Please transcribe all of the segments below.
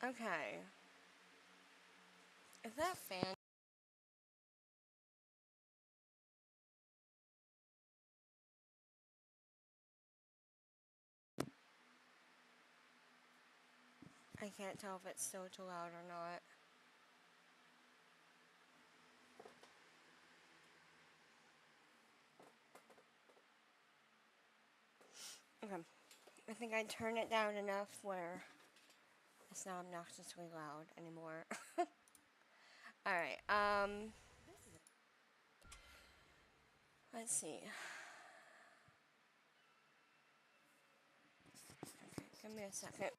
Okay. Is that fan? I can't tell if it's still too loud or not. Okay. I think I turned it down enough where it's not obnoxiously loud anymore. Alright, let's see. Okay, give me a second.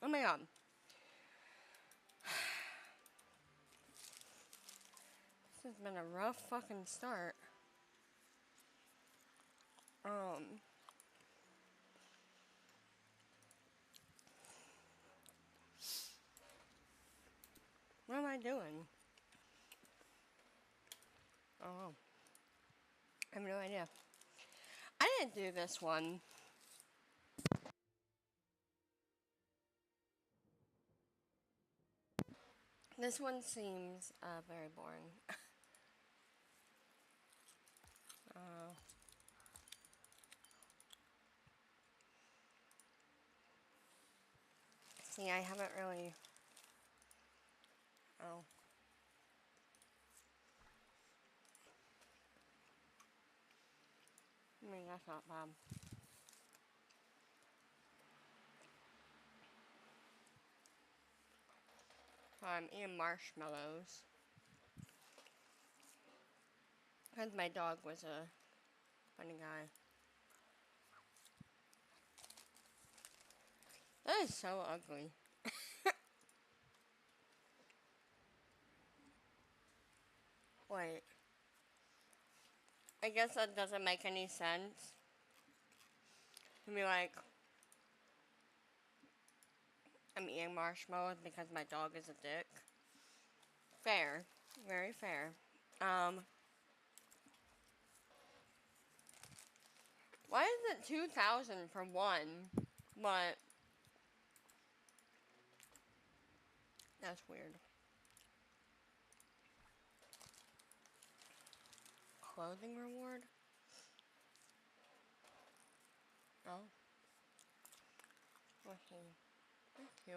Oh my god. This has been a rough fucking start. Um, what am I doing? Oh, I have no idea. I didn't do this one. This one seems very boring. uh, See, I haven't really. Oh, I mean that's not bad. I'm eating marshmallows because my dog was a funny guy. That is so ugly. Wait, I guess that doesn't make any sense. To be like, I'm eating marshmallows because my dog is a dick. Fair, very fair. Um, why is it 2,000 for one? But that's weird. Clothing reward? Oh, okay. That's cute.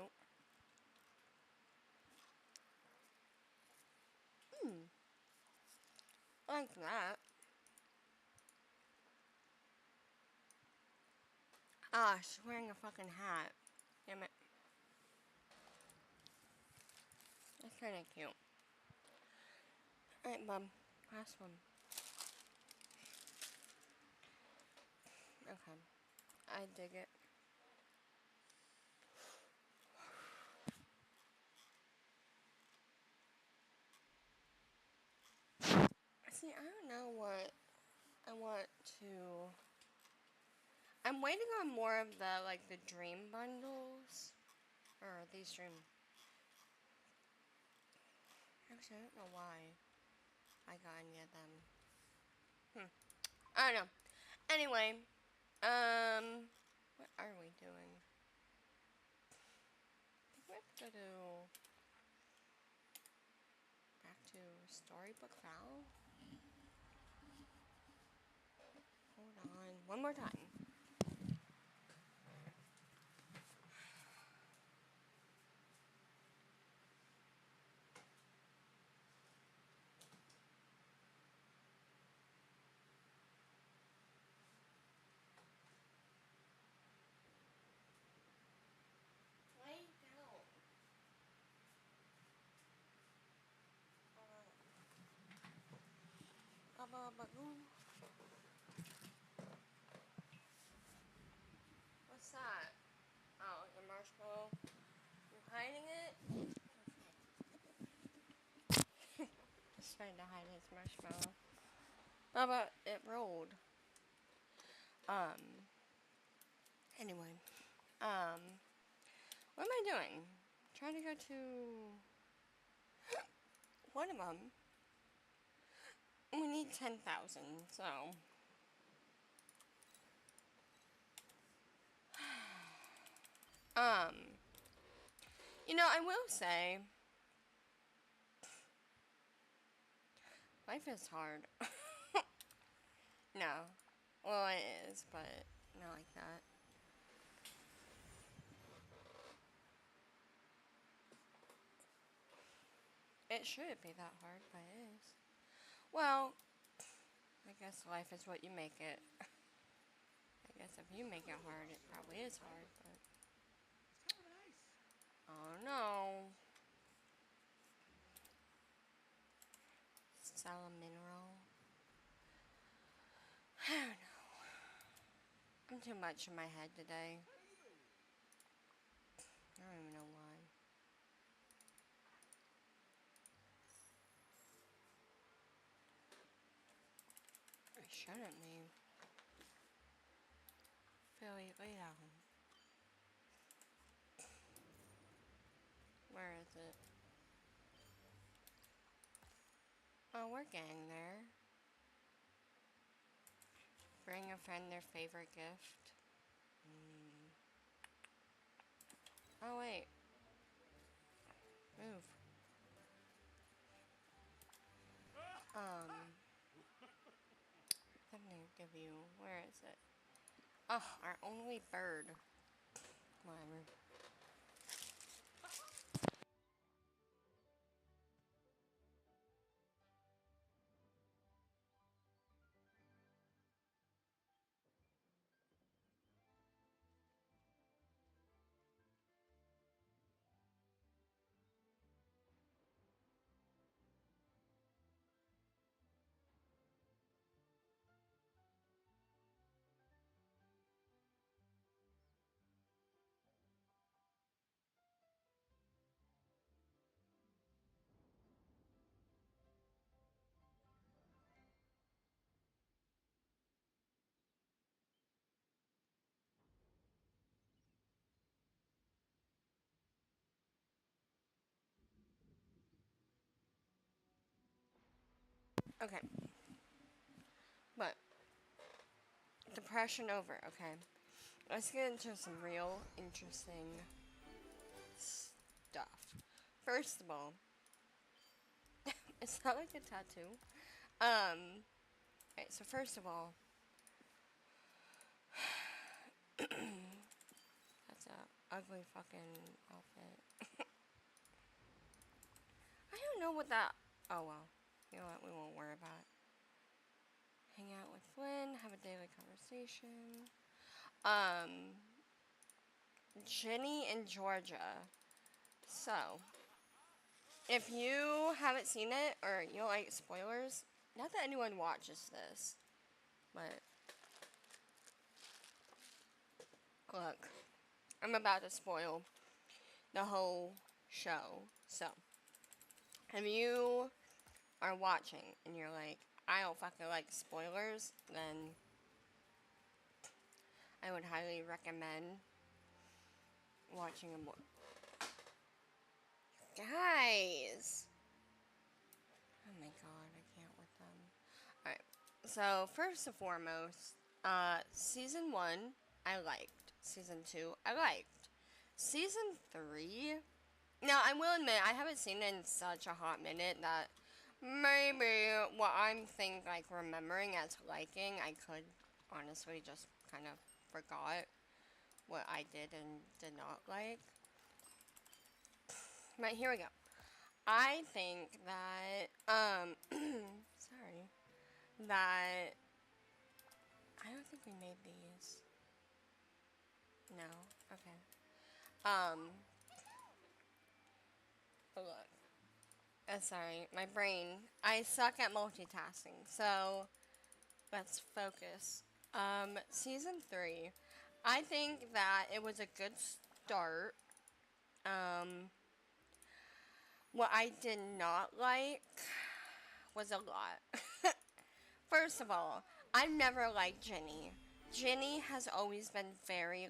Hmm, I like that. Ah, she's wearing a fucking hat. Damn it. That's kinda cute. Alright, bub. Last one. Okay. I dig it. See, I don't know what I want to... I'm waiting on more of the, like, the dream bundles. Or these dream... Actually, I don't know why I got any of them. I don't know. Anyway, what are we doing? I think we have to go back to Storybook Fowl. Hold on, one more time. Lay down. What's that? Oh, the marshmallow. You hiding it? He's trying to hide his marshmallow. Bubba, it rolled. Anyway. What am I doing? Trying to go to one of them. We need 10,000, so. You know, I will say, life is hard. No. Well, it is, but not like that. It shouldn't be that hard, but it is. Well, I guess life is what you make it. I guess if you make it hard, it probably is hard, but... Oh, no. Sell a mineral. I don't know. I'm too much in my head today. I don't even know why. I shouldn't leave. Philly, lay down. Where is it? Oh, we're getting there. Bring a friend their favorite gift. Oh, wait. Move. I'm gonna give you... Where is it? Oh, our only bird. Whatever. Okay. But, depression over, okay. Let's get into some real interesting stuff. First of all, it's not like a tattoo. Okay, so first of all, that's a ugly fucking outfit. I don't know what that... Oh, well. You know what? We won't worry about it. Hang out with Flynn. Have a daily conversation. Jenny and Georgia. So, if you haven't seen it, or you don't like spoilers, not that anyone watches this, but look, I'm about to spoil the whole show. So, if you are watching and you're like, I don't fucking like spoilers, then I would highly recommend watching a more. Guys! Oh my god, I can't with them. Alright, so first and foremost, season 1, I liked. Season 2, I liked. Season 3, now I will admit, I haven't seen it in such a hot minute that maybe what I'm remembering as liking, I could honestly just kind of forgot what I did and did not like. But here we go. I think that, sorry, that, I don't think we made these. No? Okay. Look. Sorry, my brain. I suck at multitasking, so let's focus. Season 3. I think that it was a good start. What I did not like was a lot. First of all, I've never liked Jenny. Jenny has always been very,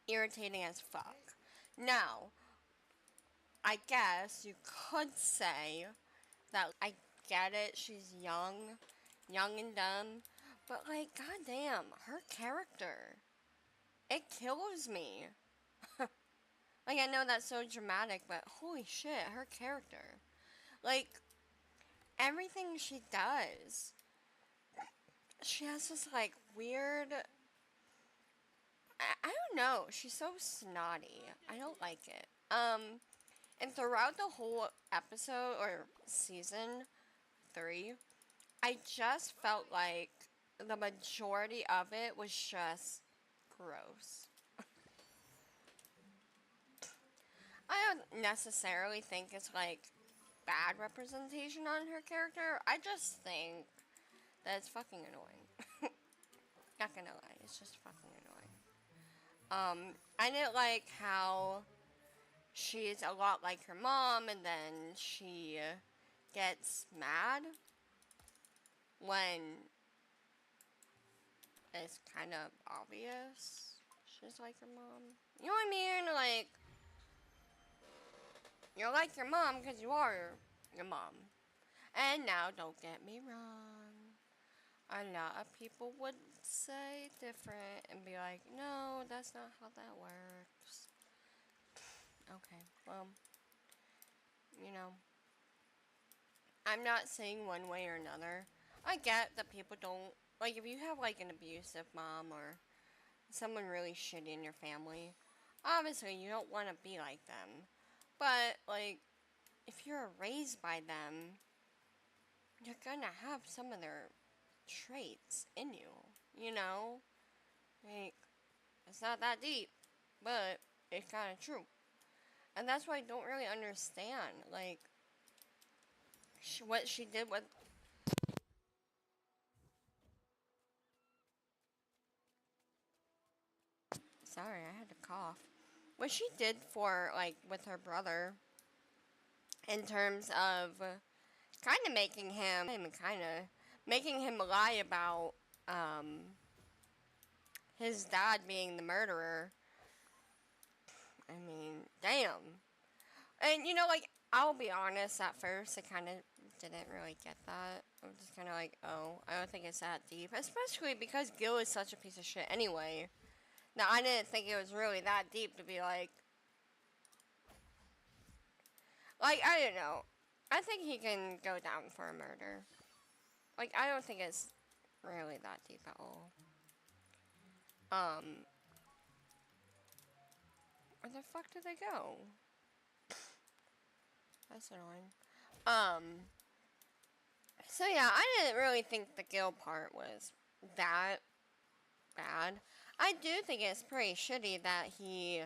irritating as fuck. Now, I guess you could say that I get it, she's young and dumb, but, goddamn, her character, it kills me. I know that's so dramatic, but holy shit, her character. Everything she does, she has this, weird, I don't know, she's so snotty. I don't like it. And throughout the whole episode, or season 3, I just felt like the majority of it was just gross. I don't necessarily think it's, bad representation on her character. I just think that it's fucking annoying. Not gonna lie, it's just fucking annoying. I didn't like how she's a lot like her mom, and then she gets mad when it's kind of obvious she's like her mom. You know what I mean? You're like your mom because you are your mom. And now, don't get me wrong, a lot of people would say different and be like, no, that's not how that works. Okay, well, I'm not saying one way or another. I get that people don't, if you have, an abusive mom or someone really shitty in your family, obviously you don't want to be like them. But, if you're raised by them, you're gonna have some of their traits in you, you know? It's not that deep, but it's kind of true. And that's why I don't really understand, what she did with... Sorry, I had to cough. What she did for, with her brother, in terms of kind of making him lie about, his dad being the murderer. I mean, damn. And, I'll be honest, at first, I kind of didn't really get that. I was just kind of oh, I don't think it's that deep. Especially because Gil is such a piece of shit anyway. Now, I didn't think it was really that deep to be I don't know. I think he can go down for a murder. I don't think it's really that deep at all. Where the fuck did they go? That's annoying. So yeah, I didn't really think the Gil part was that bad. I do think it's pretty shitty that he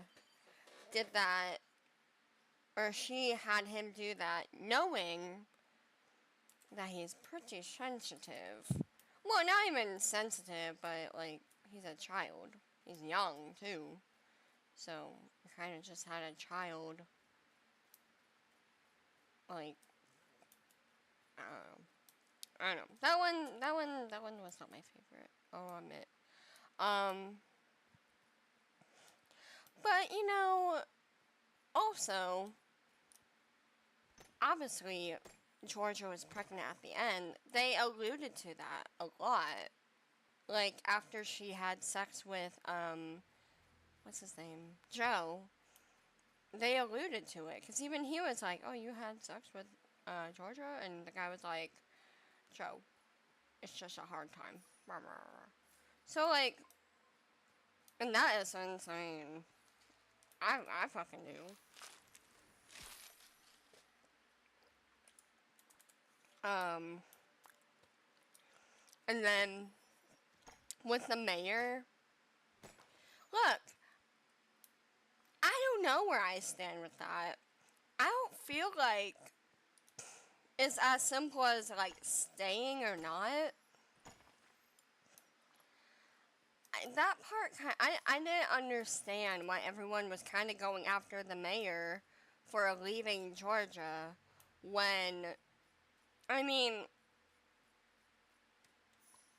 did that, or she had him do that, knowing that he's pretty sensitive. Well, not even sensitive, but, he's a child. He's young, too. So, you kind of just had a child, I don't know, I don't know. That one was not my favorite. I'll admit. But also, obviously, Georgia was pregnant at the end. They alluded to that a lot. Like, after she had sex with, what's his name? Joe. They alluded to it. Because even he was like, oh, you had sex with, Georgia? And the guy was like, Joe, it's just a hard time. So, like, in that essence, I mean, I fucking do. And then with the mayor, look, I don't know where I stand with that. I don't feel like it's as simple as like staying or not. That part, I didn't understand why everyone was kind of going after the mayor for leaving Georgia when, I mean,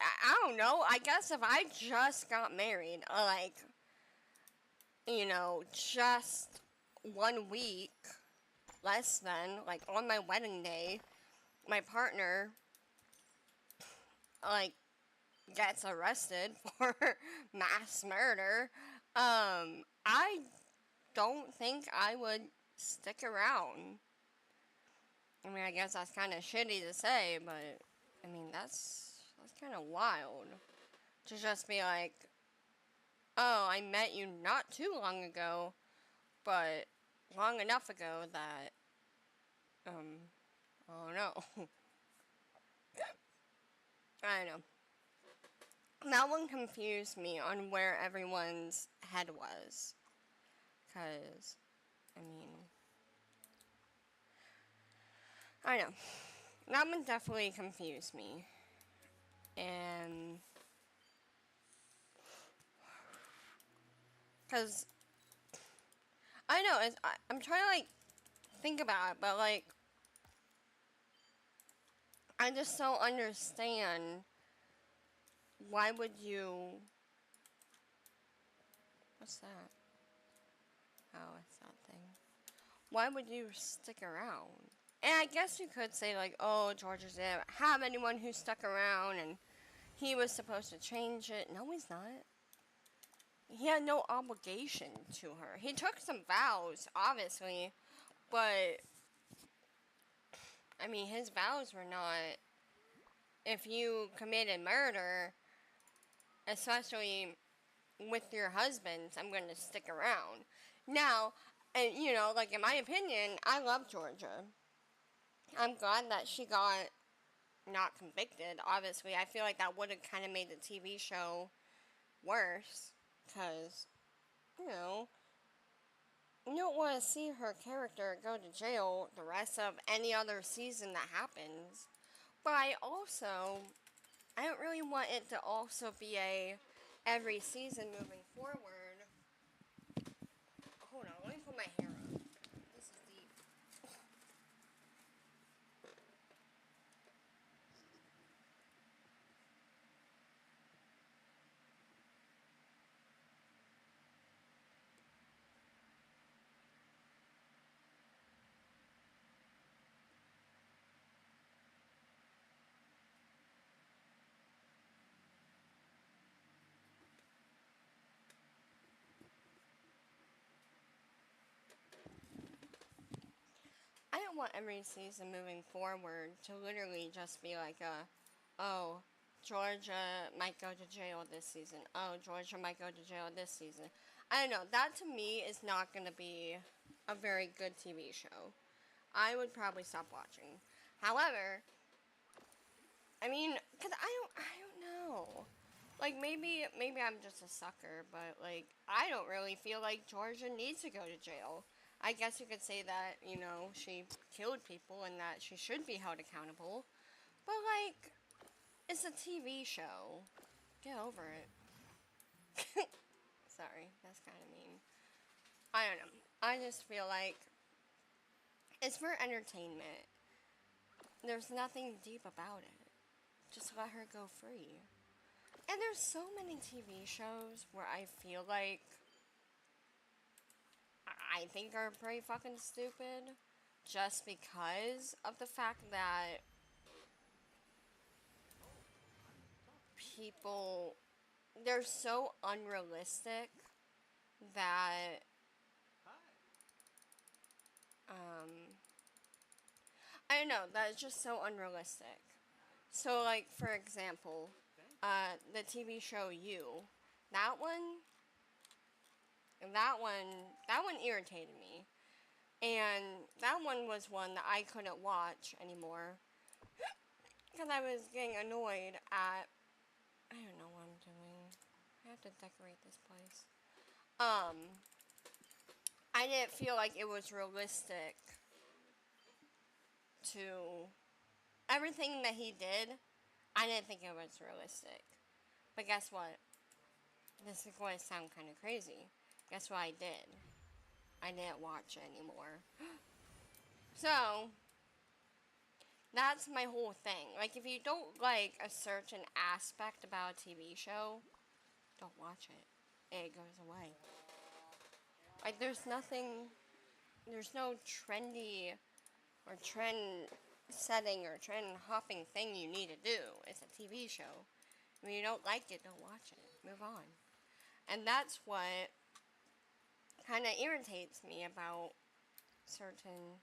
I don't know. I guess if I just got married, like, just 1 week less than, like, on my wedding day, my partner, like, gets arrested for mass murder, I don't think I would stick around. I mean, I guess that's kind of shitty to say, but, I mean, that's kind of wild. To just be like, oh, I met you not too long ago, but long enough ago that, oh no. I don't know. That one confused me on where everyone's head was. Because, I mean, I know. That one definitely confused me. And, because, I know, I'm trying to, like, think about it, but, like, I just don't understand why would you... What's that? Oh, it's that thing. Why would you stick around? And I guess you could say, like, oh, George didn't have anyone who stuck around and he was supposed to change it. No, he's not. He had no obligation to her. He took some vows, obviously, but, I mean, his vows were not, if you committed murder, especially with your husbands, I'm going to stick around. Now, and, like, in my opinion, I love Georgia. I'm glad that she got not convicted, obviously. I feel like that would have kind of made the TV show worse, because, you don't want to see her character go to jail the rest of any other season that happens. But I don't really want it to also be a every season moving forward. Hold on, let me put my hair up. This is deep. I don't want every season moving forward to literally just be like oh, Georgia might go to jail this season. Oh, Georgia might go to jail this season. I don't know. That to me is not going to be a very good TV show. I would probably stop watching. However, I mean, cause I don't know. Like maybe I'm just a sucker, but like I don't really feel like Georgia needs to go to jail. I guess you could say that, she killed people and that she should be held accountable. But like, it's a TV show. Get over it. Sorry, that's kind of mean. I don't know. I just feel like it's for entertainment. There's nothing deep about it. Just let her go free. And there's so many TV shows where I feel like I think are pretty fucking stupid just because of the fact that people, they're so unrealistic that I don't know, that is just so unrealistic. So like for example, the TV show You, that one that one irritated me. And that one was one that I couldn't watch anymore because I was getting annoyed at, I don't know what I'm doing. I have to decorate this place. I didn't feel like it was realistic to everything that he did. I didn't think it was realistic. But guess what? This is going to sound kind of crazy. Guess what I did? I didn't watch it anymore. So, that's my whole thing. Like, if you don't like a certain aspect about a TV show, don't watch it. It goes away. Like, there's no trendy or trend setting or trend hopping thing you need to do. It's a TV show. When you don't like it, don't watch it. Move on. And that's what kind of irritates me about certain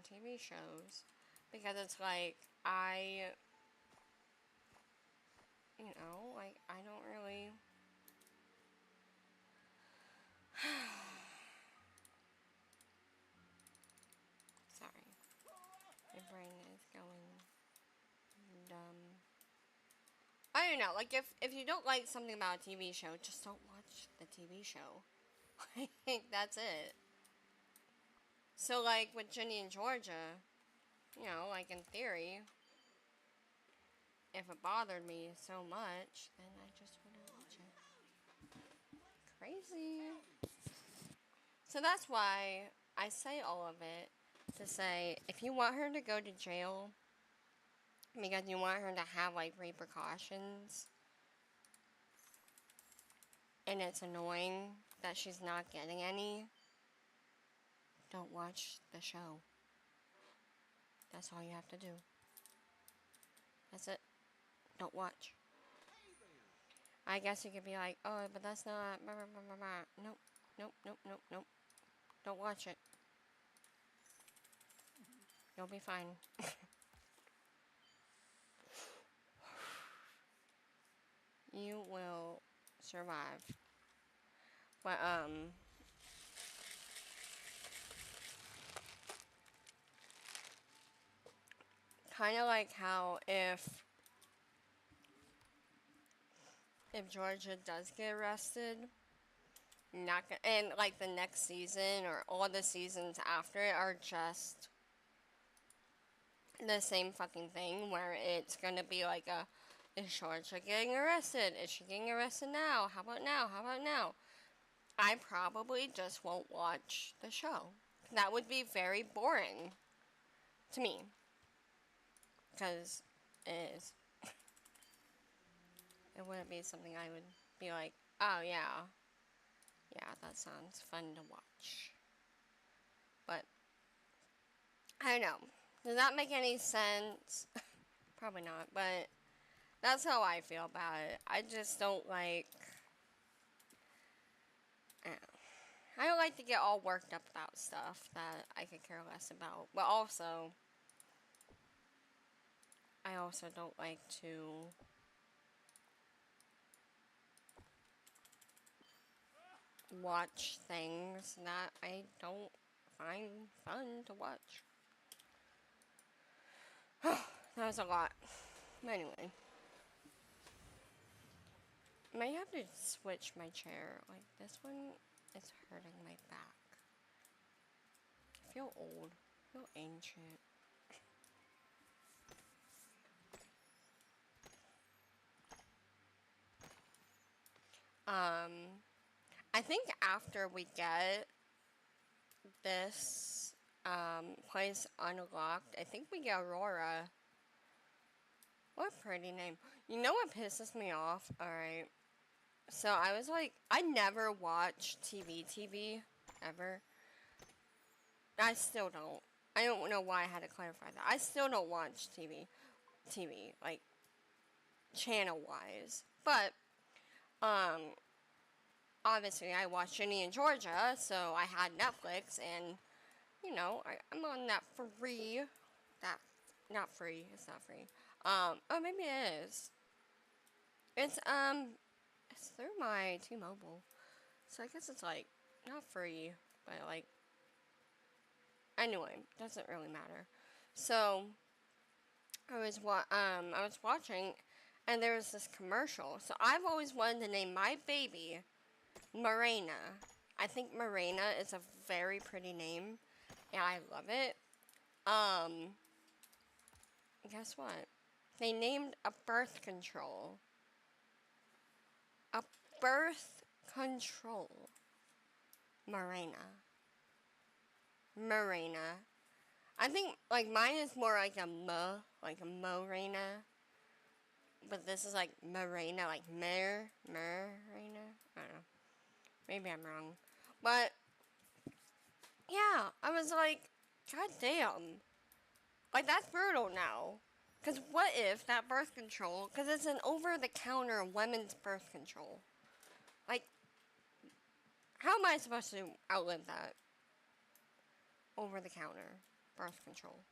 TV shows. Because it's like, like, I don't really... Sorry. My brain is going dumb. I don't know, like, if you don't like something about a TV show, just don't watch the TV show. Like, that's it. So, like, with Ginny and Georgia, like, in theory, if it bothered me so much, then I just wouldn't watch it. Crazy. So that's why I say all of it to say, if you want her to go to jail because you want her to have, like, repercussions, and it's annoying that she's not getting any, don't watch the show. That's all you have to do. That's it. Don't watch. I guess you could be like, oh, but that's not... Blah, blah, blah, blah, blah. Nope. Nope, nope, nope, nope. Don't watch it. You'll be fine. You will survive. But, kind of like how if Georgia does get arrested, not gonna, and like the next season or all the seasons after it are just the same fucking thing where it's gonna be like is Georgia getting arrested? Is she getting arrested now? How about now? How about now? I probably just won't watch the show. That would be very boring to me. Because it is. It wouldn't be something I would be like, oh yeah. Yeah, that sounds fun to watch. But, I don't know. Does that make any sense? Probably not, but that's how I feel about it. I just don't like... I don't like to get all worked up about stuff that I could care less about. But also, I also don't like to watch things that I don't find fun to watch. That was a lot. But anyway. I might have to switch my chair. Like, this one is hurting my back. I feel old. I feel ancient. I think after we get this place unlocked, I think we get Aurora. What a pretty name. You know what pisses me off? Alright. So I was like, I never watch TV ever. I still don't. I don't know why I had to clarify that. I still don't watch TV, like channel wise. But obviously I watched Ginny and Georgia, so I had Netflix, and you know I'm on that free. That not free. It's not free. Oh maybe it is. It's through my T-Mobile, so I guess it's like not free, but like anyway, doesn't really matter. So I was watching, and there was this commercial. So I've always wanted to name my baby Morena. I think Morena is a very pretty name, and I love it. Guess what? They named a birth control. A birth control. Morena. Morena. I think like mine is more like a Morena. But this is like Morena, like Morena. I don't know. Maybe I'm wrong. But yeah, I was like, God damn. Like that's brutal now. Cause what if that birth control, cause it's an over-the-counter women's birth control. Like, how am I supposed to outlive that? Over-the-counter birth control.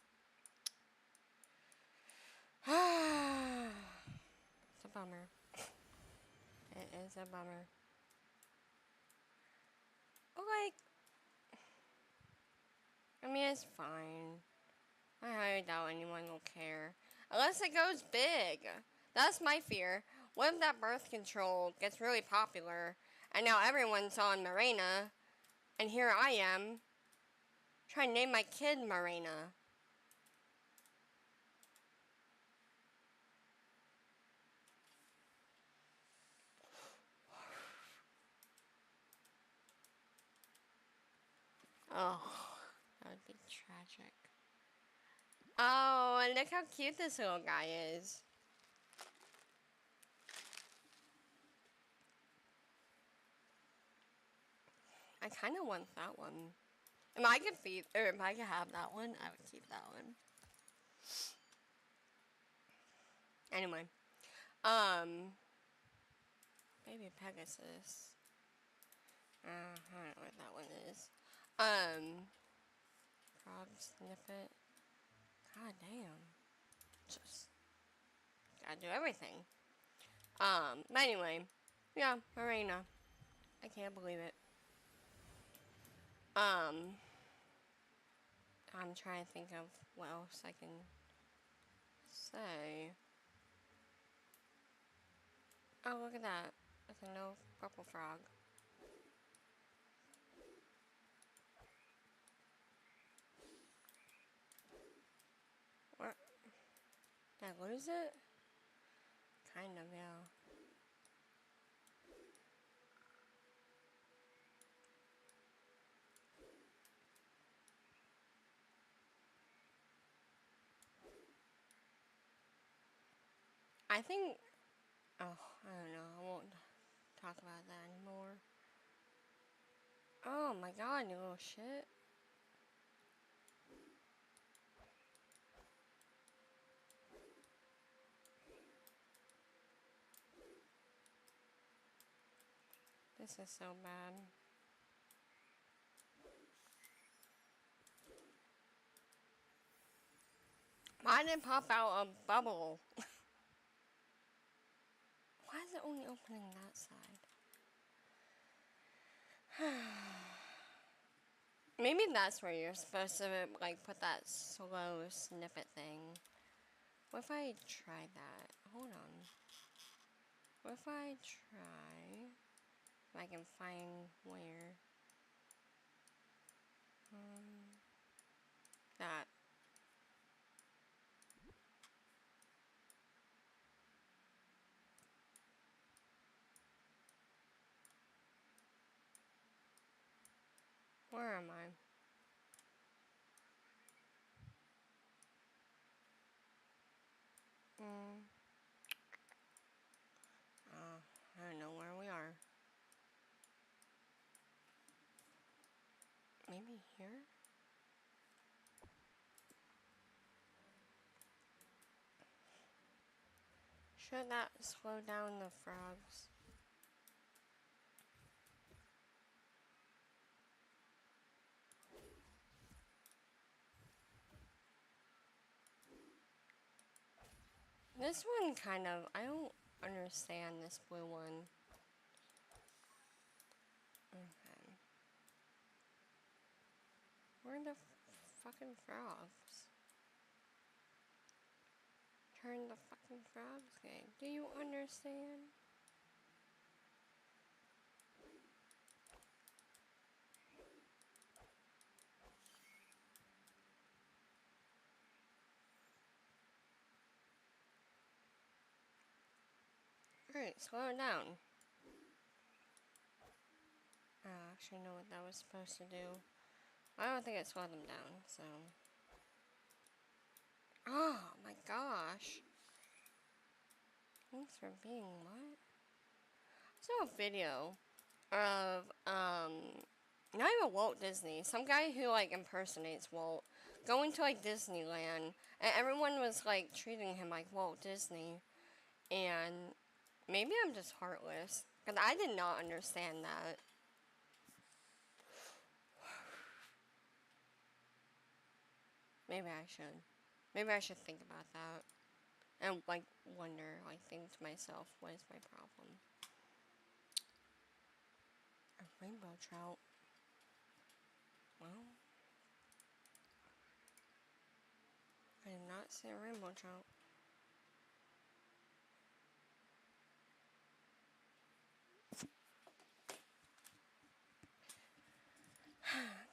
It's a bummer. It is a bummer. But like, I mean, it's fine. I highly doubt anyone will care. Unless it goes big. That's my fear. What if that birth control gets really popular, and now everyone's on Morena, and here I am, trying to name my kid Morena. Oh, that would be tragic. Oh, and look how cute this little guy is. I kind of want that one. If I could if I could have that one, I would keep that one. Anyway, Baby Pegasus. I don't know what that one is. Frog Snippet. God damn. Just gotta do everything. But anyway, yeah, Morena. I can't believe it. I'm trying to think of what else I can say. Oh, look at that. That's a no purple frog. What? Did I lose it? Kind of, yeah. I think... Oh, I don't know. I won't talk about that anymore. Oh my god, you little shit. This is so bad. Why did it pop out a bubble? Why is it only opening that side? Maybe that's where you're supposed to like put that slow snippet thing. What if I try that? Hold on. What if I try? If I can find where. That. Where am I? Maybe here? Should that slow down the frogs? This one kind of, I don't understand this blue one. Okay. Where are the fucking frogs? Turn the fucking frogs game. Do you understand? Alright, slow it down. I actually know what that was supposed to do. I don't think it slowed them down, so. Oh my gosh. Thanks for being what? I saw a video of, not even Walt Disney, some guy who, like, impersonates Walt, going to, like, Disneyland, and everyone was, like, treating him like Walt Disney, and maybe I'm just heartless, because I did not understand that. Maybe I should. Maybe I should think about that, and, like, wonder, like, think to myself, what is my problem? A rainbow trout. Well, I did not see a rainbow trout.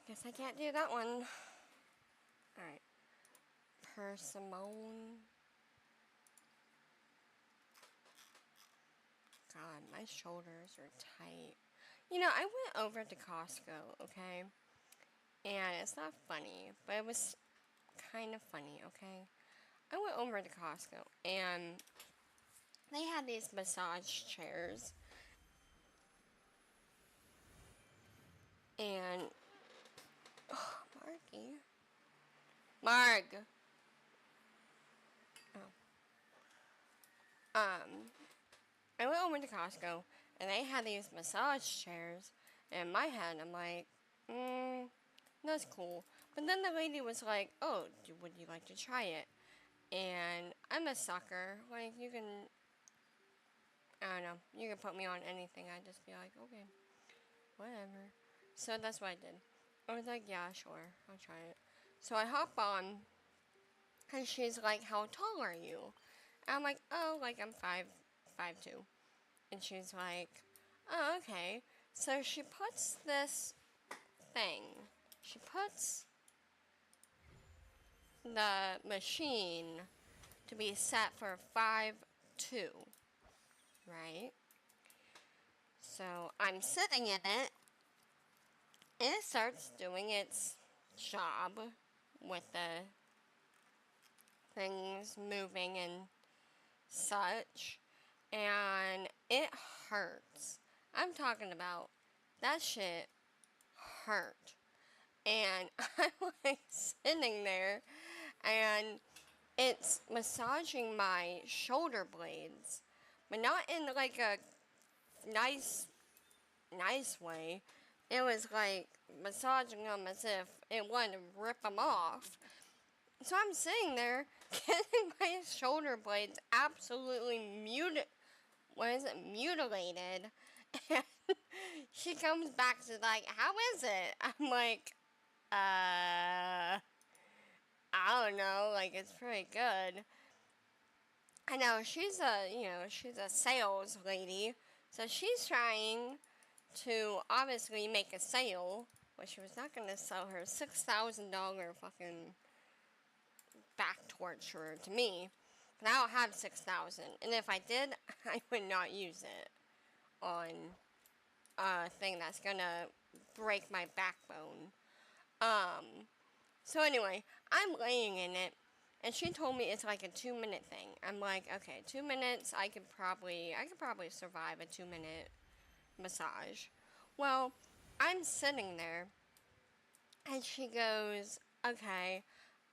Guess I can't do that one. Alright. Persimmon. God, my shoulders are tight. You know, I went over to Costco, okay? And it's not funny, but it was kind of funny, okay? I went over to Costco, and they had these massage chairs. And, oh, Marky. Marg! Oh. I went over to Costco, and they had these massage chairs. And in my head, I'm like, that's cool. But then the lady was like, oh, would you like to try it? And I'm a sucker. Like, you can, I don't know, you can put me on anything. I'd just be like, okay, whatever. So that's what I did. I was like, yeah, sure, I'll try it. So I hop on, and she's like, how tall are you? And I'm like, oh, like I'm 5'2". And she's like, oh, okay. So she puts this thing. She puts the machine to be set for 5'2", right? So I'm sitting in it, and it starts doing its job with the things moving and such, and it hurts. I'm talking about that shit hurt. And I'm like sitting there, and it's massaging my shoulder blades, but not in like a nice way. It was like massaging them as if it wanted to rip them off. So I'm sitting there getting my shoulder blades absolutely mutilated. And she comes back to like, how is it? I'm like, I don't know, like it's pretty good. I know she's a sales lady, so she's trying to obviously make a sale, but she was not gonna sell her $6,000 fucking back torture to me. But I don't have 6,000, and if I did, I would not use it on a thing that's gonna break my backbone. So anyway, I'm laying in it, and she told me it's like a 2-minute thing. I'm like, okay, 2 minutes, I could probably survive a 2-minute massage. Well, I'm sitting there, And she goes, okay,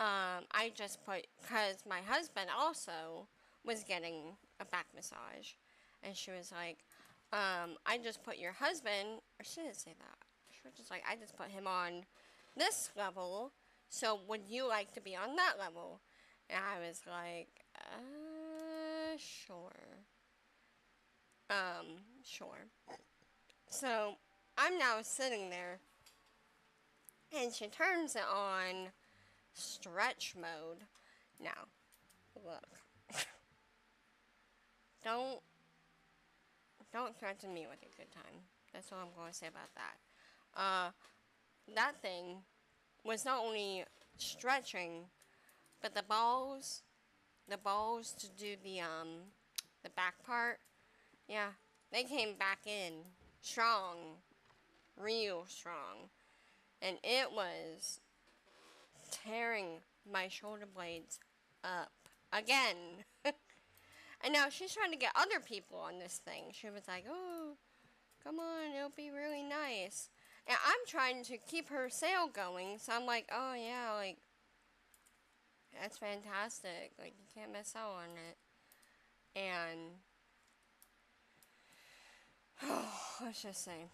I just put, because my husband also was getting a back massage. And she was like, I just put your husband, or she didn't say that. She was just like, I just put him on this level, so would you like to be on that level? And I was like, sure. Sure. So I'm now sitting there, and she turns it on stretch mode. Now, look, don't don't threaten me with a good time. That's all I'm going to say about that. That thing was not only stretching, but the balls to do the back part, yeah, they came back in strong, real strong, and it was tearing my shoulder blades up again. And now she's trying to get other people on this thing. She was like, oh, come on, it'll be really nice. And I'm trying to keep her sale going, so I'm like, oh yeah, like, that's fantastic. Like, you can't miss out on it. And, let's just say,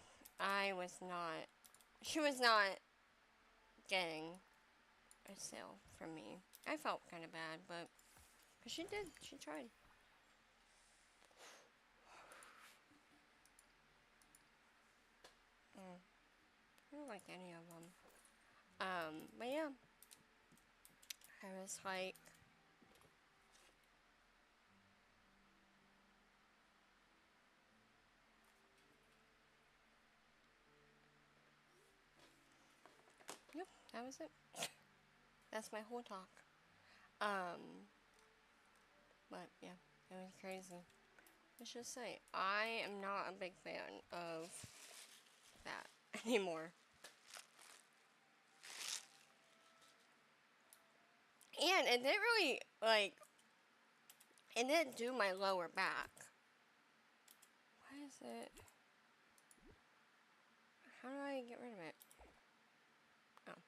she was not getting a sale from me. I felt kind of bad, but, she tried. I don't like any of them. But yeah, I was like, yep, that was it. That's my whole talk. But yeah, it was crazy. Let's just say, I am not a big fan of that anymore. And it didn't really, like, it didn't do my lower back. Why is it? How do I get rid of it? Oh.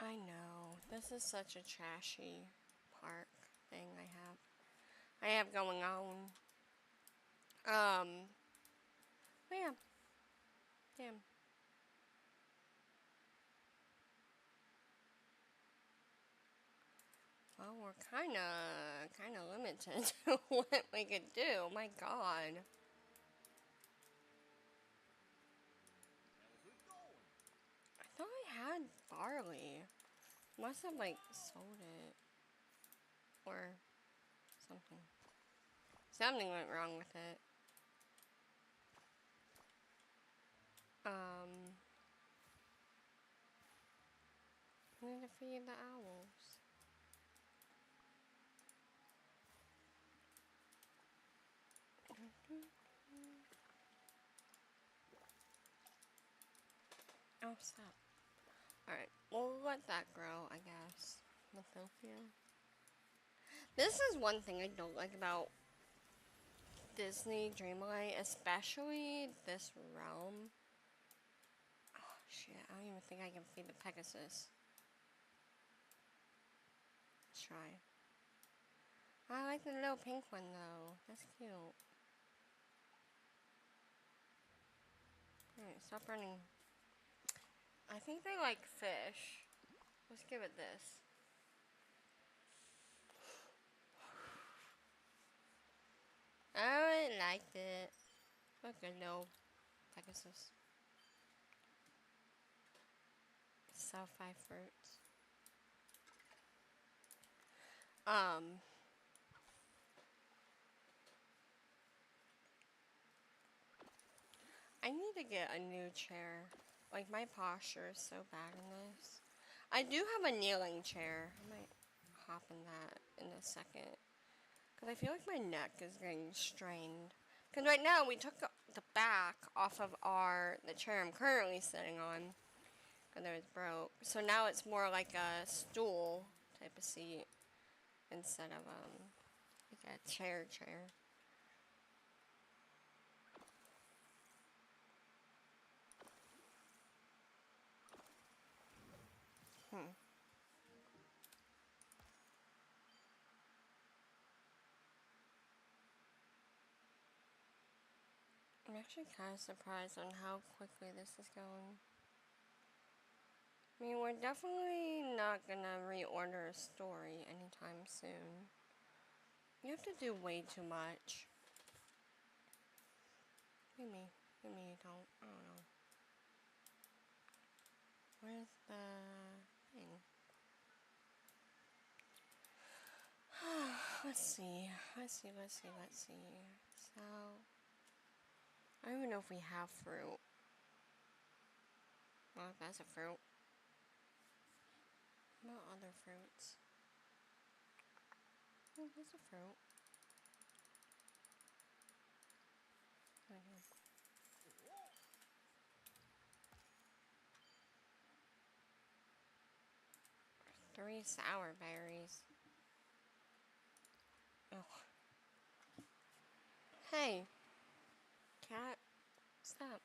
I know. This is such a trashy park thing I have going on. But yeah. Damn. Well, we're kinda limited to what we could do. My God. I thought I had barley. Must have, like, sold it. Or something. Something went wrong with it. I need to feed the owls. Oh, stop. Alright, we'll let that grow, I guess. Ethiopia. This is one thing I don't like about Disney Dreamlight, especially this realm. Oh, shit, I don't even think I can feed the Pegasus. Let's try. I like the little pink one, though. That's cute. Alright, stop running. I think they like fish. Let's give it this. I liked it. Look at no Pegasus. Sell 5 fruits. I need to get a new chair. Like, my posture is so bad in this. I do have a kneeling chair. I might hop in that in a second. Because I feel like my neck is getting strained. Because right now, we took the back off of the chair I'm currently sitting on. Because it was broke. So now it's more like a stool type of seat. Instead of, like a chair. I'm actually kind of surprised on how quickly this is going. I mean, we're definitely not gonna reorder a story anytime soon. You have to do way too much. Maybe you don't. I don't know. Where's the thing? Let's see. So, I don't even know if we have fruit. Well, that's a fruit. What other fruits? Oh, that's a fruit. Okay. 3 sour berries. Oh. Hey, cat, stop.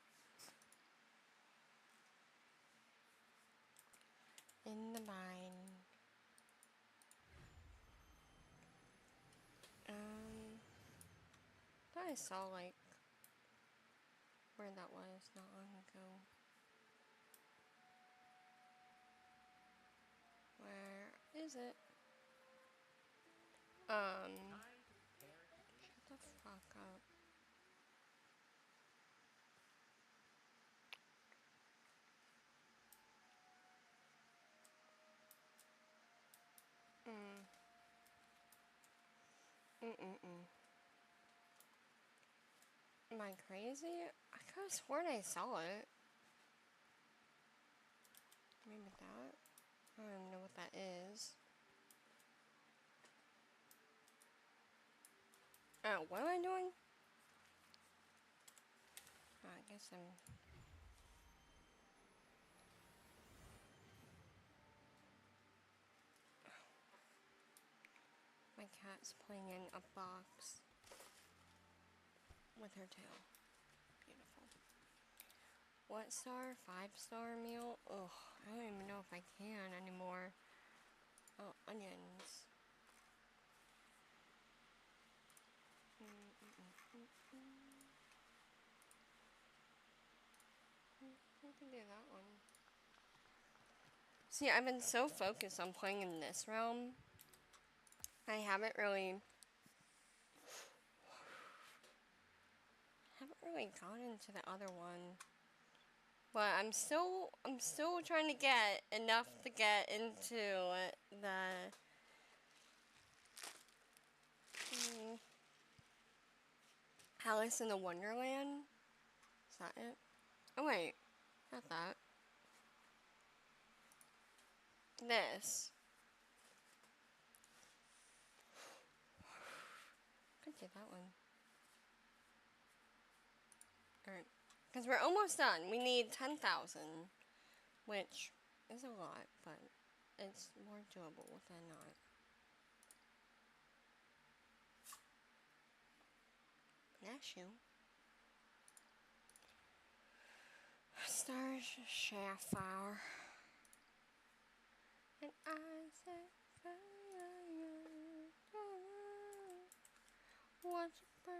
In the mine. Thought I saw like where that was not long ago. Where is it? Shut the fuck up. Am I crazy? I could have sworn I saw it. Maybe that? I don't even know what that is. Oh, what am I doing? Oh, I guess I'm... My cat's playing in a box with her tail. Beautiful. What star? 5-star meal? Ugh, I don't even know if I can anymore. Oh, onions. I can do that one. See, I've been so focused on playing in this realm, I haven't really gone into the other one. But I'm still trying to get enough to get into the Alice in the Wonderland. Is that it? Oh wait, not that. This. Could do that one. Alright. Because we're almost done. We need 10,000. Which is a lot, but it's more doable than not. Bless you. Star Sapphire. And I said, what's a bird?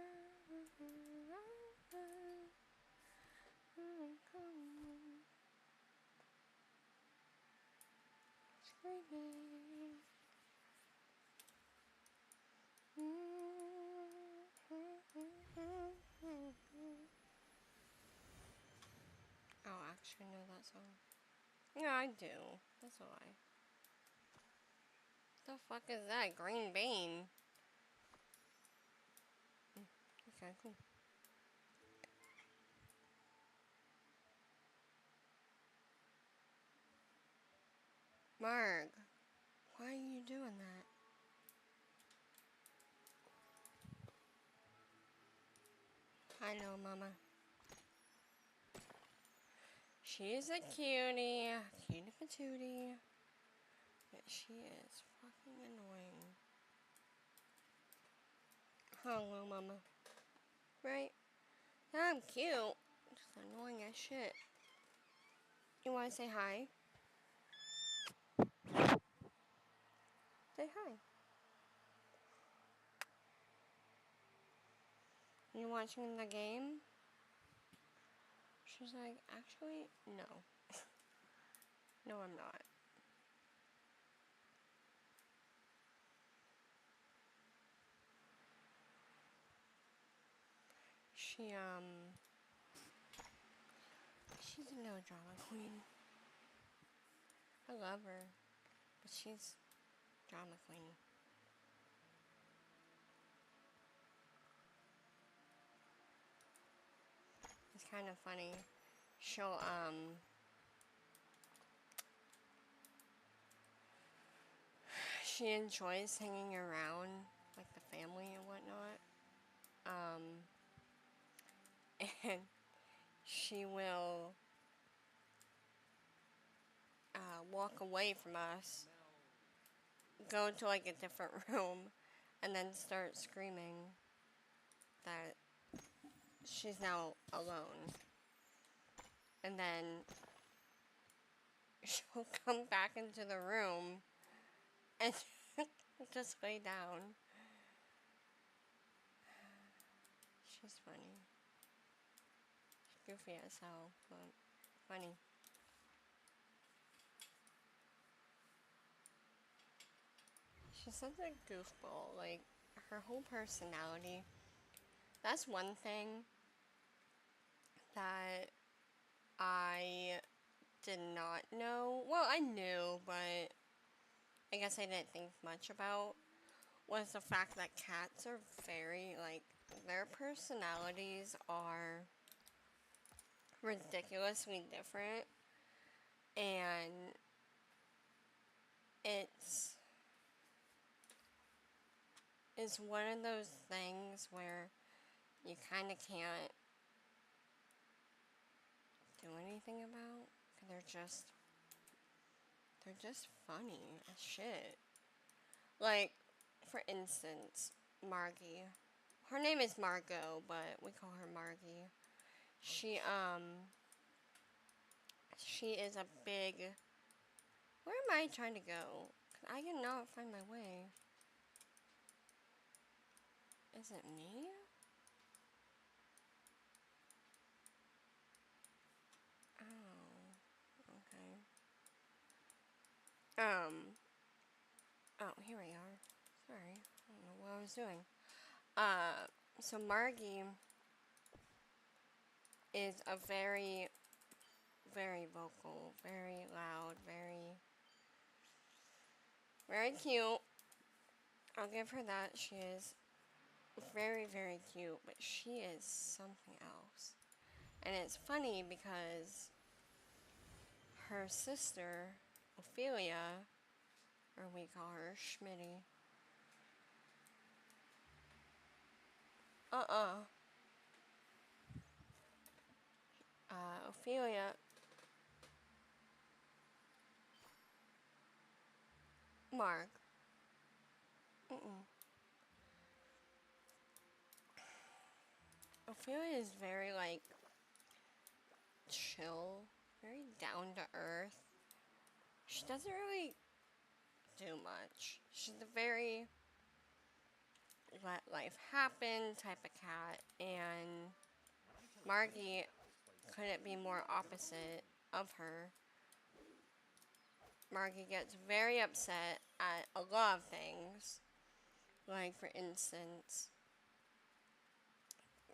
Screaming. Oh, I actually know that song. Yeah, I do. That's a lie. The fuck is that? Green bean. Okay, cool. Marg, why are you doing that? I know, Mama. She's a cutie. Cutie patootie. But she is fucking annoying. Hello, Mama. Right? Yeah, I'm cute. Just annoying as shit. You wanna say hi? Say hi. You watching the game? She's like, actually, no. No, I'm not. She's a no drama queen. I love her, but she's drama queen. It's kind of funny. She'll, she enjoys hanging around, like, the family and whatnot. And she will walk away from us, go to, like, a different room, and then start screaming that she's now alone. And then she'll come back into the room and just lay down. She's funny. She's goofy as hell, but funny. She's such a goofball. Like, her whole personality. That's one thing that I did not know. Well, I knew, but I guess I didn't think much about, was the fact that cats are very, like, their personalities are ridiculously different. And it's one of those things where you kind of can't do anything about. They're just funny as shit. Like, for instance, Margie. Her name is Margot, but we call her Margie. She is a big... Where am I trying to go? I cannot find my way. Is it me? Oh, okay. Oh, here we are. Sorry, I don't know what I was doing. So Margie is a very, very vocal, very loud, very cute. I'll give her that. She is very, very cute, but she is something else. And it's funny because her sister, Ophelia, or we call her Schmitty. Ophelia. Mark. Ophelia is very, like, chill, very down to earth. She doesn't really do much. She's a very let life happen type of cat, and Margie couldn't be more opposite of her. Margie gets very upset at a lot of things. Like, for instance,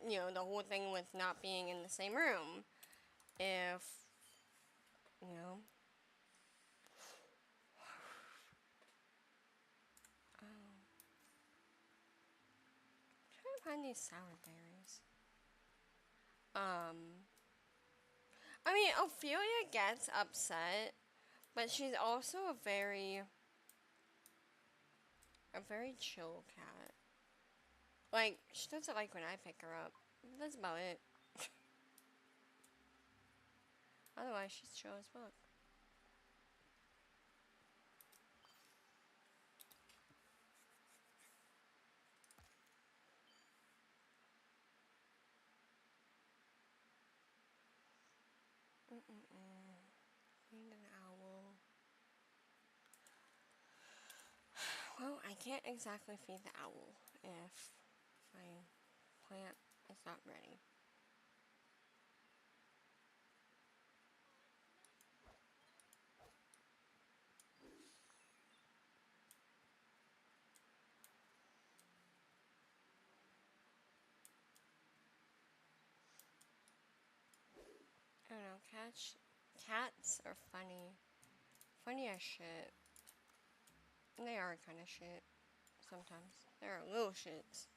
you know, the whole thing with not being in the same room. If, you know, I'm trying to find these sour berries. I mean, Ophelia gets upset, but she's also a very chill cat. Like, she doesn't like when I pick her up. That's about it. Otherwise, she's chill as fuck. Feed an owl. Well, I can't exactly feed the owl if my plant is not ready. know, cats are funny. Funny as shit. And they are kind of shit. Sometimes. They're little shits.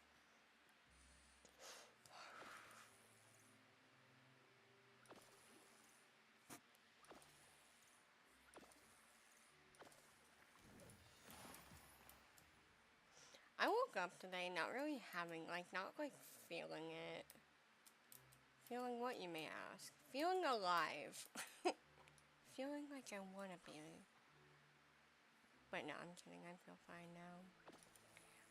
I woke up today not really having, not feeling it. Feeling what, you may ask? Feeling alive. Feeling like I want to be. But no, I'm kidding. I feel fine now.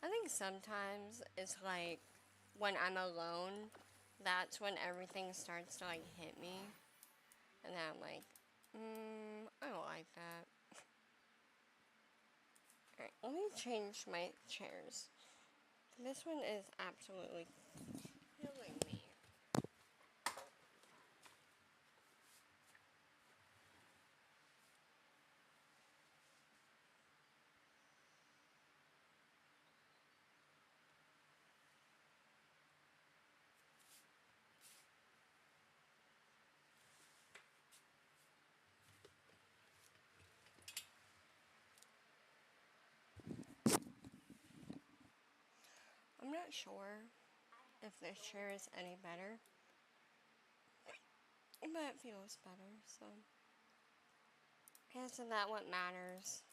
I think sometimes it's like when I'm alone, that's when everything starts to hit me. And then I'm like, I don't like that. Alright, let me change my chairs. This one is absolutely killing me. I'm not sure if this chair is any better, but it feels better, so. Isn't that what matters?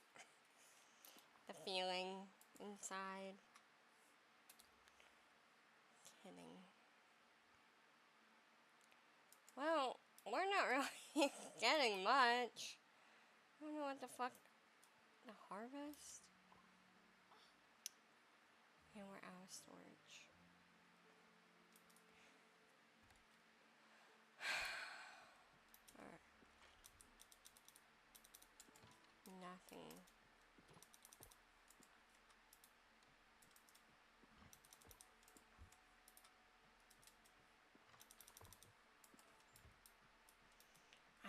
The feeling inside. Kidding. Well, we're not really getting much. I don't know what the fuck. The harvest? And we're out of storage. Alright. Nothing.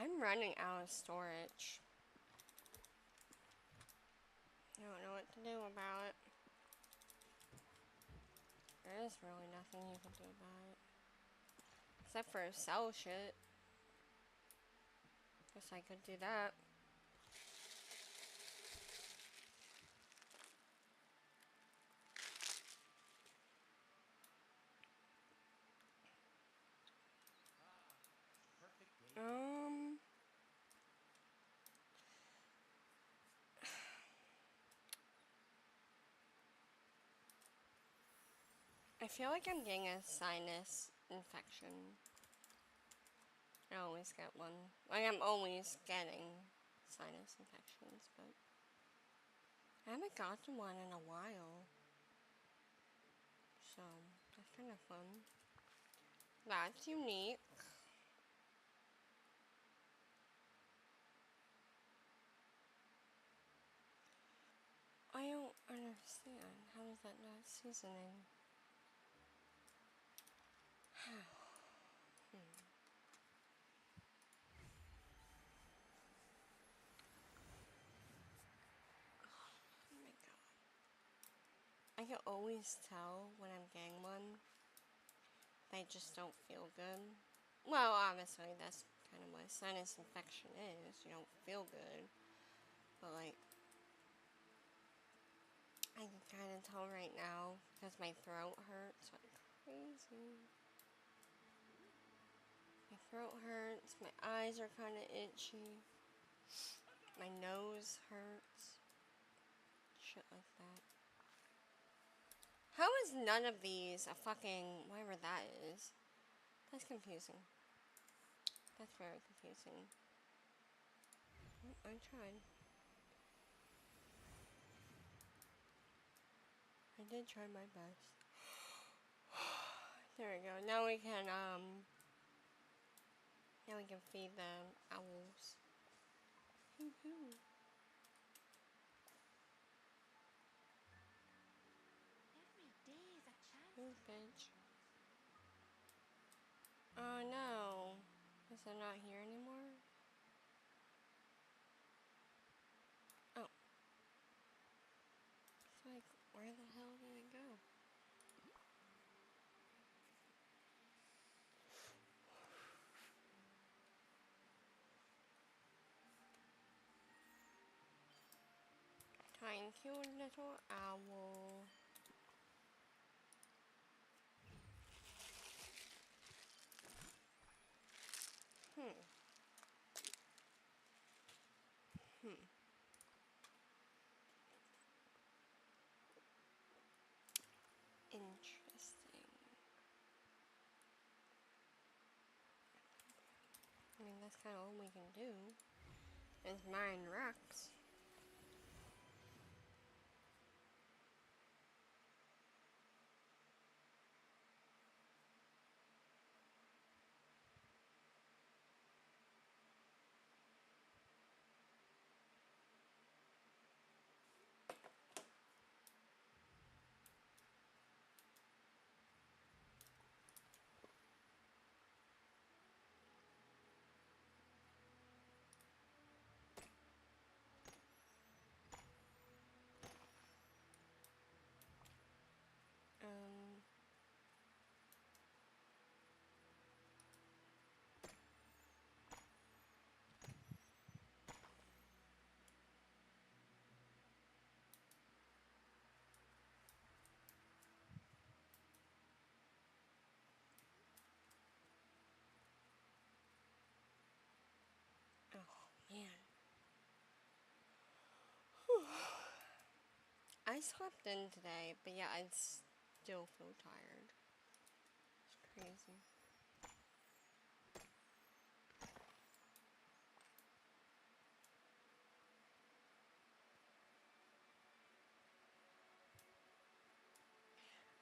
I'm running out of storage. I don't know what to do about it. There is really nothing you can do about it. Except for sell shit. Guess I could do that. I feel like I'm getting a sinus infection. I always get one. I'm always getting sinus infections, but I haven't gotten one in a while. So, that's kind of fun. That's unique. I don't understand. How is that not seasoning? Oh my god. I can always tell when I'm getting one. They just don't feel good. Well, obviously, that's kind of what a sinus infection is. You don't feel good. But, I can kind of tell right now because my throat hurts like crazy. My throat hurts. My eyes are kind of itchy. My nose hurts. Shit like that. How is none of these a fucking whatever that is? That's confusing. That's very confusing. I tried. I did try my best. There we go. Now we can feed the owls. Woohoo. Move, bitch. Oh no. Is it not here anymore? Oh. It's like, where the hell did it go? Thank you, little owl. Hmm. Interesting. I mean, that's kind of all we can do. Is mine rocks. Um. Oh man. I slept in today, but yeah, I still feel tired. It's crazy.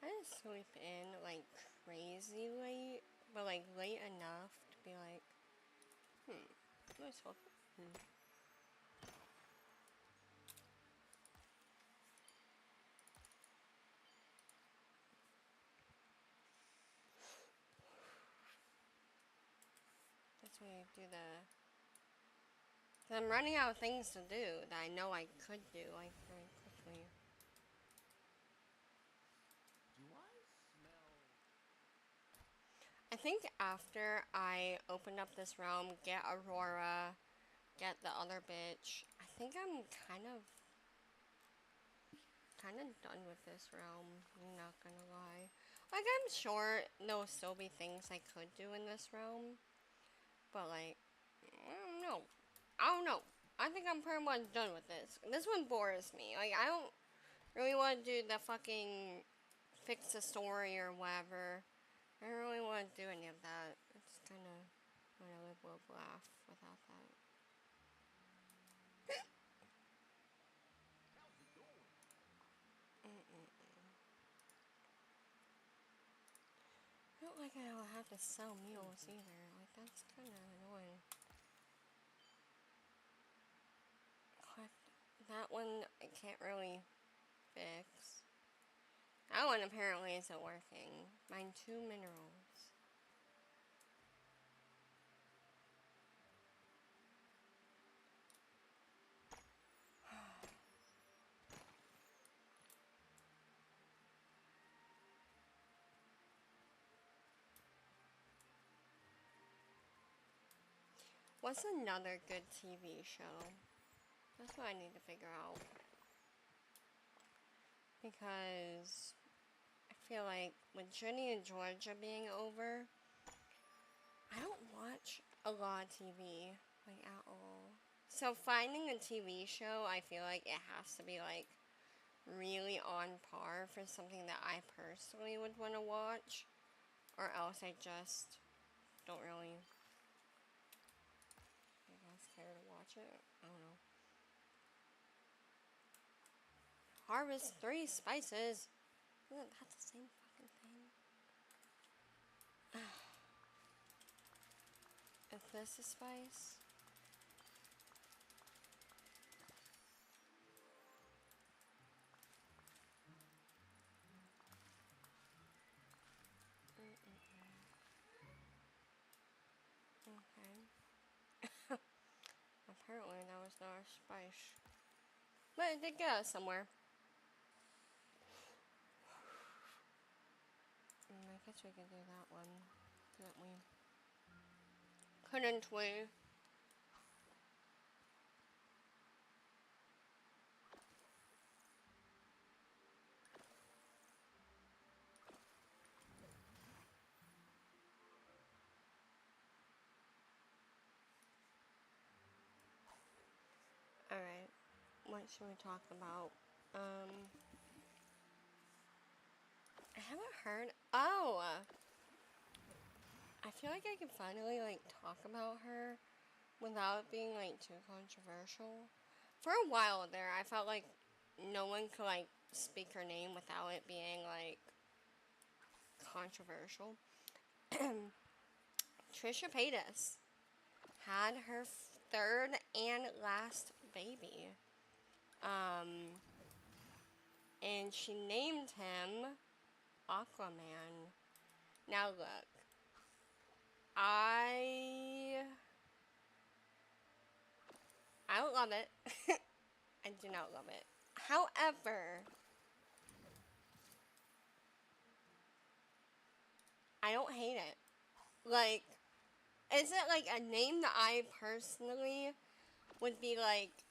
I didn't sleep in like crazy late, but like late enough to be like, myself. That's when you do the. Cause I'm running out of things to do that I know I could do like very quickly. Do I smell? I think after I open up this realm, get Aurora, get the other bitch, I think I'm kind of done with this realm. I'm not gonna lie. Like I'm sure there'll still be things I could do in this realm, but like I don't know. I don't know. I think I'm pretty much done with this. This one bores me. Like I don't really want to do the fucking fix the story or whatever. I don't really want to do any of that. It's kind of want to live, love, laugh without that. How's it going? I don't like how I have to sell meals either. Like that's kind of annoying. But that one I can't really fix. That one apparently isn't working. Mine 2 minerals. What's another good TV show? That's what I need to figure out. Because I feel like with Jenny and Georgia being over, I don't watch a lot of TV, like at all. So finding a TV show, I feel like it has to be like really on par for something that I personally would want to watch, or else I just don't really, I guess, care to watch it. I don't know. Harvest 3 spices. Isn't that the same fucking thing? Is this a spice? Okay. Apparently that was not a spice. But it did get us somewhere. I guess we could do that one. Couldn't we? Couldn't we? Alright. What should we talk about? I haven't heard. Oh! I feel like I can finally, like, talk about her without it being, like, too controversial. For a while there, I felt like no one could, like, speak her name without it being, like, controversial. Trisha Paytas had her third and last baby. And she named him Aquaman. Now look, I don't love it. I do not love it. However, I don't hate it. Like, is it like a name that I personally would be like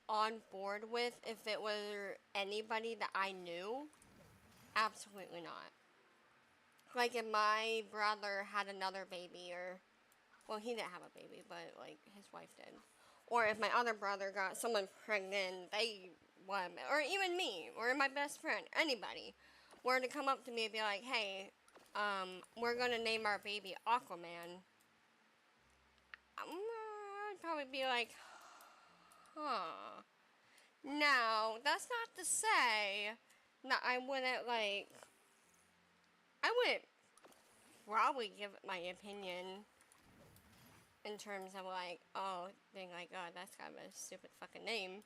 on board with if it were anybody that I knew? Absolutely not. Like if my brother had another baby, or, well, he didn't have a baby, but like his wife did. Or if my other brother got someone pregnant, or even me, or my best friend, anybody, were to come up to me and be like, hey, we're gonna name our baby Aquaman, I'd probably be like, huh. Now, that's not to say that I wouldn't probably give my opinion in terms of like, oh, being like, oh, that's kind of a stupid fucking name.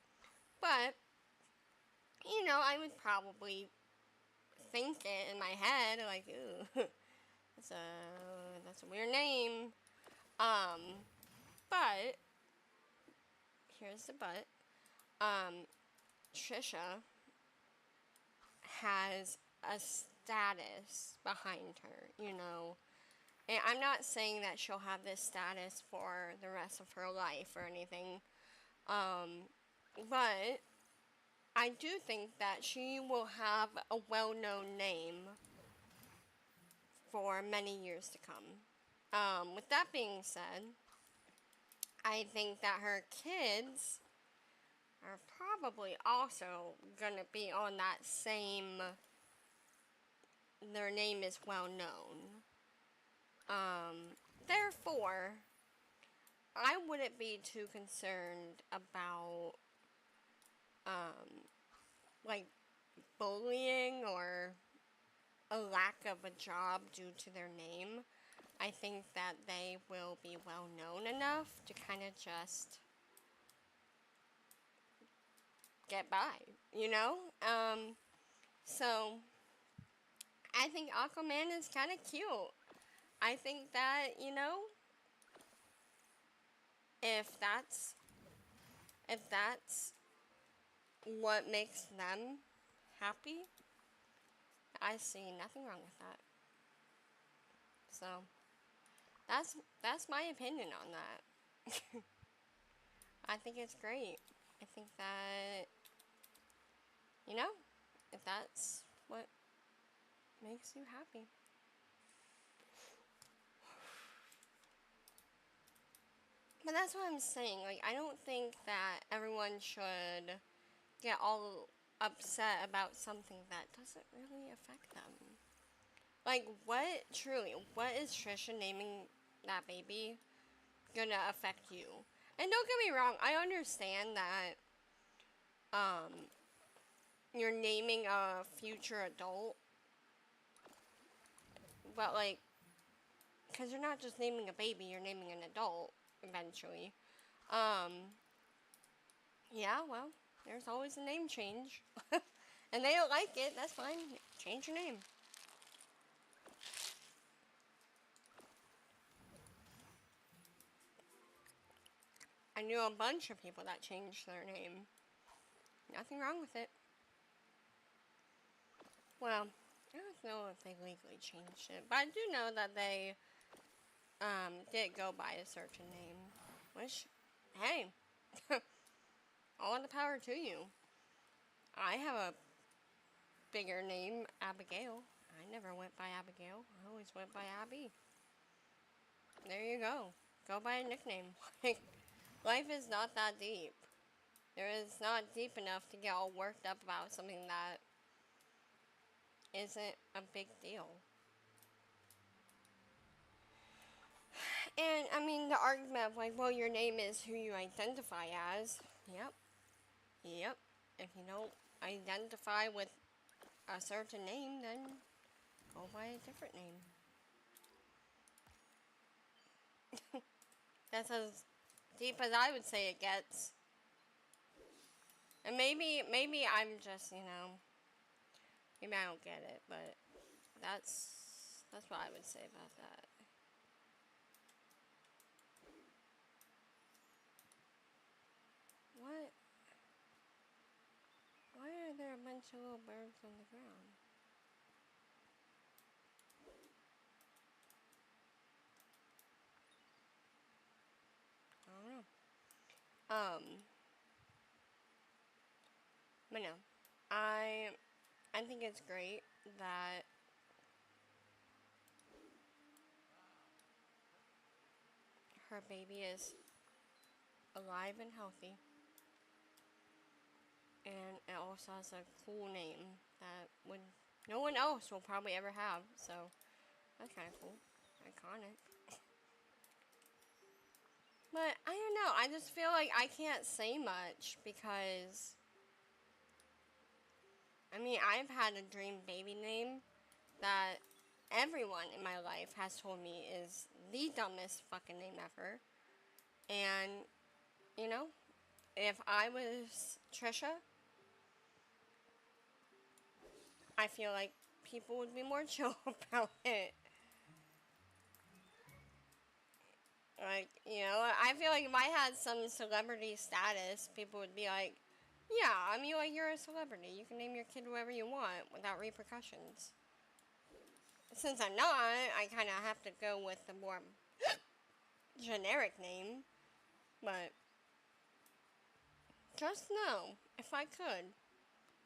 But, you know, I would probably think it in my head, like, ooh, that's a weird name. But, here's the but. Trisha has a status behind her, you know. And I'm not saying that she'll have this status for the rest of her life or anything. But I do think that she will have a well-known name for many years to come. With that being said, I think that her kids are probably also gonna be on that same, their name is well known. Therefore, I wouldn't be too concerned about, like, bullying or a lack of a job due to their name. I think that they will be well known enough to kind of just get by, you know? So, I think Aquaman is kind of cute. I think that, you know, if that's what makes them happy, I see nothing wrong with that. So, that's my opinion on that. I think it's great. I think that, you know, if that's what makes you happy. But that's what I'm saying. Like, I don't think that everyone should get all upset about something that doesn't really affect them. Like, what is Trisha naming that baby gonna affect you? And don't get me wrong, I understand that, you're naming a future adult, but, like, because you're not just naming a baby, you're naming an adult, eventually. Yeah, well, there's always a name change. And they don't like it, that's fine. Change your name. I knew a bunch of people that changed their name. Nothing wrong with it. Well, I don't know if they legally changed it, but I do know that they did go by a certain name. Which, hey, all the power to you. I have a bigger name, Abigail. I never went by Abigail. I always went by Abby. There you go. Go by a nickname. Life is not that deep. There is not deep enough to get all worked up about something that isn't a big deal. And I mean, the argument of like, well, your name is who you identify as. Yep. Yep. If you don't identify with a certain name, then go by a different name. That's as deep as I would say it gets. And maybe I'm just, maybe I don't get it, but that's what I would say about that. What? Why are there a bunch of little birds on the ground? I don't know. But no. I think it's great that her baby is alive and healthy. And it also has a cool name that no one else will probably ever have. So that's kind of cool. Iconic. But I don't know. I just feel like I can't say much because I mean, I've had a dream baby name that everyone in my life has told me is the dumbest fucking name ever. And, if I was Trisha, I feel like people would be more chill about it. Like, I feel like if I had some celebrity status, people would be like, yeah, I mean, like, you're a celebrity. You can name your kid whatever you want without repercussions. Since I'm not, I kind of have to go with the more generic name. But just know, if I could,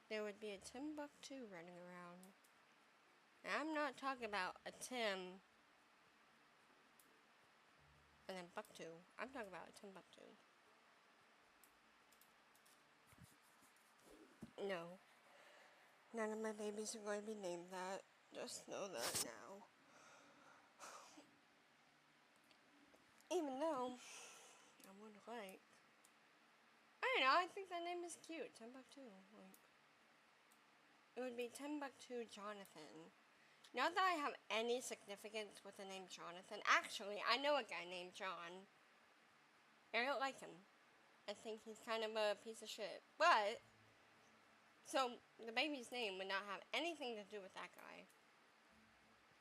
there would be a Timbuktu running around. And I'm not talking about a Tim and then Bucktu. I'm talking about a Timbuktu. No. None of my babies are going to be named that. Just know that now. Even though I would like. I don't know, I think that name is cute. Timbuktu. Like, it would be Timbuktu Jonathan. Not that I have any significance with the name Jonathan. Actually, I know a guy named John. I don't like him. I think he's kind of a piece of shit. But, so, the baby's name would not have anything to do with that guy.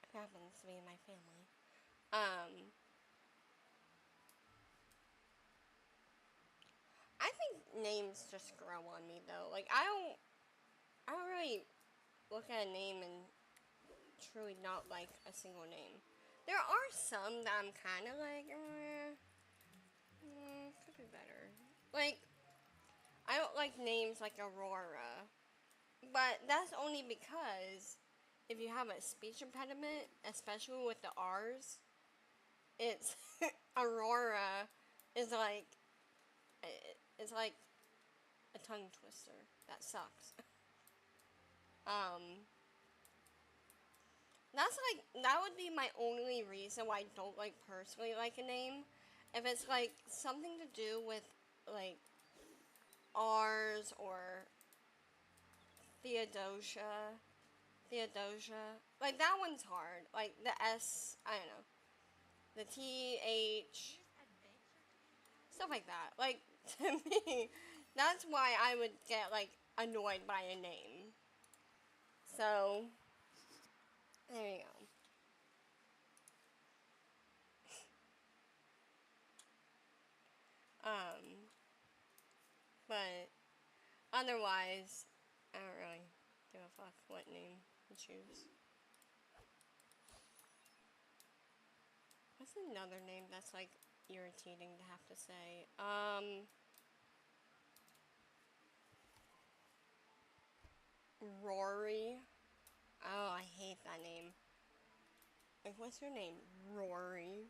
It happens to be in my family. I think names just grow on me, though. Like, I don't really look at a name and truly not like a single name. There are some that I'm kind of like, could be better. Like, I don't like names like Aurora, but that's only because if you have a speech impediment, especially with the R's, it's Aurora is like it's like a tongue twister. That sucks. That would be my only reason why I don't like personally like a name. If it's like something to do with like R's or Theodosia. Like that one's hard. Like the S, I don't know. The TH. Stuff like that. Like to me, that's why I would get like annoyed by a name. So there you go. But otherwise, I don't really give a fuck what name you choose. What's another name that's like irritating to have to say? Rory. Oh, I hate that name. Like, what's your name? Rory.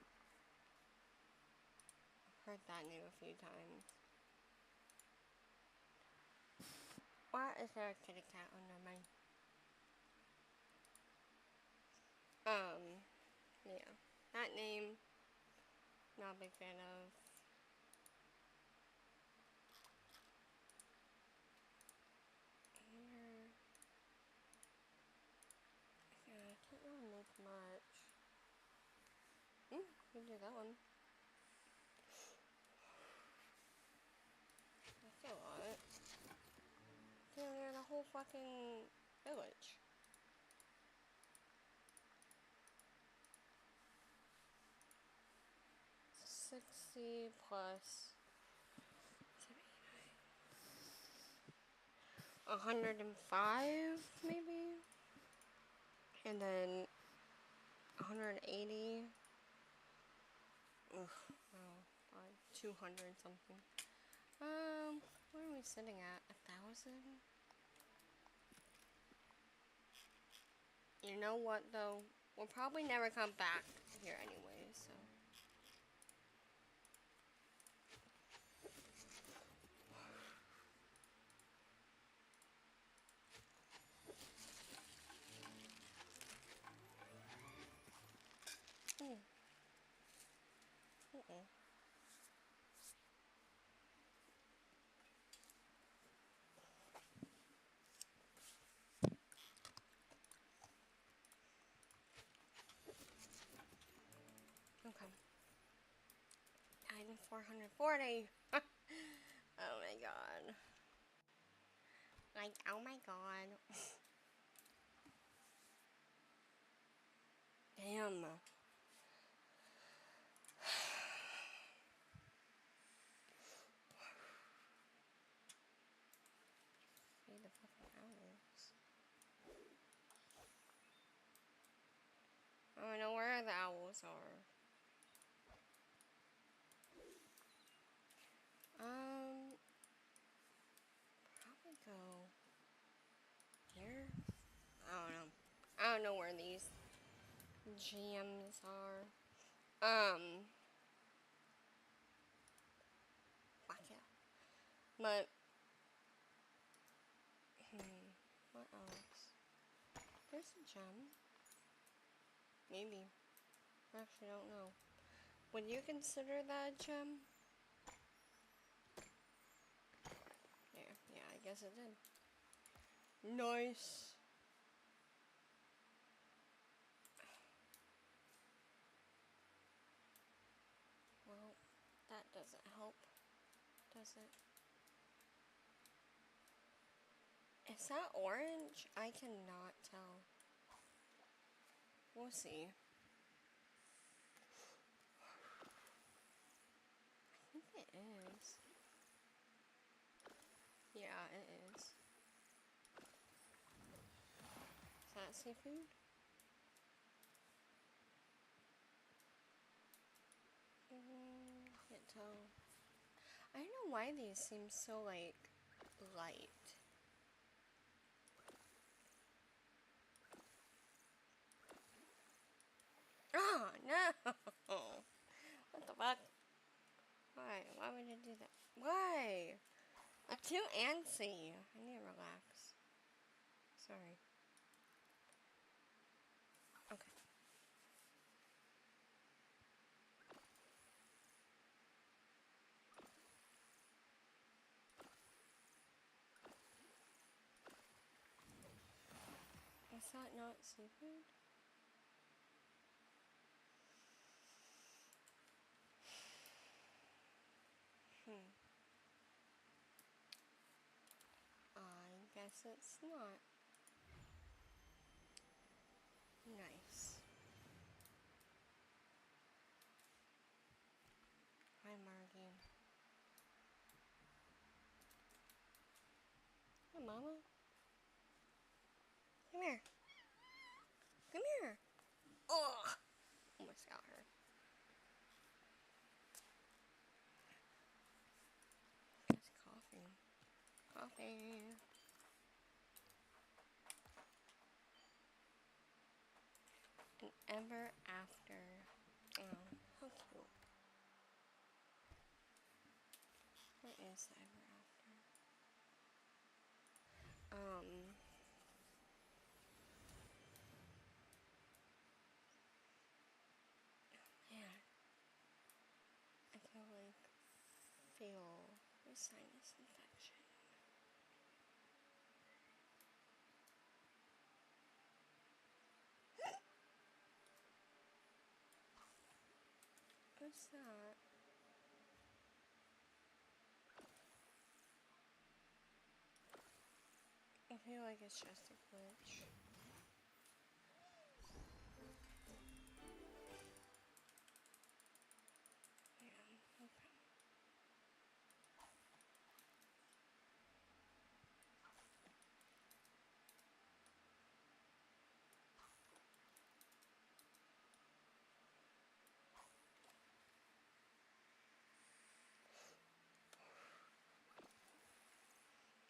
I've heard that name a few times. is there a kitty cat? Oh, never mind. Yeah. That name, not a big fan of. Here. Yeah, I can't really make much. We can do that one. That's a lot. Damn near the whole fucking village. $60 plus 105 maybe, and then 180. Oof, no, 200 something. What are we sitting at? 1,000? You know what though? We'll probably never come back here anyway, so. Okay. 9,440. Oh my god. Like, oh my god. Damn. Feed the fucking owls. I don't know where the owls are. Probably go here. I don't know. I don't know where these gems are. Fuck yeah. But, what else? There's a gem. Maybe. I actually don't know. Would you consider that a gem? Yeah, I guess it did. Nice. Well, that doesn't help, does it? Is that orange? I cannot tell. We'll see. I think it is. Yeah, it is. Is that seafood? Can't tell. I don't know why these seem so, like, light. Oh, no! What the fuck? Why? Why would I do that? Why? I'm too antsy. I need to relax. Sorry. Okay. Is that not seafood? I guess it's not. Nice. Hi, Margie. Hi, Mama. Come here. Come here. Ugh. Almost got her. It's coffee. Coffee. And ever after. Oh, how cute. What is the ever after? man, I can feel my sinus infection. What's that? I feel like it's just a glitch. Yeah, okay.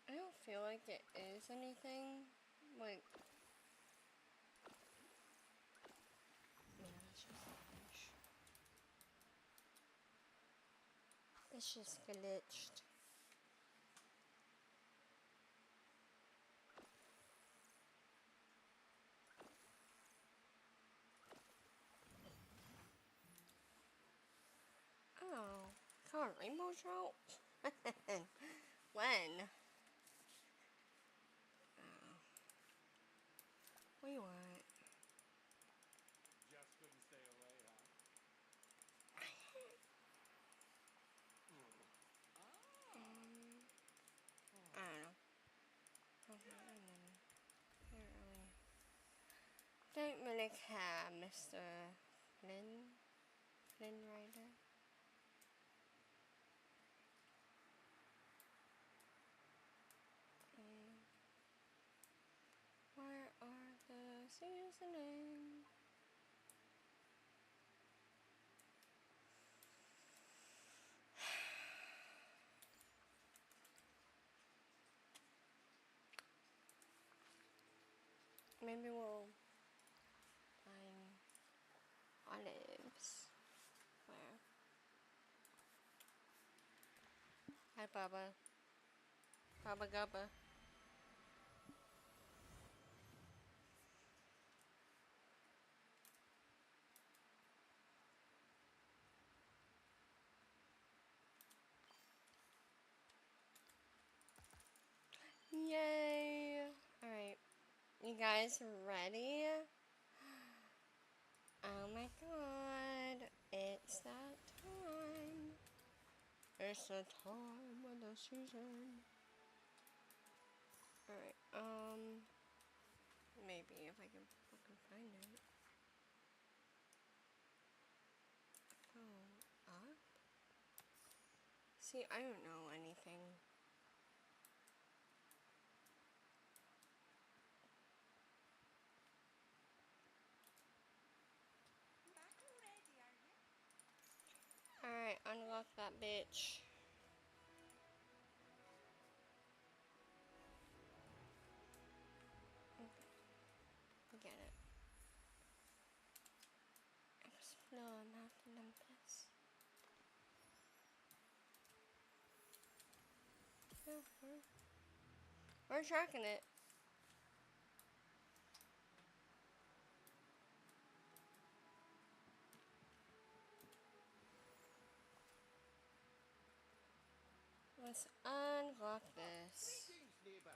I don't feel like it is anything. Like, yeah, it's just a glitch. It's just glitched. Oh, got a rainbow trout? When? Oh. What do you want? Just couldn't stay away, huh? I don't know. Okay, don't really care, Mr. Flynn. Flynn Rider. Where are the seasoning? Maybe we'll find olives. Where? Hi, Baba. Baba Gubba. Yay! Alright. You guys ready? Oh my god. It's that time. It's the time of the season. Alright, maybe if I can fucking find it. Go up? See, I don't know anything. Alright, unlock that bitch. Okay, get it. Explore Mount Olympus. We're tracking it. Let's unlock this. Greetings, neighbor.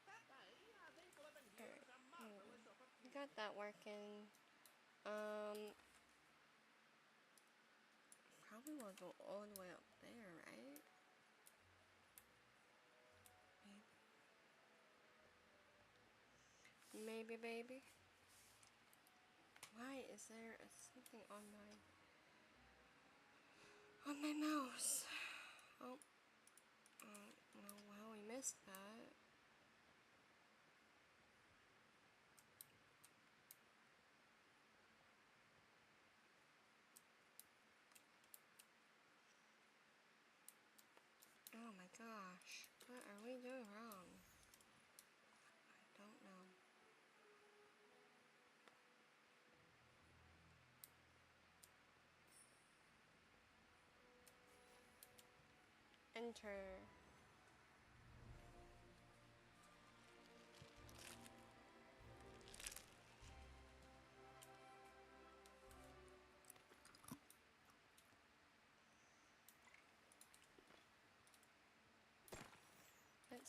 I think living here is a marvelous We opportunity. got that working. Probably will go all the way up there, right? Maybe, baby. Why is there something on my mouse? Oh, I don't know how we missed that. Oh my gosh, what are we doing wrong? I don't know. Enter.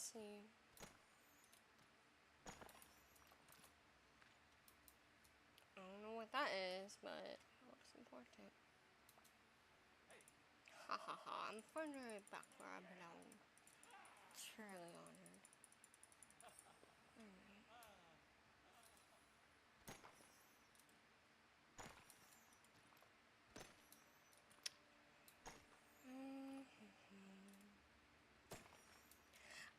Let's see. I don't know what that is, but it looks important. Ha ha ha, I'm finally back where I belong. Truly honored. Alright.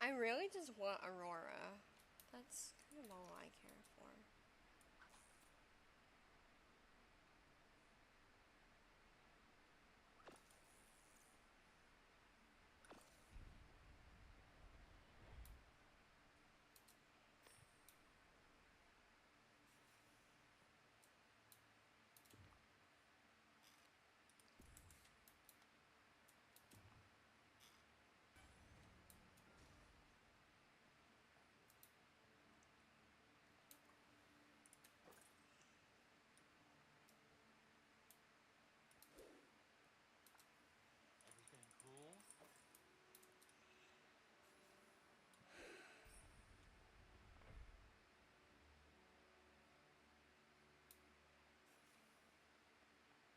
I really just want Aurora. That's kind of all I care for. Everything cool?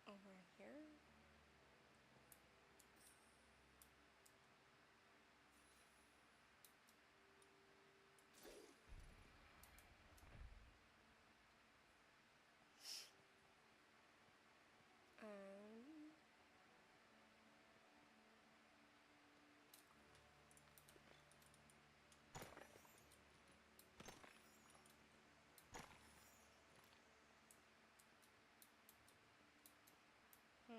Over here? Um, hmm.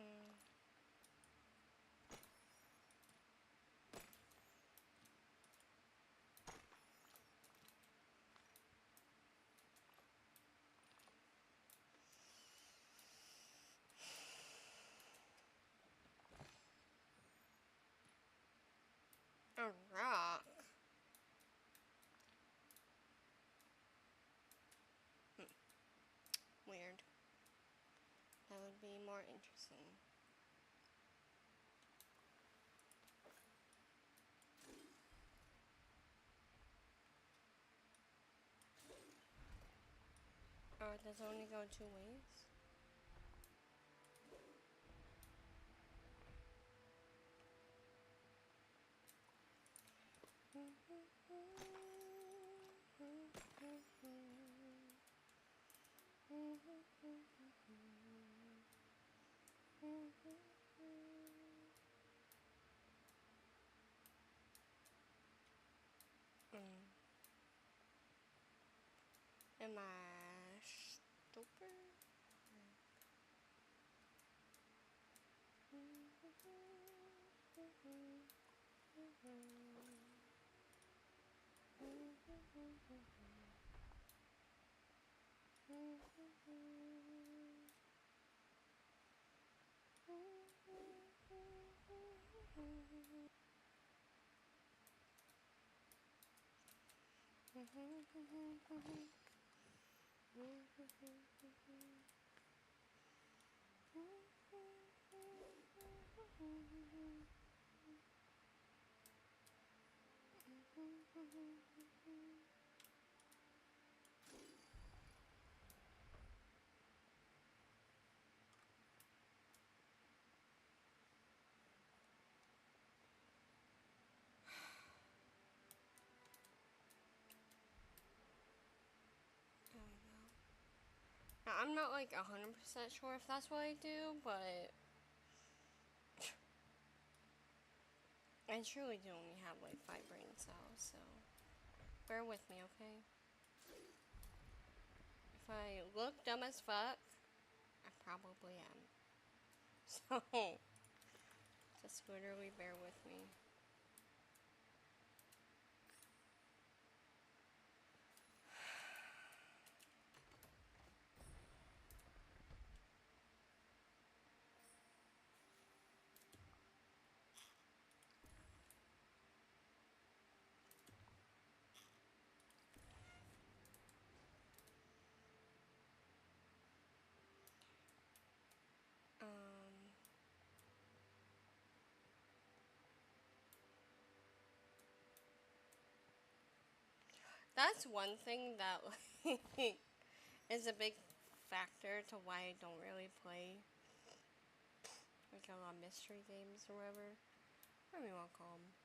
A rock. Hmm. Weird. That would be more interesting. Oh, does it only go 2 ways? Mm. Am I stupid? There we go. Now, I'm not like 100% sure if that's what I do, but I truly do only have like 5 brain cells, so bear with me, okay? If I look dumb as fuck, I probably am. So, just literally bear with me. Um, That's one thing that like is a big factor to why I don't really play like a lot of mystery games or whatever you want to call them.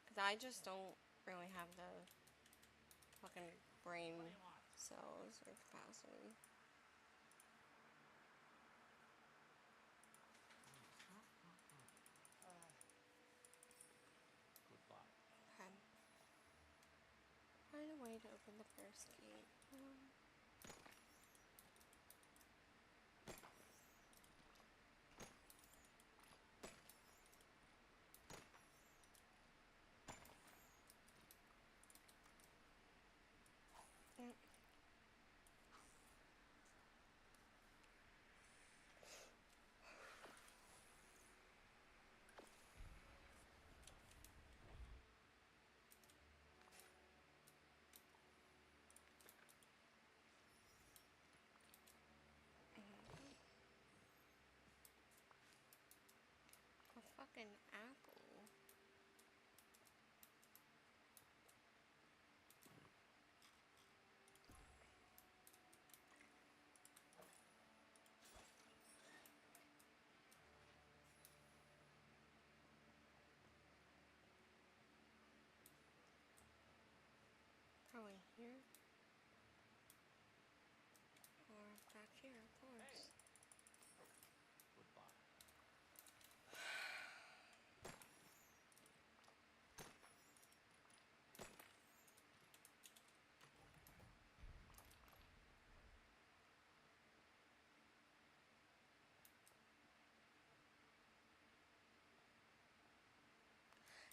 Cause I just don't really have the fucking brain cells or capacity. Goodbye. Okay. Find a way to open the first gate. Mm. A fucking apple. Probably here. Or back here, of course. Goodbye.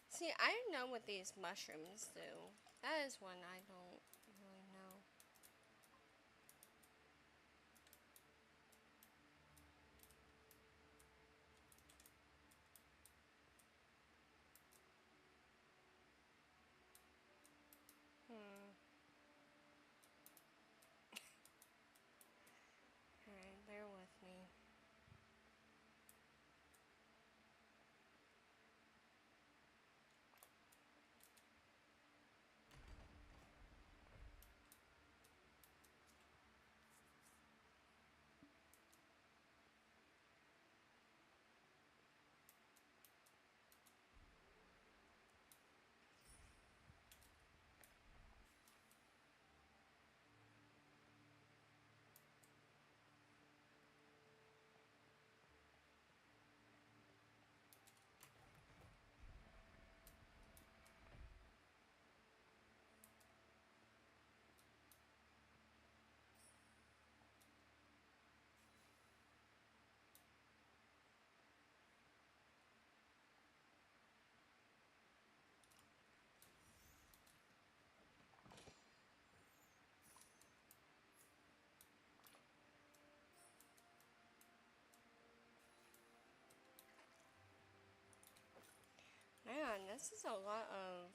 See, I know what these mushrooms do. That is one I don't really know. Hmm. Alright, bear with me. Man, this is a lot of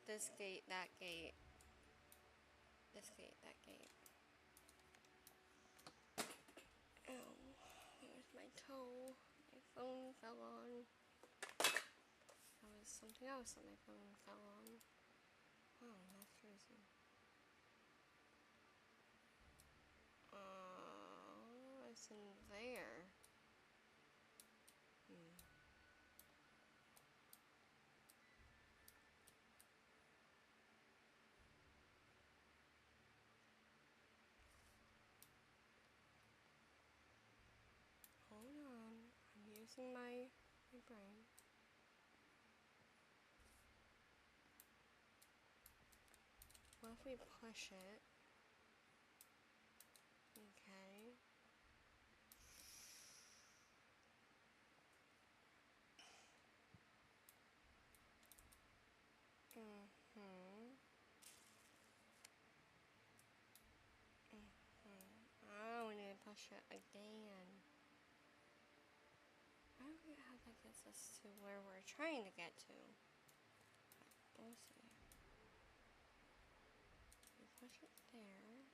this gate, that gate, this gate, that gate. Ow, there's my toe. My phone fell on. That was something else that my phone fell on. Oh, that's crazy. It's in there. Hmm. Hold on. I'm using my brain. What if we push it? Okay. Mm-hmm. Oh, we need to push it again. I don't get how that gets us to where we're trying to get to. We'll see. We push it there.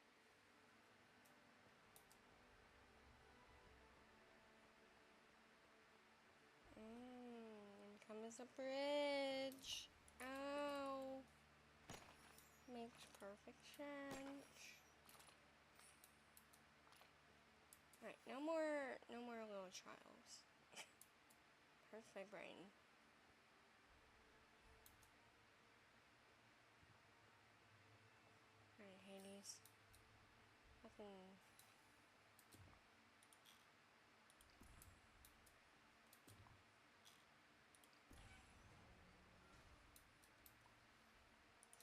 There's a bridge. Ow. Makes perfect sense. Alright, no more little trials. Hurts my brain. Alright, Hades. Fucking...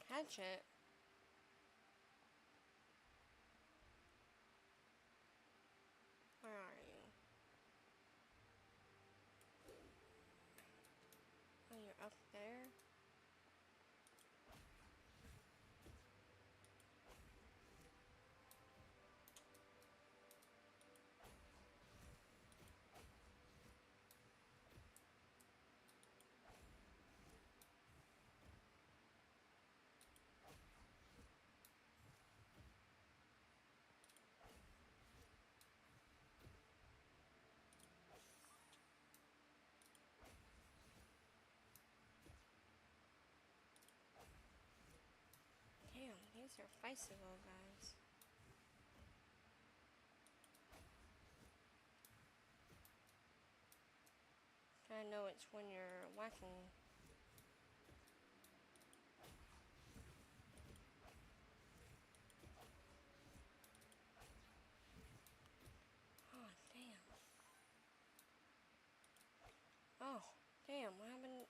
Catch it. Where are you? Oh, you're up there? Damn, these are feisty little guys. I know it's when you're whacking. Oh, damn. Oh, damn, what happened?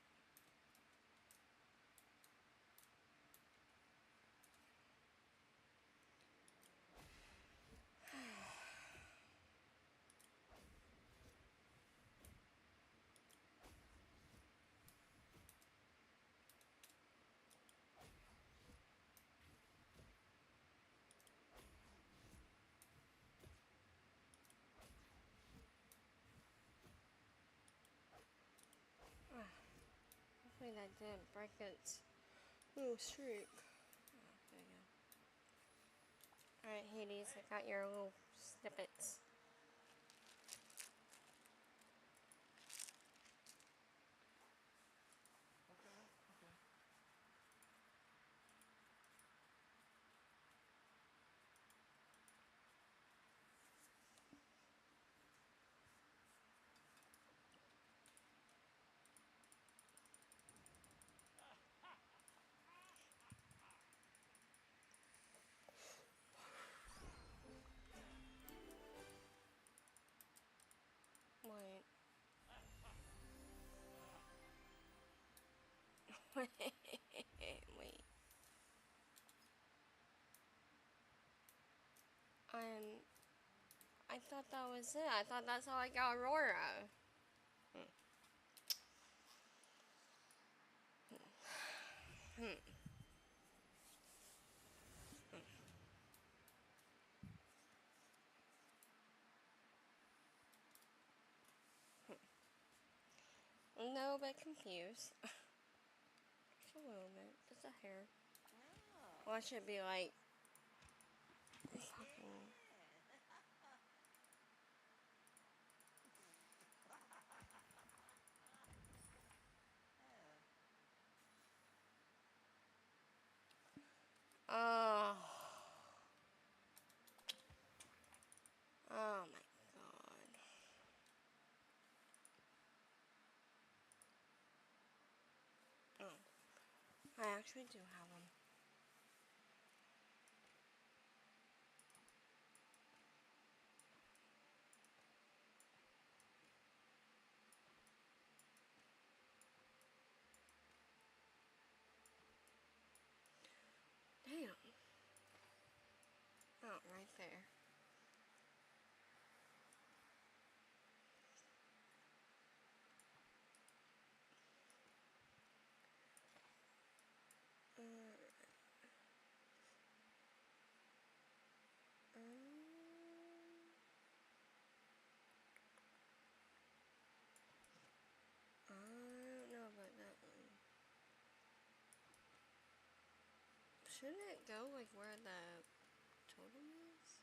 Hopefully that didn't break its little streak. Oh, there you go. Alright, Hades, I got your little snippets. Okay, okay. Wait. Wait. I thought that was it. I thought that's how I got Aurora. No, but confused. Just a little bit. Just a hair. Watch it be like... Fucking... Oh. Oh my god. Oh. I actually do have them. Damn. Oh, right there. I don't know about that one. Shouldn't it go like where the totem is?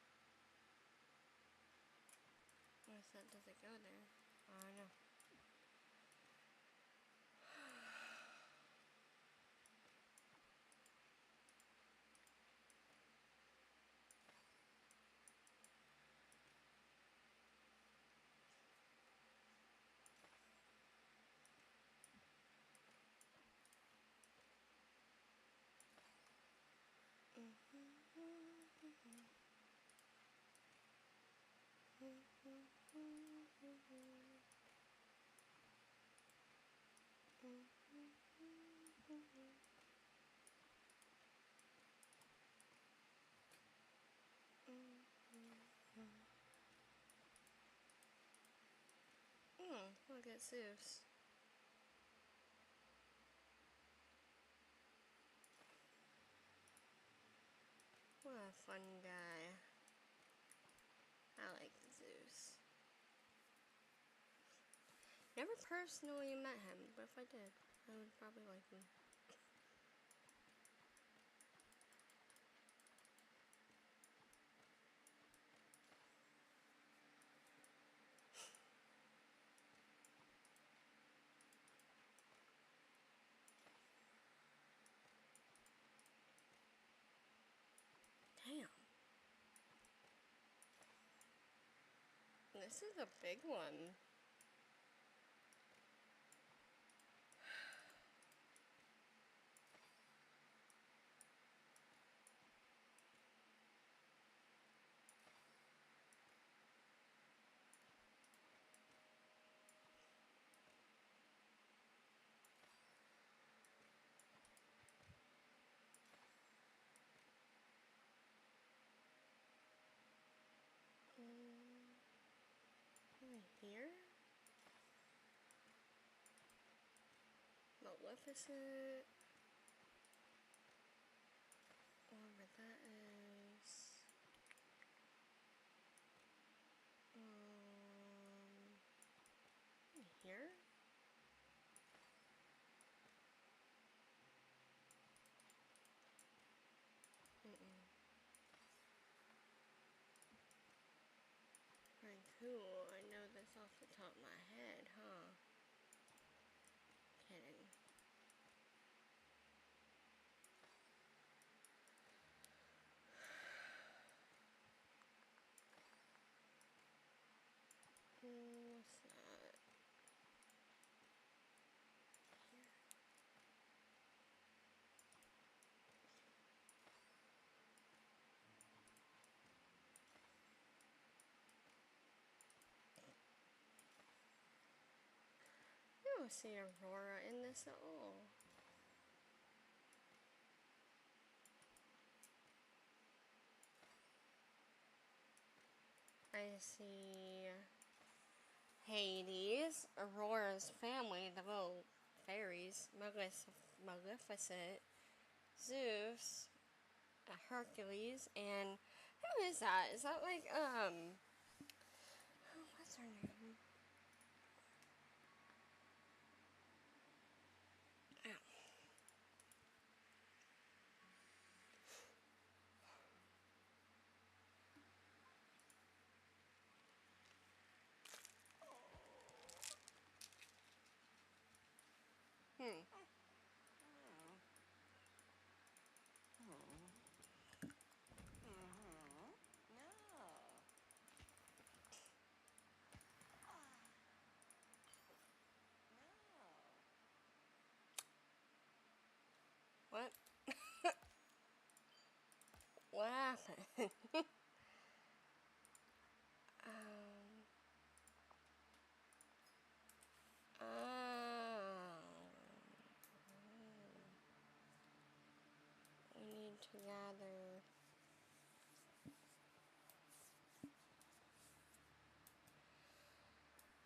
Or is that, does it go there? I don't know. Look at Zeus. What a fun guy. I like Zeus. Never personally met him, but if I did, I would probably like him. Damn. This is a big one. Right here? Maleficent. Whatever that is. Here? Pretty cool. I know this off the top of my head, huh? Kidding. What's that? I don't see Aurora in this at all. I see Hades, Aurora's family, the little fairies, Maleficent, Zeus, Hercules, and who is that? Is that like, what's her name? What? What happened? Oh. We need to gather.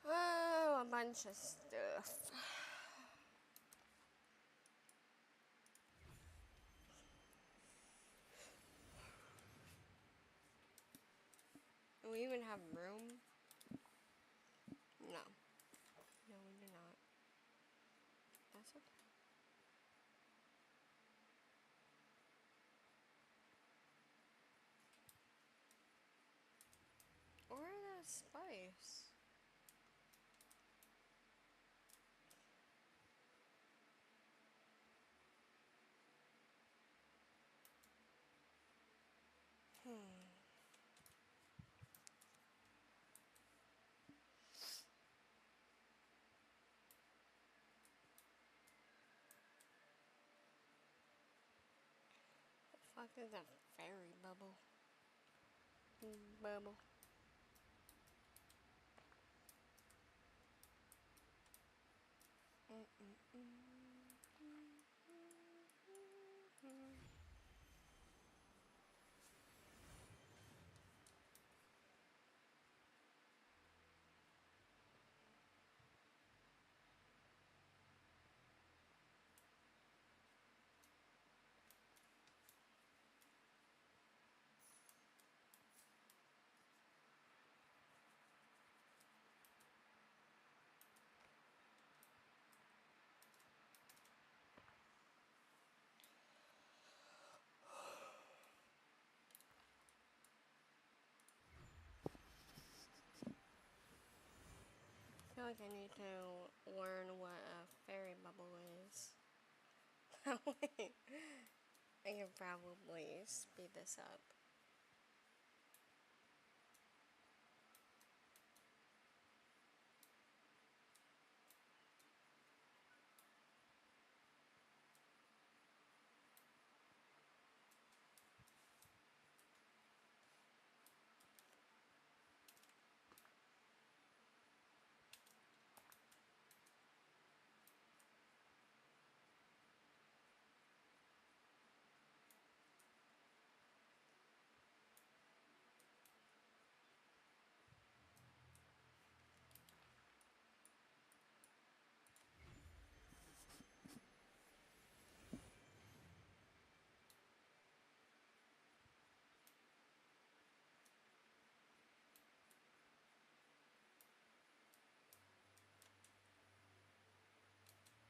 Oh, a bunch of stuff. Do we even have room? No. No, we do not. That's okay. Or the spice. Fuck is a fairy bubble? Bubble. I feel like I need to learn what a fairy bubble is. That way, I can probably speed this up.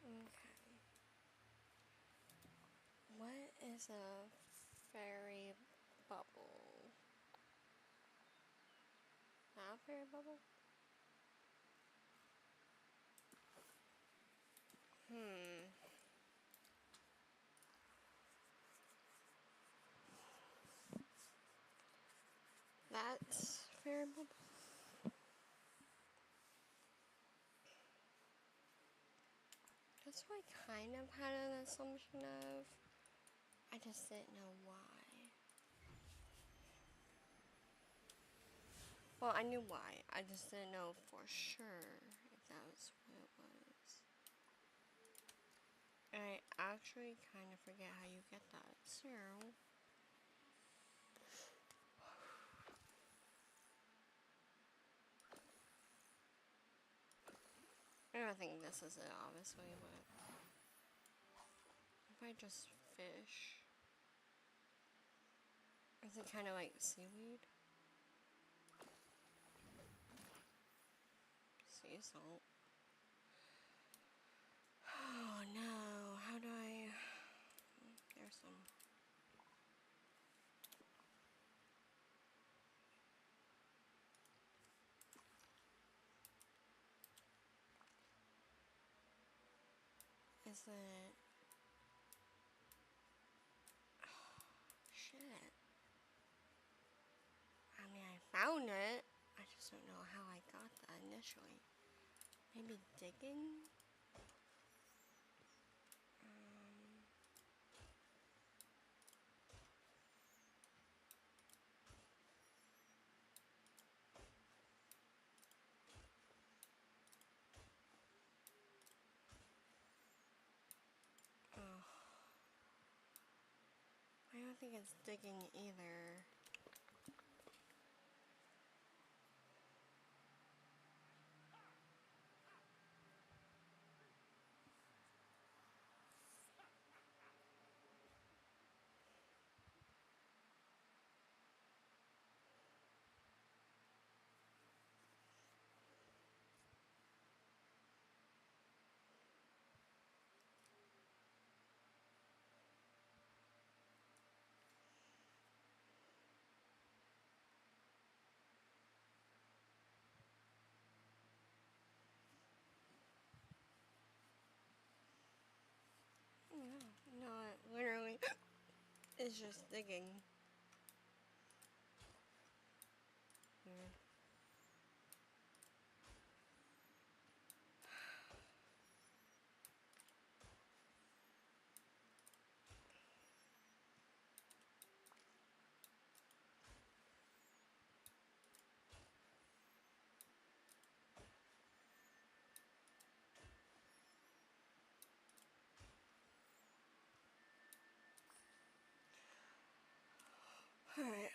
Okay. What is a fairy bubble? Not a fairy bubble? Hmm. That's fairy bubble. That's what I kind of had an assumption of. I just didn't know why. Well, I knew why. I just didn't know for sure if that was what it was. And I actually kind of forget how you get that. So, I don't think this is it, obviously, but if I just fish, is it kind of like seaweed? Sea salt. Oh no, how do I... There's some. Is it... Oh, shit. I mean, I found it. I just don't know how I got that initially. Maybe digging? Oh. I don't think it's digging either. No, it literally is just digging. Weird. Alright.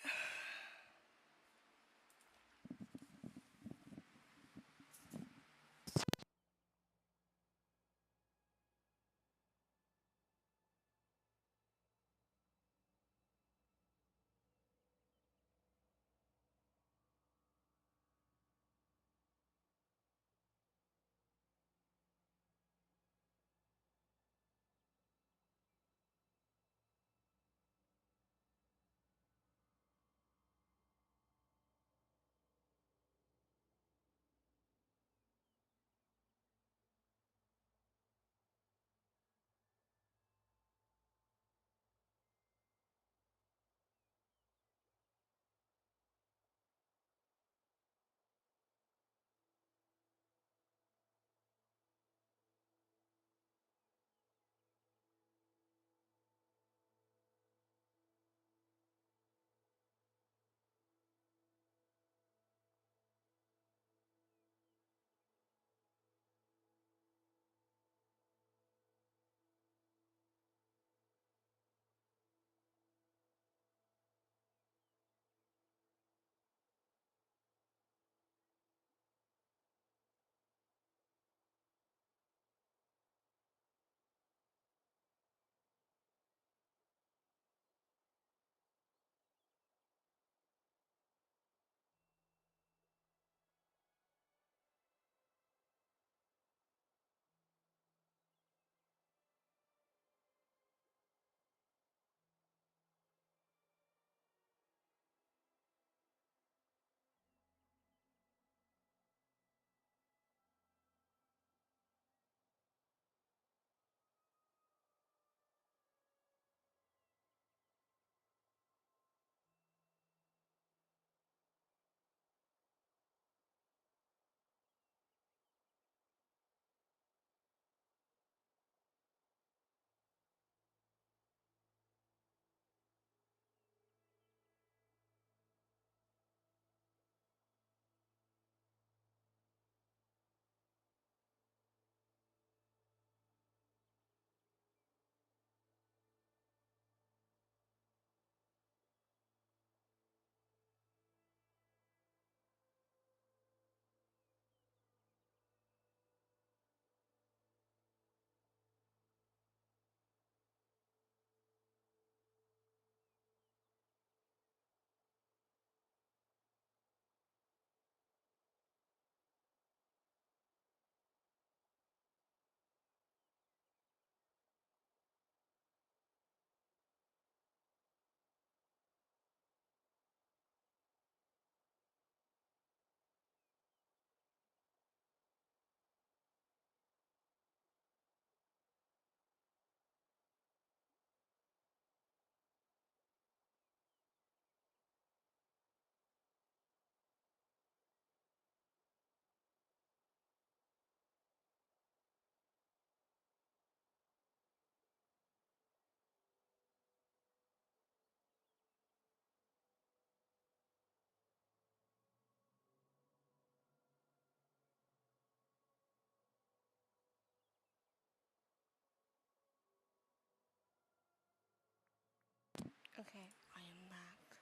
Okay, I am back.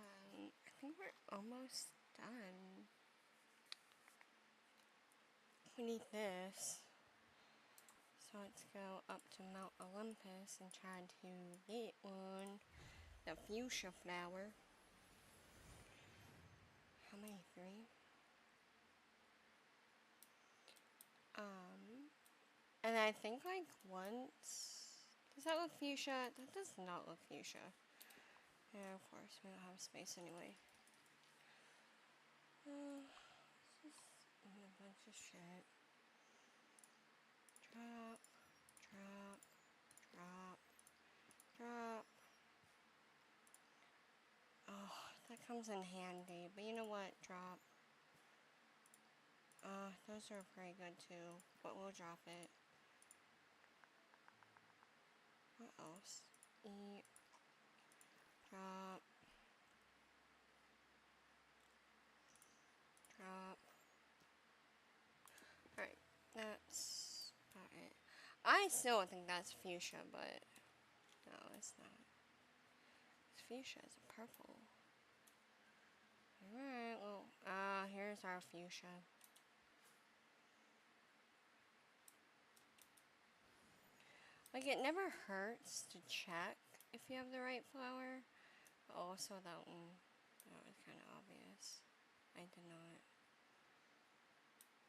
I think we're almost done. We need this. So let's go up to Mount Olympus and try to get one. The fuchsia flower. How many? 3? And I think like once. Does that look fuchsia? That does not look fuchsia. Yeah, of course, we don't have space anyway. This is a bunch of shit. Drop, drop, drop, drop. Oh, that comes in handy. But you know what? Drop. Those are pretty good too. But we'll drop it. What else? Eat. Drop. Drop. Alright, that's about it. I still think that's fuchsia, but no, it's not. It's fuchsia is a purple. Alright, well, here's our fuchsia. Like, it never hurts to check if you have the right flower. But also, that was kind of obvious. I did not.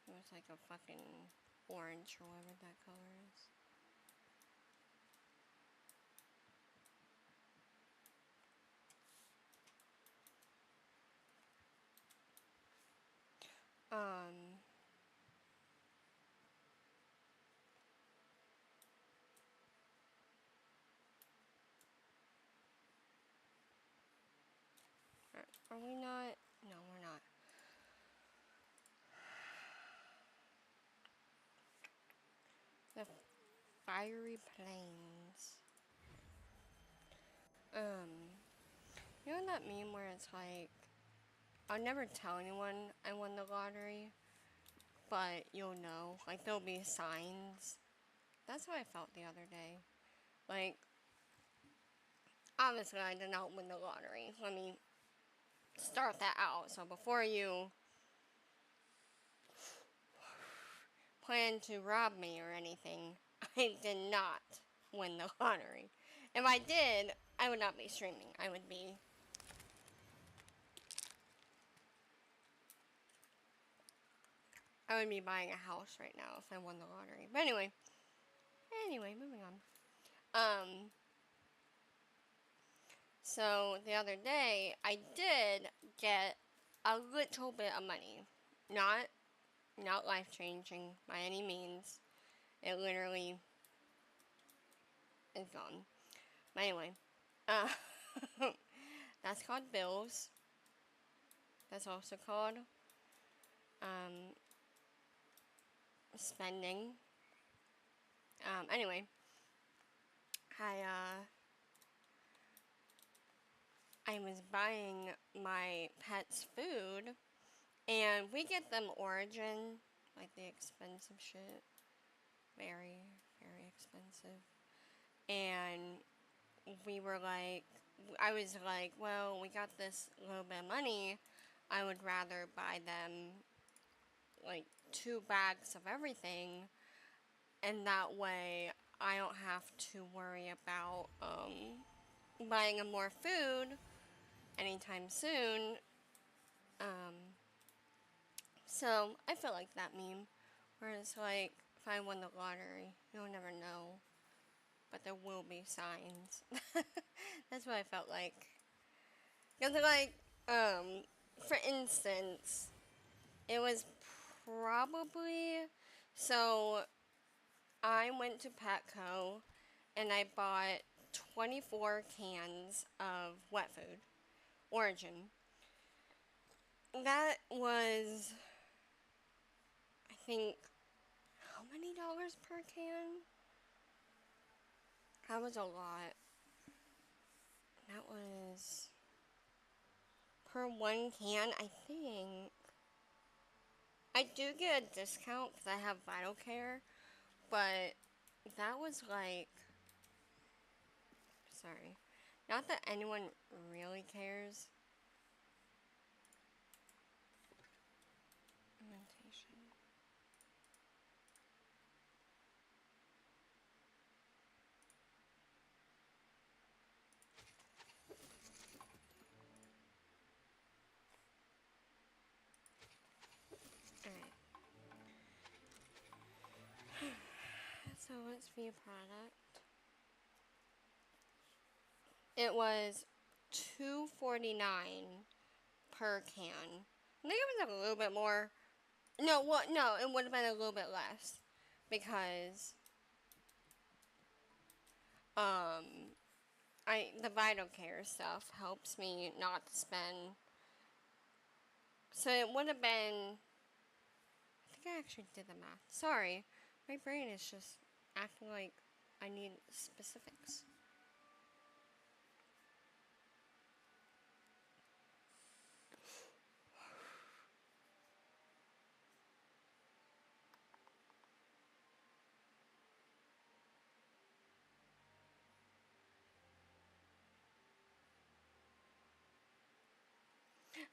It was like a fucking orange or whatever that color is. Are we not? No, we're not. The fiery plains. You know that meme where it's like, I'll never tell anyone I won the lottery, but you'll know. Like, there'll be signs. That's how I felt the other day. Like, obviously I did not win the lottery. Let me start that out. So before you plan to rob me or anything, I did not win the lottery. If I did, I would not be streaming. I would be buying a house right now if I won the lottery. But anyway, moving on. So the other day I did get a little bit of money. Not life changing by any means. It literally is gone. But anyway, that's called bills. That's also called spending. Anyway, I was buying my pets food, and we get them Origin, like the expensive shit, very, very expensive. And I was like, well, we got this little bit of money. I would rather buy them like 2 bags of everything, and that way I don't have to worry about buying them more food anytime soon. So I feel like that meme, where it's like, if I won the lottery, you'll never know, but there will be signs. That's what I felt like. Cause like, for instance, it was probably, so I went to Petco and I bought 24 cans of wet food, Origin. That was, I think, how many dollars per can? That was a lot. That was, per 1 can, I think. I do get a discount because I have Vital Care, but that was like, sorry, not that anyone really cares. Fermentation. Alright. So let's view product. It was $2.49 per can. I think it was like a little bit more. No, no, it would have been a little bit less because the Vital Care stuff helps me not spend. So it would have been. I think I actually did the math. Sorry, my brain is just acting like I need specifics.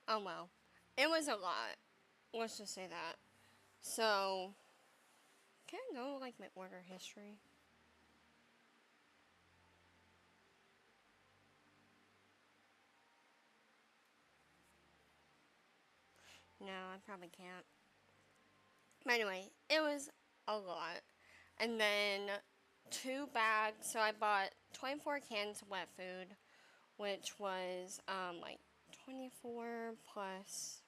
Oh well. It was a lot. Let's just say that. So, can I know like my order history? No, I probably can't. But anyway, it was a lot. And then 2 bags. So I bought 24 cans of wet food, which was like 24 plus.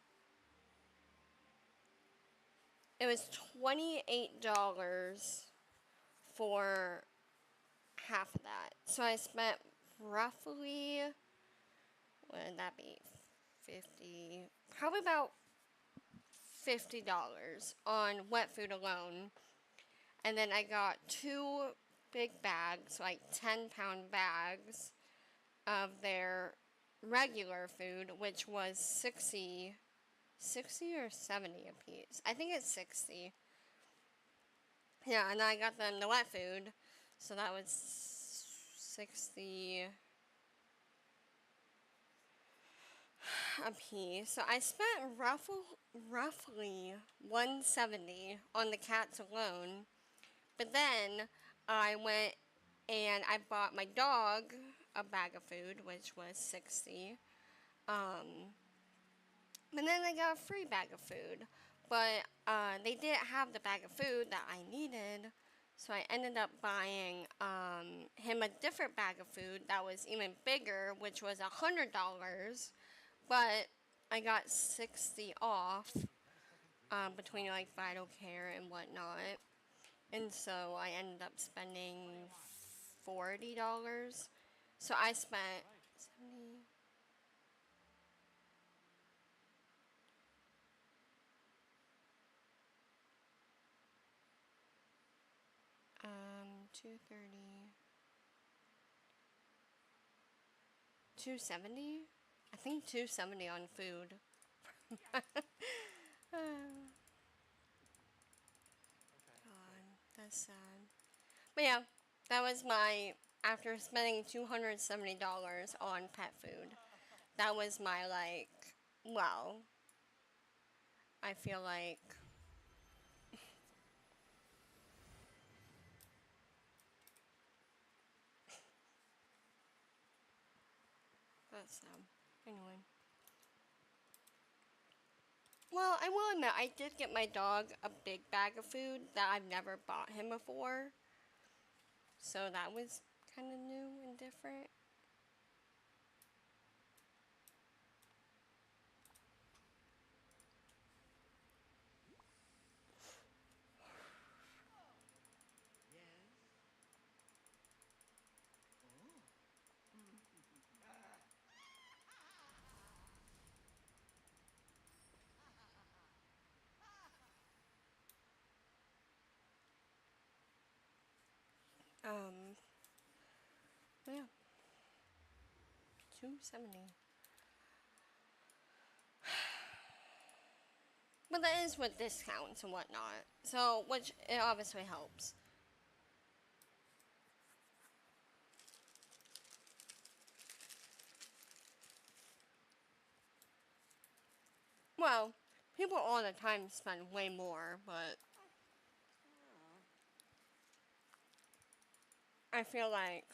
It was $28 for half of that. So I spent roughly, what would that be? 50, probably about $50 on wet food alone. And then I got 2 big bags, like 10-pound bags of their regular food, which was 60 or 70 a piece. I think it's 60. Yeah, and I got them the wet food, so that was 60 a piece. So I spent roughly 170 on the cats alone. But then I went and I bought my dog a bag of food, which was 60. But then I got a free bag of food. But they didn't have the bag of food that I needed. So I ended up buying him a different bag of food that was even bigger, which was $100. But I got 60 off between like Vital Care and whatnot. And so I ended up spending $40. So I spent Right. 70, 230, 270. I think 270 on food. God, Okay. that's sad. But yeah, that was my, after spending $270 on pet food. That was my like, well, I feel like that's anyway. Well, I will admit I did get my dog a big bag of food that I've never bought him before. So that was kind of new and different. Yes. Oh. Um, yeah, 270. But that is with discounts and whatnot. So, which it obviously helps. Well, people all the time spend way more, but I feel like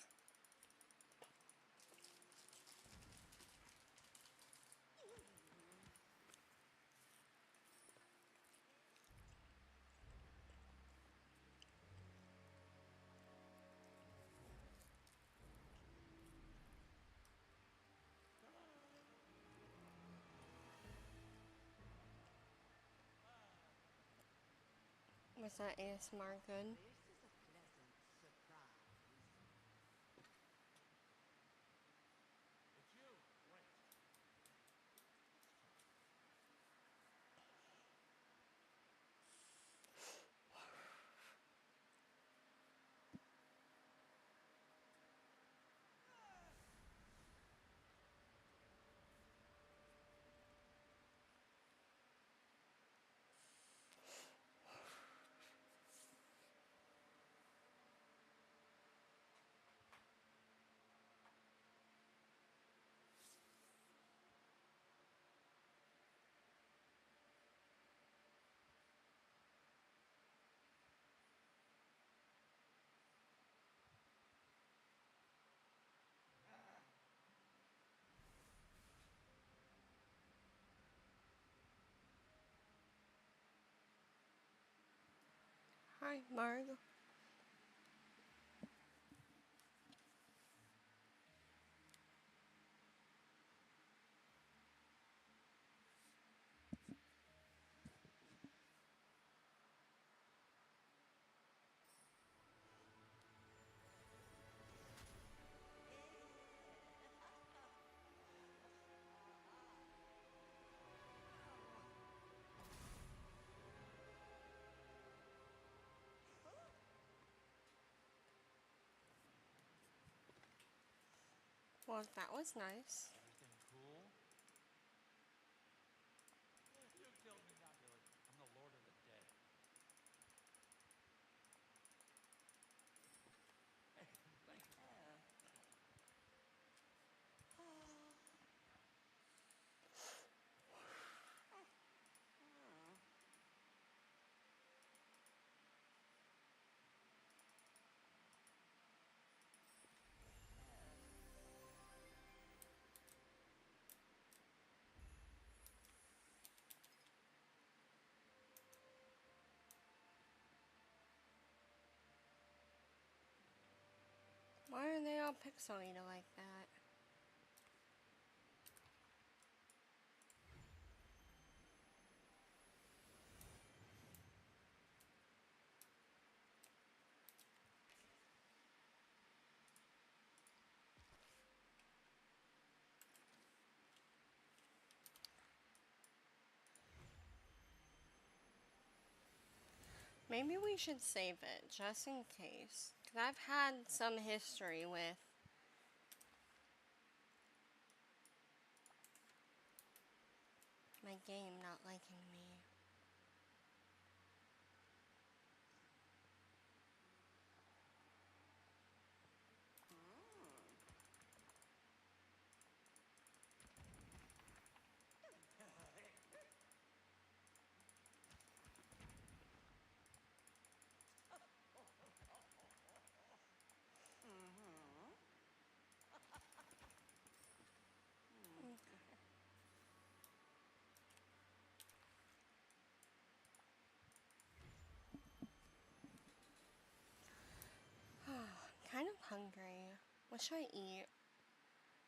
was that ASMR good? This is a pleasant surprise. It's you. Great. Hi, Margo. Well, that was nice. Everything cool? You killed me, not really. I'm the Lord of the Dead. Hey, thank you. Why are they all pixelated like that? Maybe we should save it, just in case. Because I've had some history with my game not liking me. Kind of hungry. What should I eat?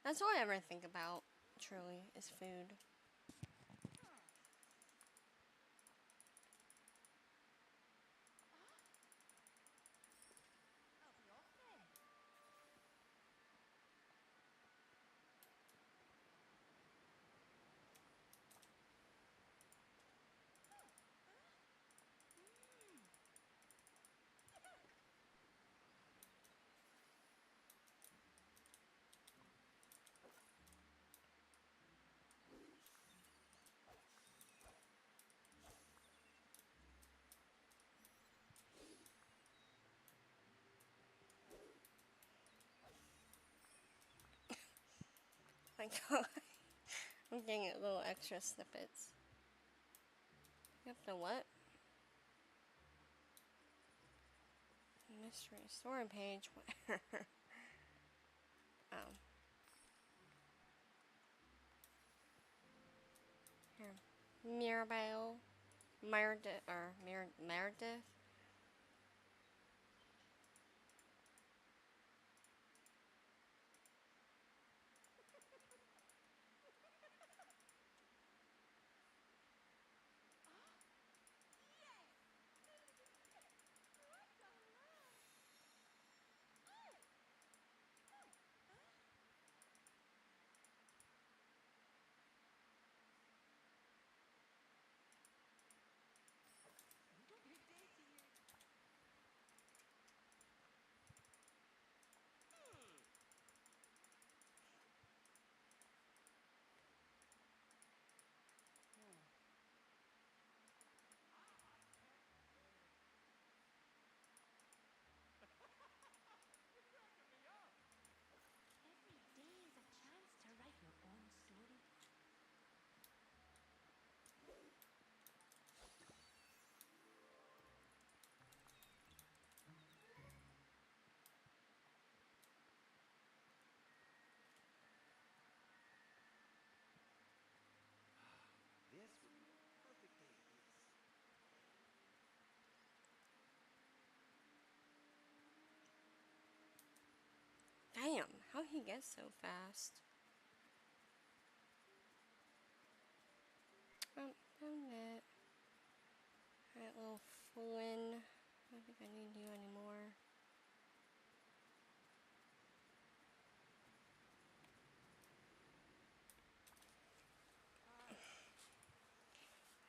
That's all I ever think about, truly, is food. Like, I'm getting little extra snippets. You have to what? Mystery story page. Where? Oh. Here. Mirabelle. Meredith. Or Meredith. Damn, how he gets so fast? Oh, found it. Alright, little Flynn. I don't think I need you anymore.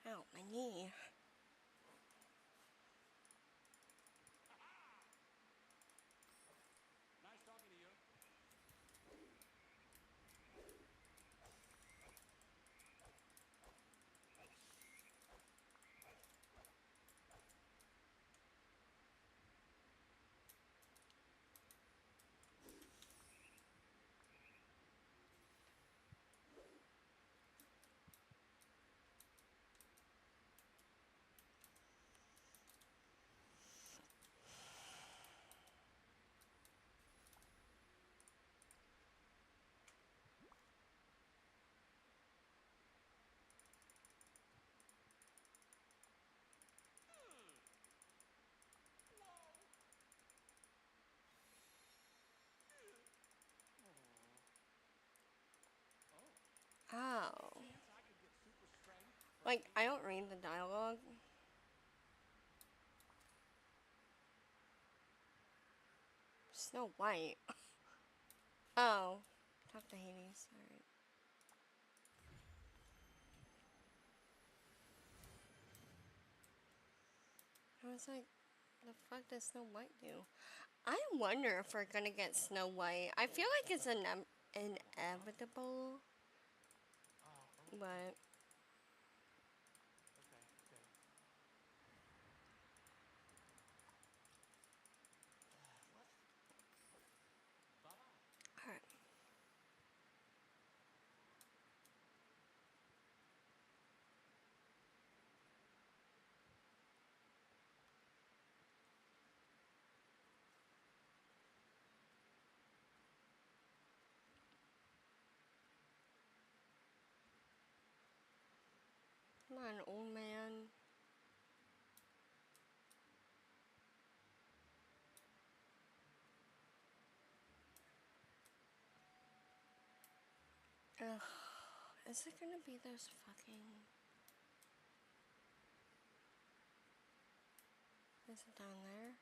Ow, my knee. Nice talking to you. Oh. Chance I could get super strength from Like, eating I don't read the dialogue. Snow White. Oh. Talk to Hades. Alright. I was like, the fuck does Snow White do? I wonder if we're gonna get Snow White. I feel like it's inevitable, Oh, but okay, okay. What? Bye-bye. alright. Come on, old man. Ugh. Is it gonna be those fucking... Is it down there?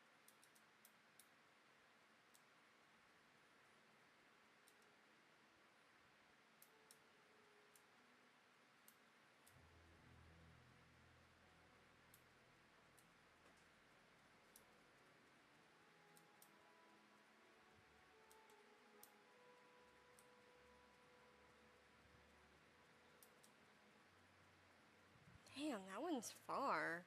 Damn, that one's far.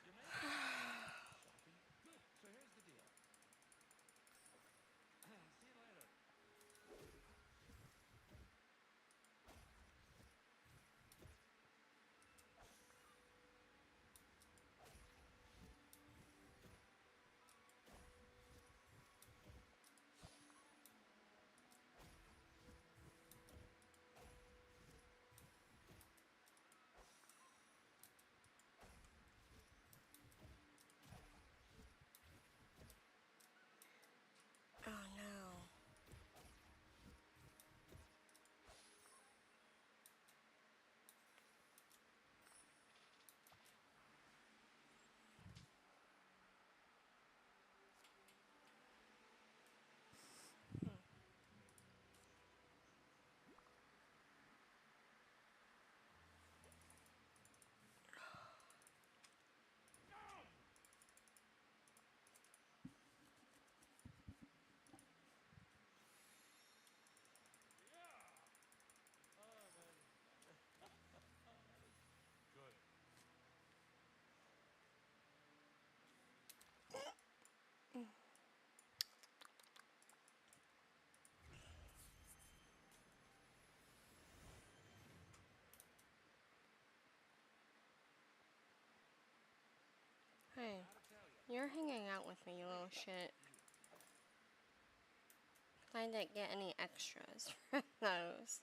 You made it? Shopping? Good. So here's the deal. See you later. Oh no. Yeah. Oh, man. Good. Hey, Gotta tell you, you're hanging out with me, you little really shit. beautiful. I didn't get any extras for those.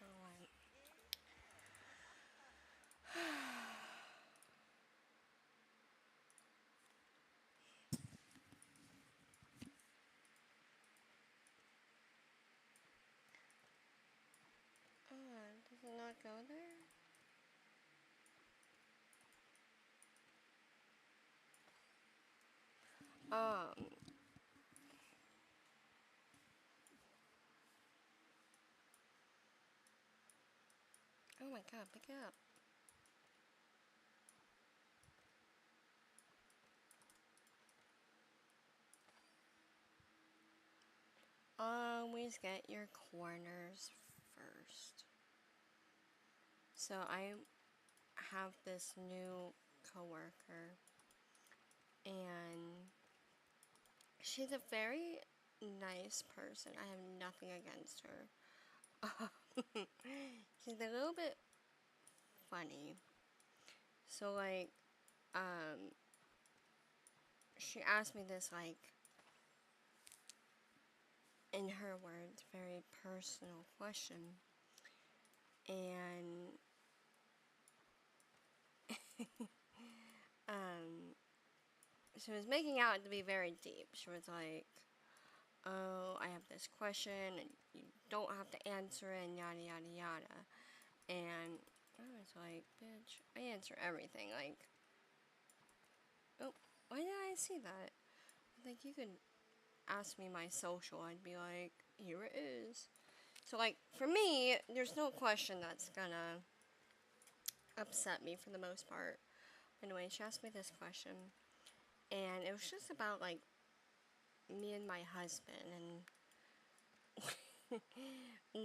Alright. Does it not go there? Oh my god, pick it up. Always get your corners first. So I have this new coworker, and she's a very nice person. I have nothing against her. She's a little bit funny. So like, she asked me this like, in her words, very personal question, and she was making out to be very deep. She was like, oh, I have this question, and you don't have to answer it, and yada yada yada. And I was like, bitch, I answer everything. Like, oh, why did I see that? Like, you could ask me my social, I'd be like, here it is. So, like, for me, there's no question that's gonna upset me for the most part. Anyway, she asked me this question, and it was just about, like, me and my husband, and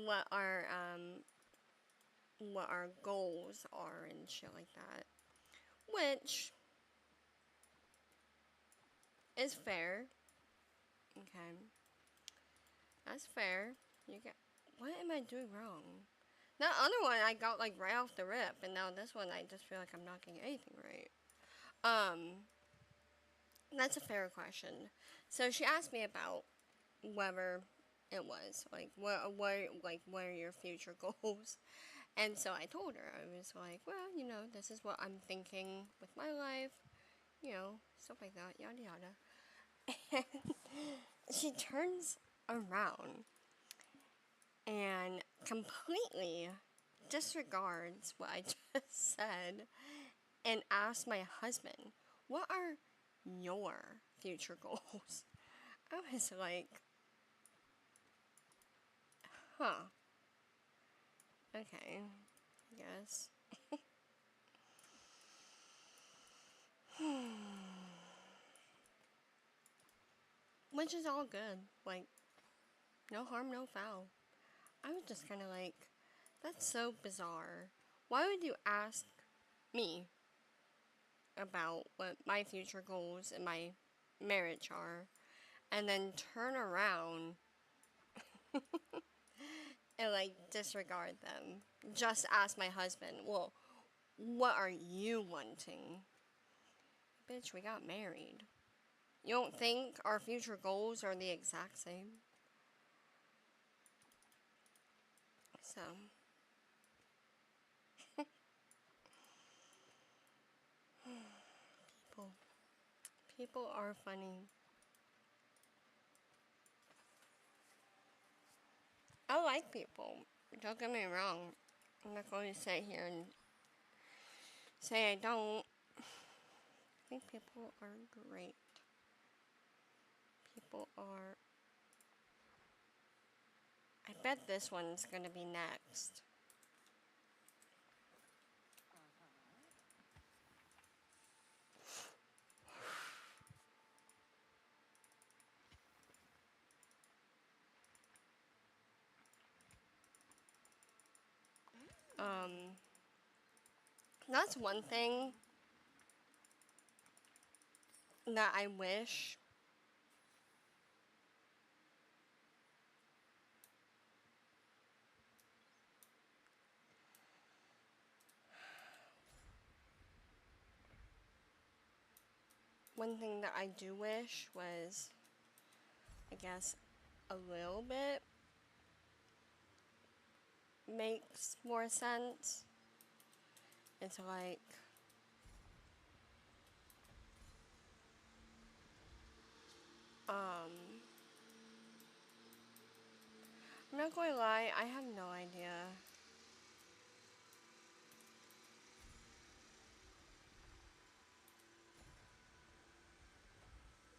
what our goals are and shit like that. Which is fair. Okay. That's fair. You get. What am I doing wrong? That other one I got like right off the rip, and now this one I just feel like I'm not getting anything right. That's a fair question. So she asked me about whether it was like what are your future goals, and so I told her. I was like, well, this is what I'm thinking with my life, stuff like that, yada yada. And she turns around and completely disregards what I just said and asks my husband, what are your future goals? I was like, huh, okay, yes. Which is all good. Like, no harm, no foul. I was just kind of like, that's so bizarre. Why would you ask me about what my future goals in my marriage are, and then turn around and like disregard them? Just ask my husband, well, what are you wanting? Bitch, we got married. You don't think our future goals are the exact same? So, people. People are funny. I like people. Don't get me wrong. I'm not going to sit here and say I don't. I think people are great. People are. I bet this one's going to be next. That's one thing that I wish one thing that I do wish was, I guess, a little bit makes more sense. It's like, I'm not going to lie, I have no idea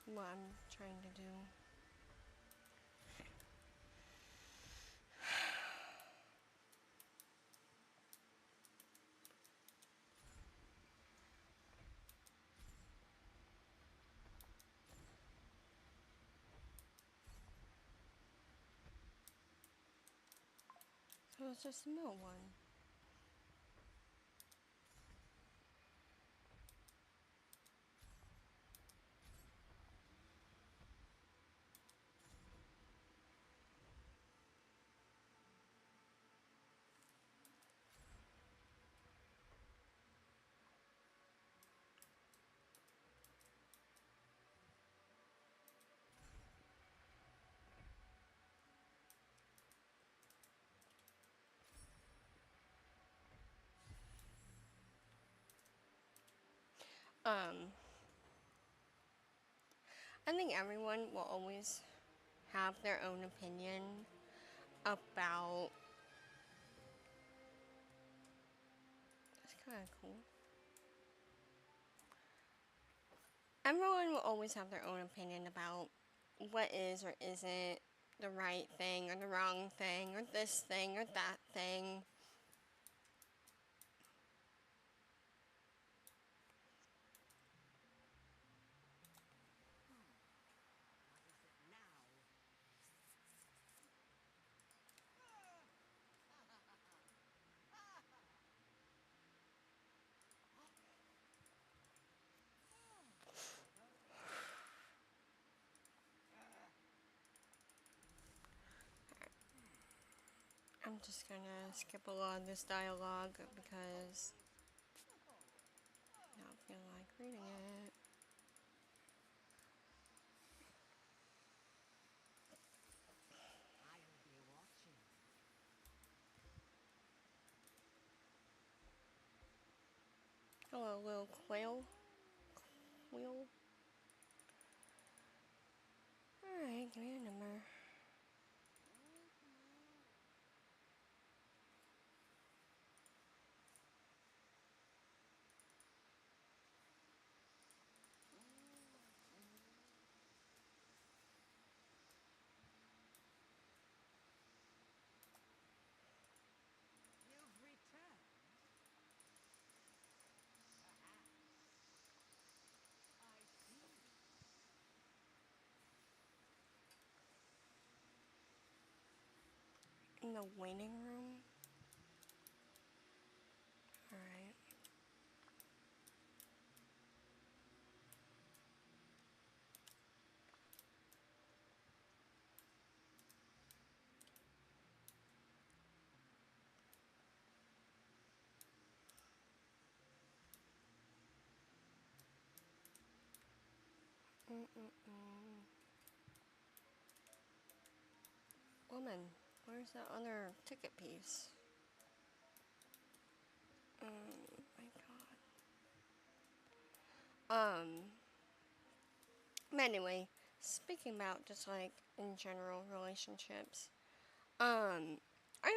what I'm trying to do. So it's just a middle one. Um, I think everyone will always have their own opinion about. It's kind of cool. Everyone will always have their own opinion about what is or isn't the right thing or the wrong thing or this thing or that thing. What is it now? I'm just gonna skip a lot of this dialogue because I don't feel like reading it. I'll be watching. Hello, little quail. Wheel. Alright, give me a number. You've returned. Perhaps. I see. In the waiting room. Alright. Woman, where's that other ticket piece? My god. But anyway, speaking about just like in general relationships, I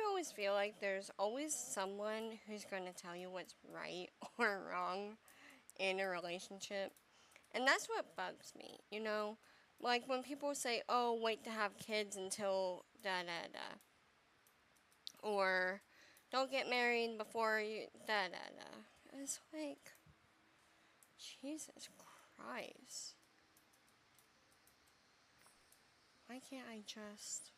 always feel like there's always someone who's going to tell you what's right or wrong in a relationship. And that's what bugs me, you know? Like when people say, oh, wait to have kids until da da da. Or don't get married before you da da da. It's like, Jesus Christ. Why can't I just.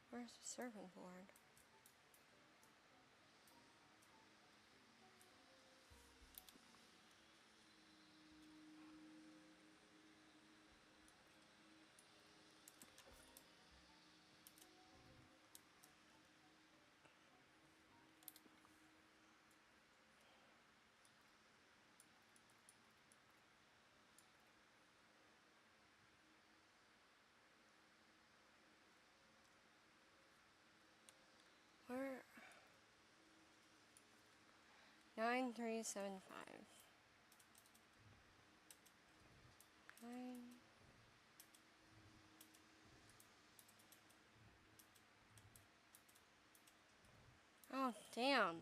Where's the servant board? 9375. 9. Oh, damn.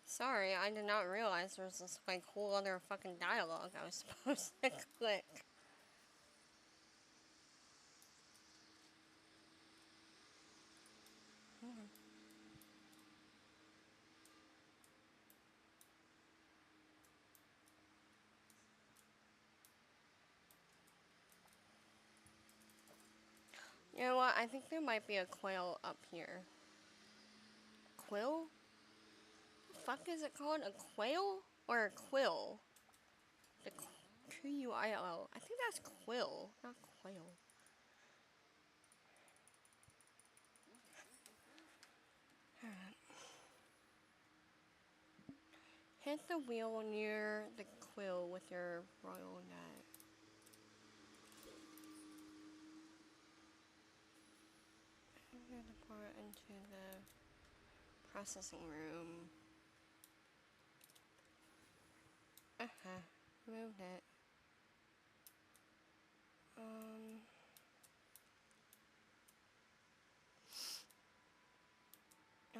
Sorry, I did not realize there was this like whole other fucking dialogue I was supposed to click. You know what? I think there might be a quail up here. Quill? The fuck is it called? A quail? Or a quill? The Quill. I think that's quill, not quail. Alright. Hit the wheel near the quill with your royal net. I'm gonna pour it into the processing room. Uh-huh. Moved it.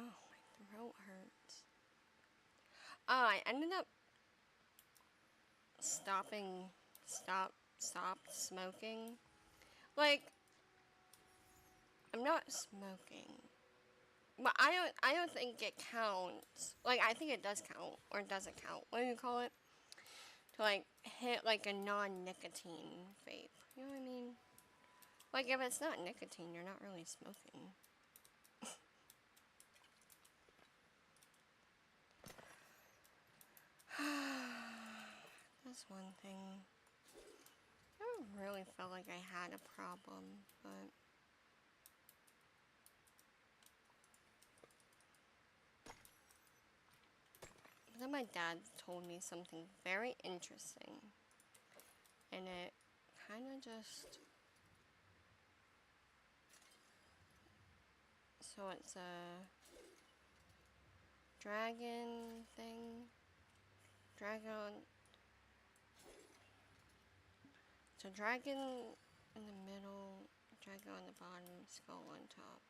Oh, my throat hurts. Oh, I ended up stopped smoking. Like, I'm not smoking. But I don't think it counts. Like, I think it does count. Or does it count? What do you call it? To, like, hit, like, a non-nicotine vape. You know what I mean? Like, if it's not nicotine, you're not really smoking. That's one thing. I really felt like I had a problem, but... Then my dad told me something very interesting. And it kind of just... So it's a dragon thing. Dragon... So dragon in the middle, dragon on the bottom, skull on top.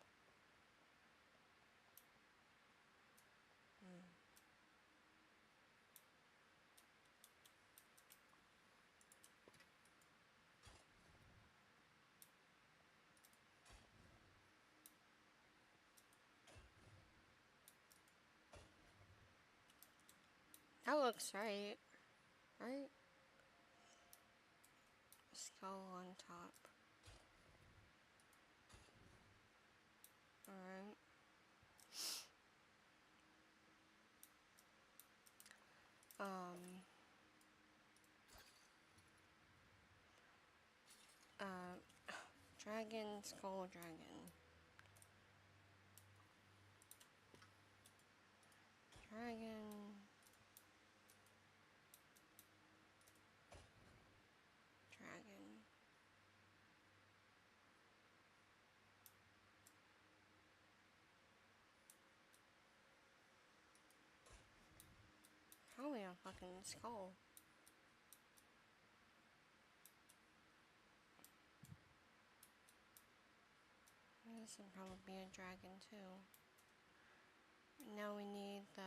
That looks right. Right? Skull on top. Alright. Um... Dragon, skull, dragon. Dragon. Dragon. Probably a fucking skull. This would probably be a dragon too. Now we need the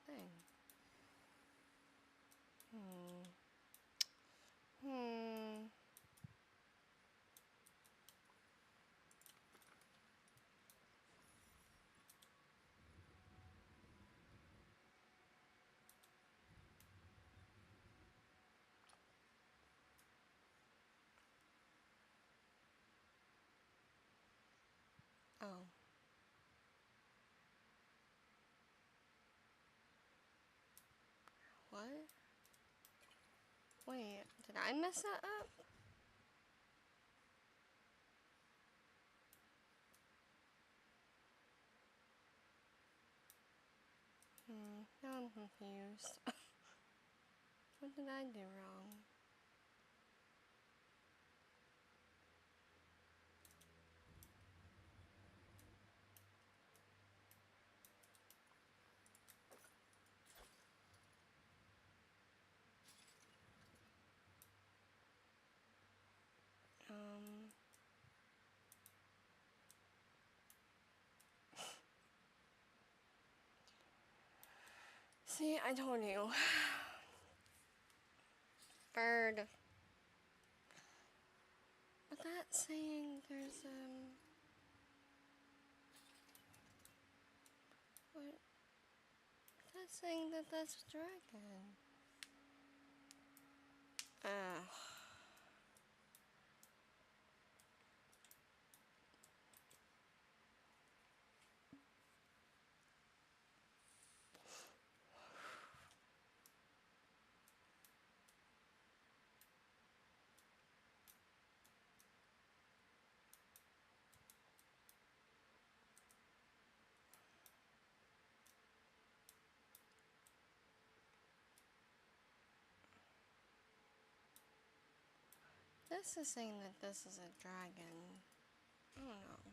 thing. Hmm. Oh. What? Wait, did I mess that up? Now I'm confused. What did I do wrong? Um. See, I told you. Bird. But that's saying there's, what? That's saying that that's a dragon. Ugh. This is saying that this is a dragon. I don't know.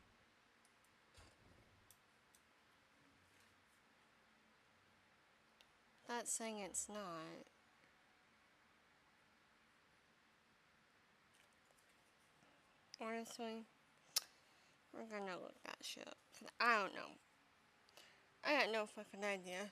That's saying it's not. Honestly, we're gonna look that shit up. 'Cause I don't know. I got no fucking idea.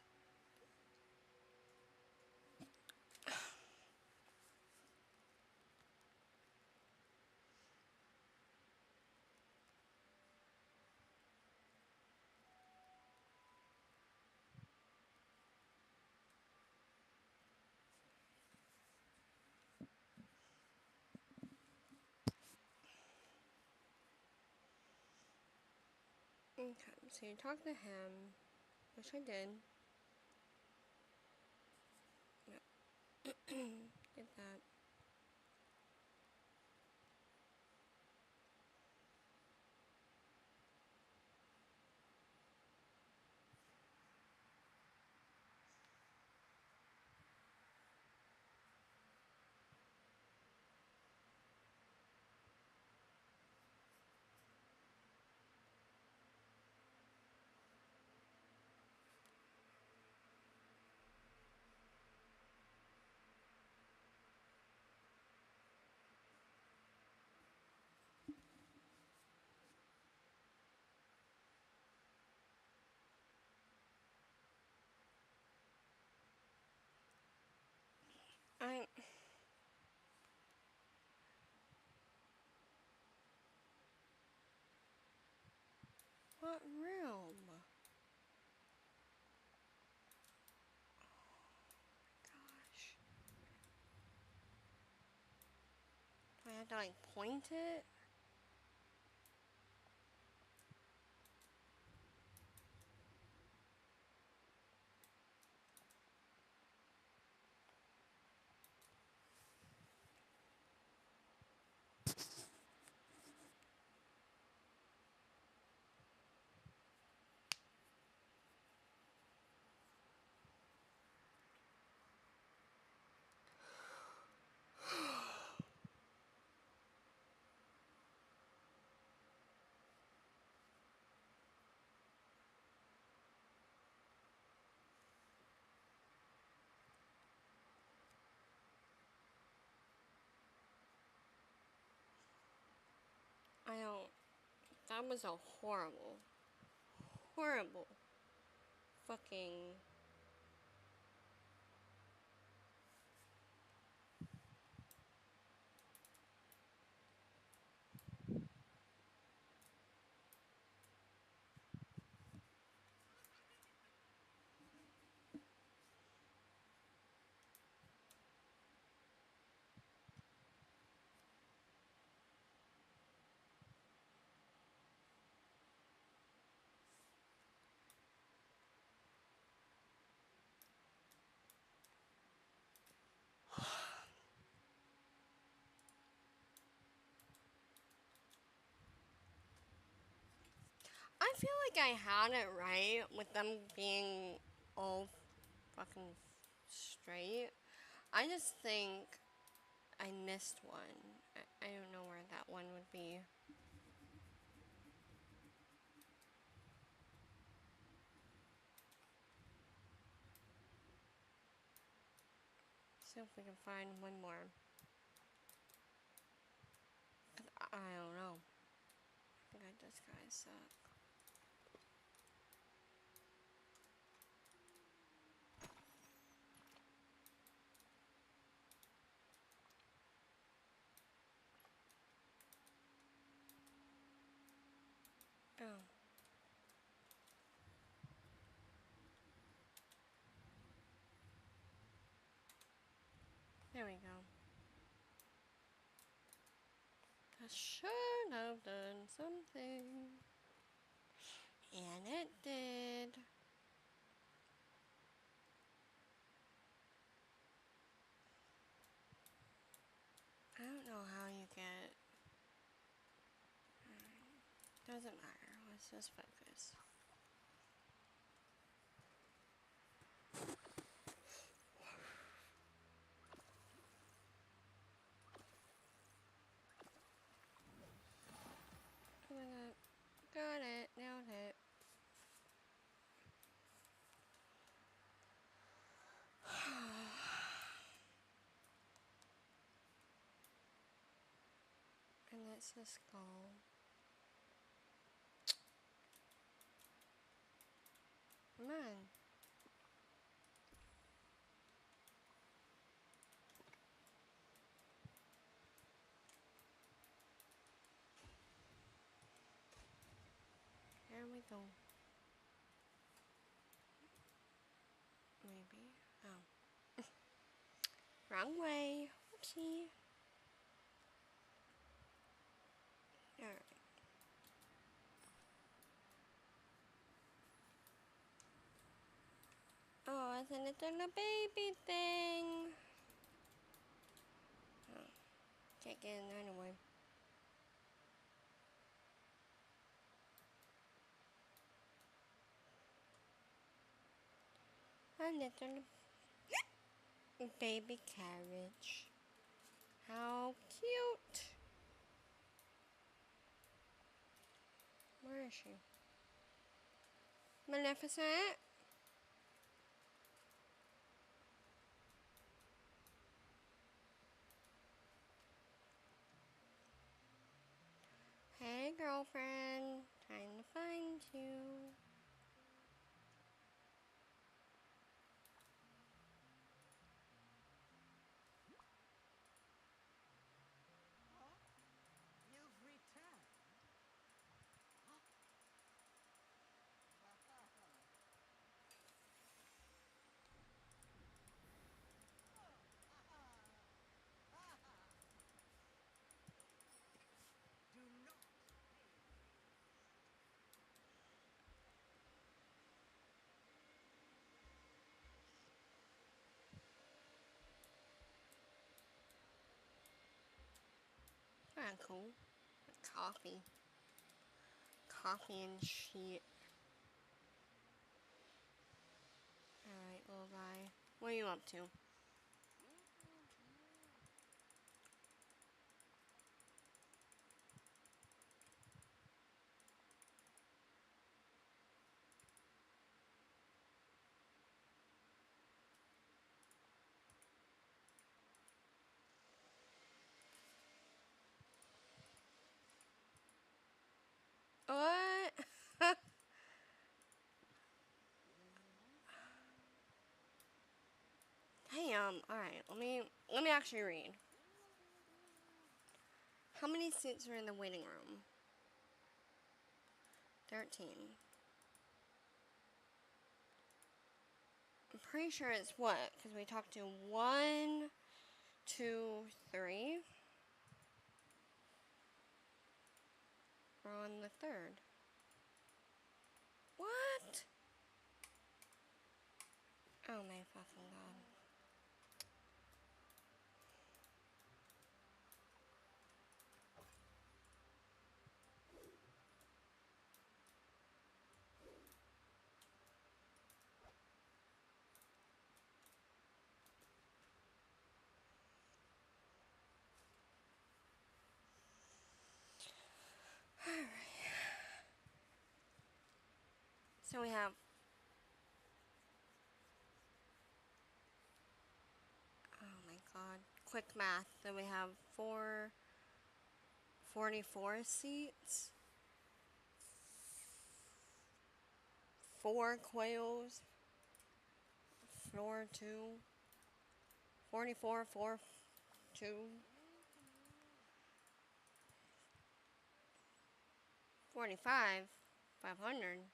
Okay, so you talked to him, which I did. Yep. Did that. I. What room? Gosh. Do I have to like point it? I don't That was a horrible, horrible fucking. I feel like I had it right with them being all fucking straight. I just think I missed one. I don't know where that one would be. See if we can find one more. I don't know. I think this guy suck. Oh. There we go. I should have done something. And it did. I don't know how you get. Doesn't matter. Let's just focus. Coming up. Got it. Nailed it. And it's a skull. Come on. There we go. Maybe. Oh. Wrong way. Oopsie. Alright. Oh, it's a little baby thing. Oh. Can't get in there anyway. A little baby carriage. How cute. Where is she? Maleficent? Hey, girlfriend. Time to find you. Huh? You've returned? Huh? Do not pay waste. Ah, cool. Coffee. Coffee and shit. Alright, little guy. What are you up to? Alright, let me actually read. How many seats are in the waiting room? 13. I'm pretty sure it's what? Because we talked to 1, 2, 3. We're on the third. What? Oh my fucking god. Alright. So we have. Oh my god. Quick math. Then we have 44 seats. 4 quails. Floor 2. 44, 4, 2. 45. 500.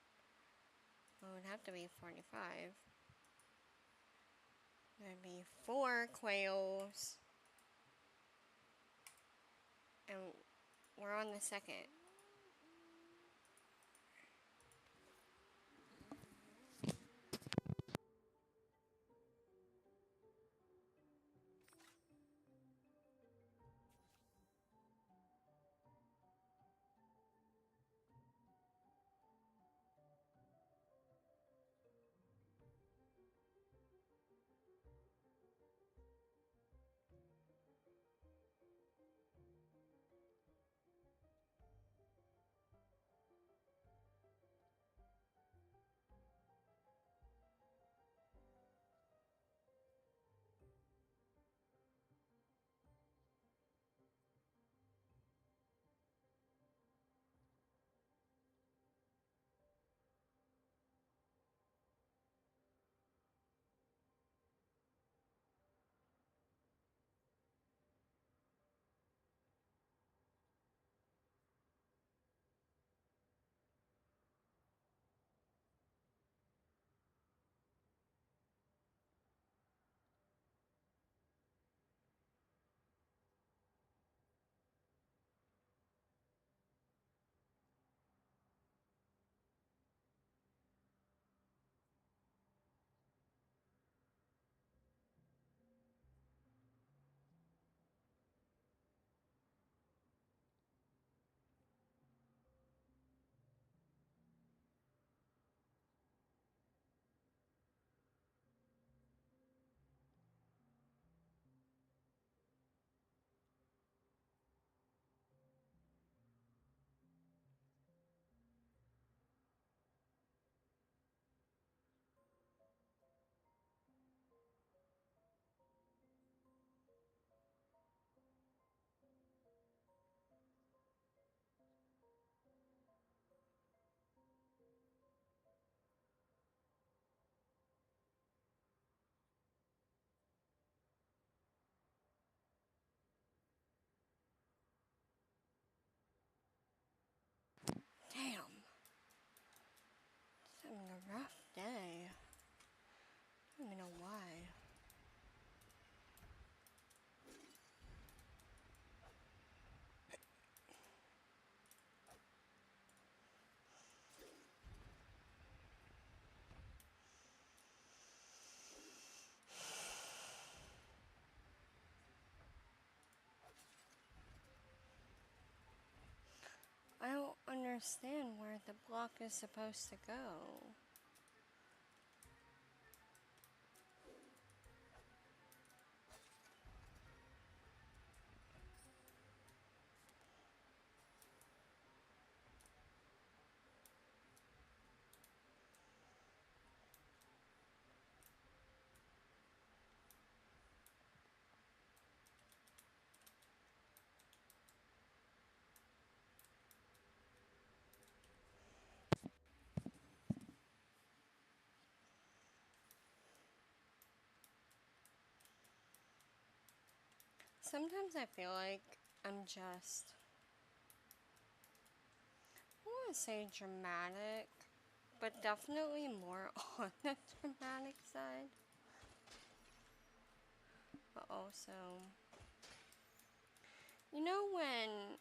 Well, it would have to be 45. There'd be 4 quails. And we're on the second. Damn. It's having a rough day. I don't even know why. I don't understand where the block is supposed to go. Sometimes I feel like I'm just, I don't want to say dramatic, but definitely more on the dramatic side. But also, you know when,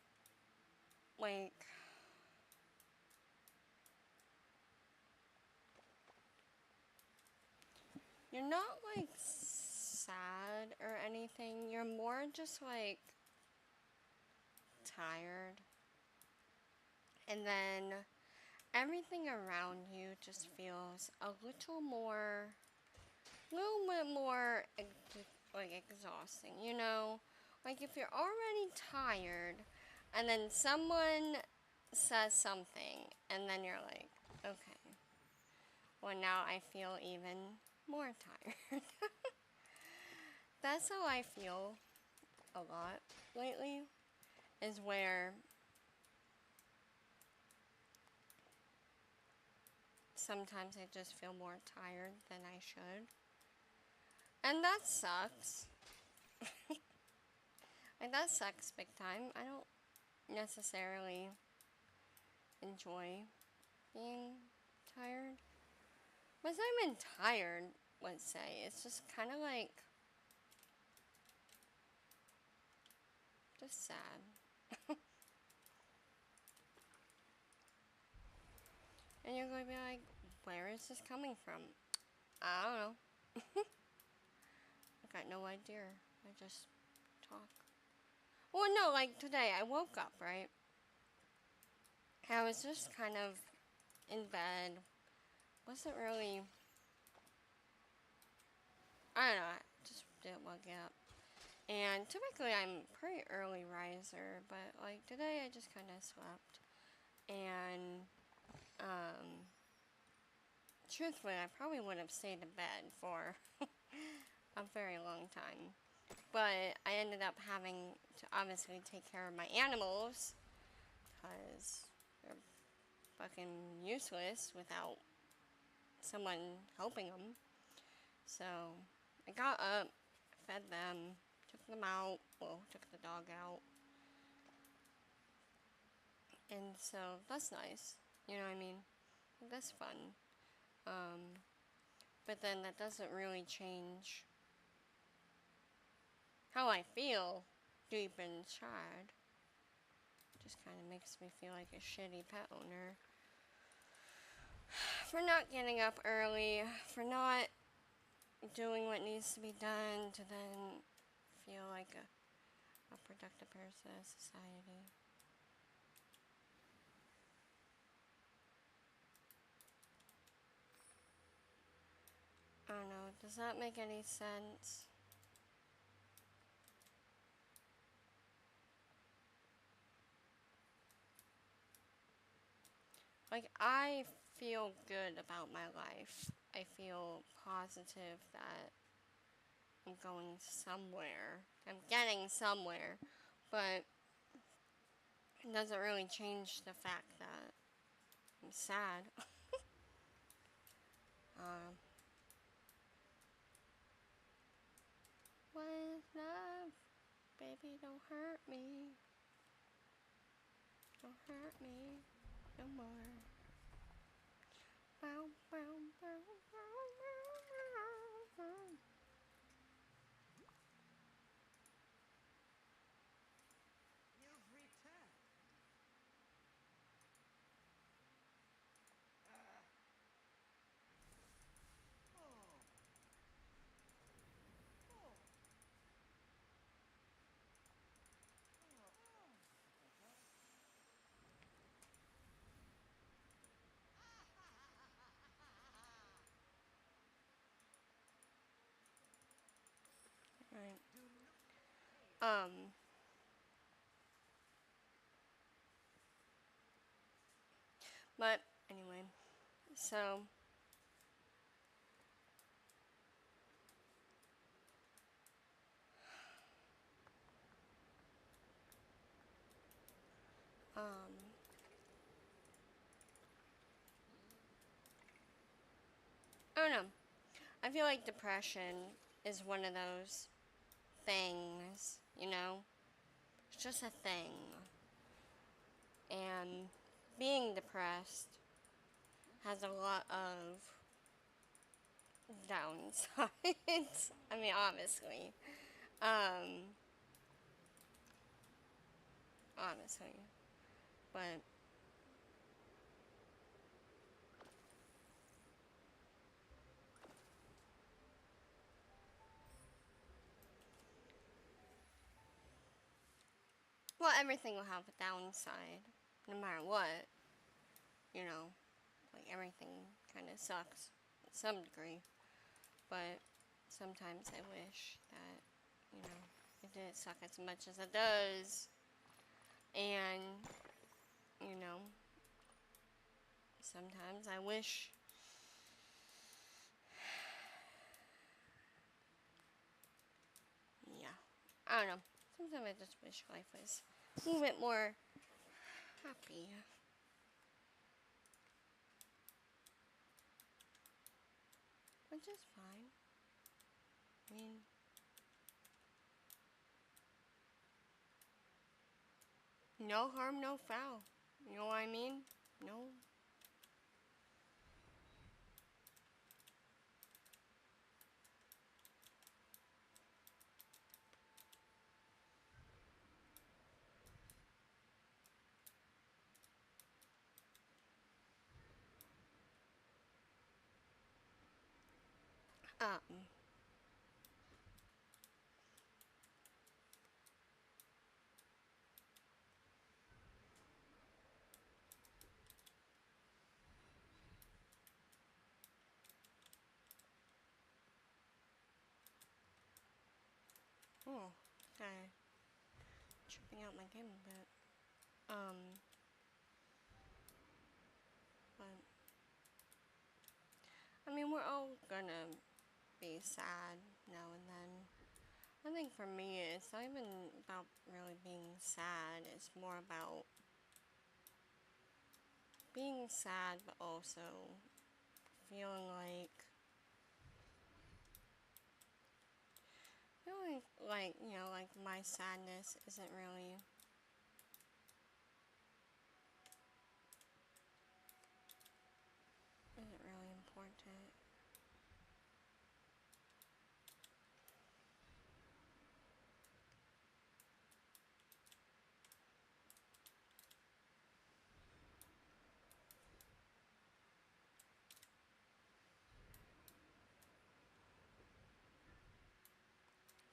like, you're not like sad or anything, you're more just like tired. And then everything around you just feels a little bit more like exhausting, you know? Like if you're already tired and then someone says something and then you're like, okay, well now I feel even more tired. That's how I feel a lot lately, is where sometimes I just feel more tired than I should. And that sucks. Like that sucks big time. I don't necessarily enjoy being tired. But it's not even tired, let's say. It's just kind of like just sad. And you're going to be like, where is this coming from? I don't know. I got no idea. I just talk. Well, no, like today I woke up, right? I was just kind of in bed. Wasn't really, I don't know, I just didn't want to get up. And typically I'm a pretty early riser, but like today I just kind of slept. And truthfully, I probably would have stayed in bed for a very long time. But I ended up having to obviously take care of my animals because they're fucking useless without someone helping them. So I got up, fed them, took them out, well, took the dog out. And so that's nice, you know what I mean? That's fun. But then that doesn't really change how I feel deep inside. Just kind of makes me feel like a shitty pet owner for not getting up early, for not doing what needs to be done to then feel like a productive person in society. I don't know, does that make any sense? Like, I feel good about my life. I feel positive that I'm going somewhere. I'm getting somewhere. But it doesn't really change the fact that I'm sad. um, what is love? Baby, don't hurt me. Don't hurt me no more. Bow, bow, bow, bow, bow, bow. You've returned. Oh. Oh. Right. Do not pay. But anyway, so I don't know. I feel like depression is one of those things you know? It's just a thing. And being depressed has a lot of downsides. I mean, obviously. Um, honestly. But well, everything will have a downside, no matter what. You know, like everything kind of sucks to some degree. But sometimes I wish that, you know, it didn't suck as much as it does. And, you know, sometimes I wish yeah. I don't know. Sometimes I just wish life was a little bit more happy. Which is fine. I mean, no harm, no foul. You know what I mean? No. Um. Oh. Kind of tripping out my game a bit. But I mean, we're all gonna be sad now and then. I think for me, it's not even about really being sad. It's more about being sad, but also feeling like you know, like my sadness isn't really important.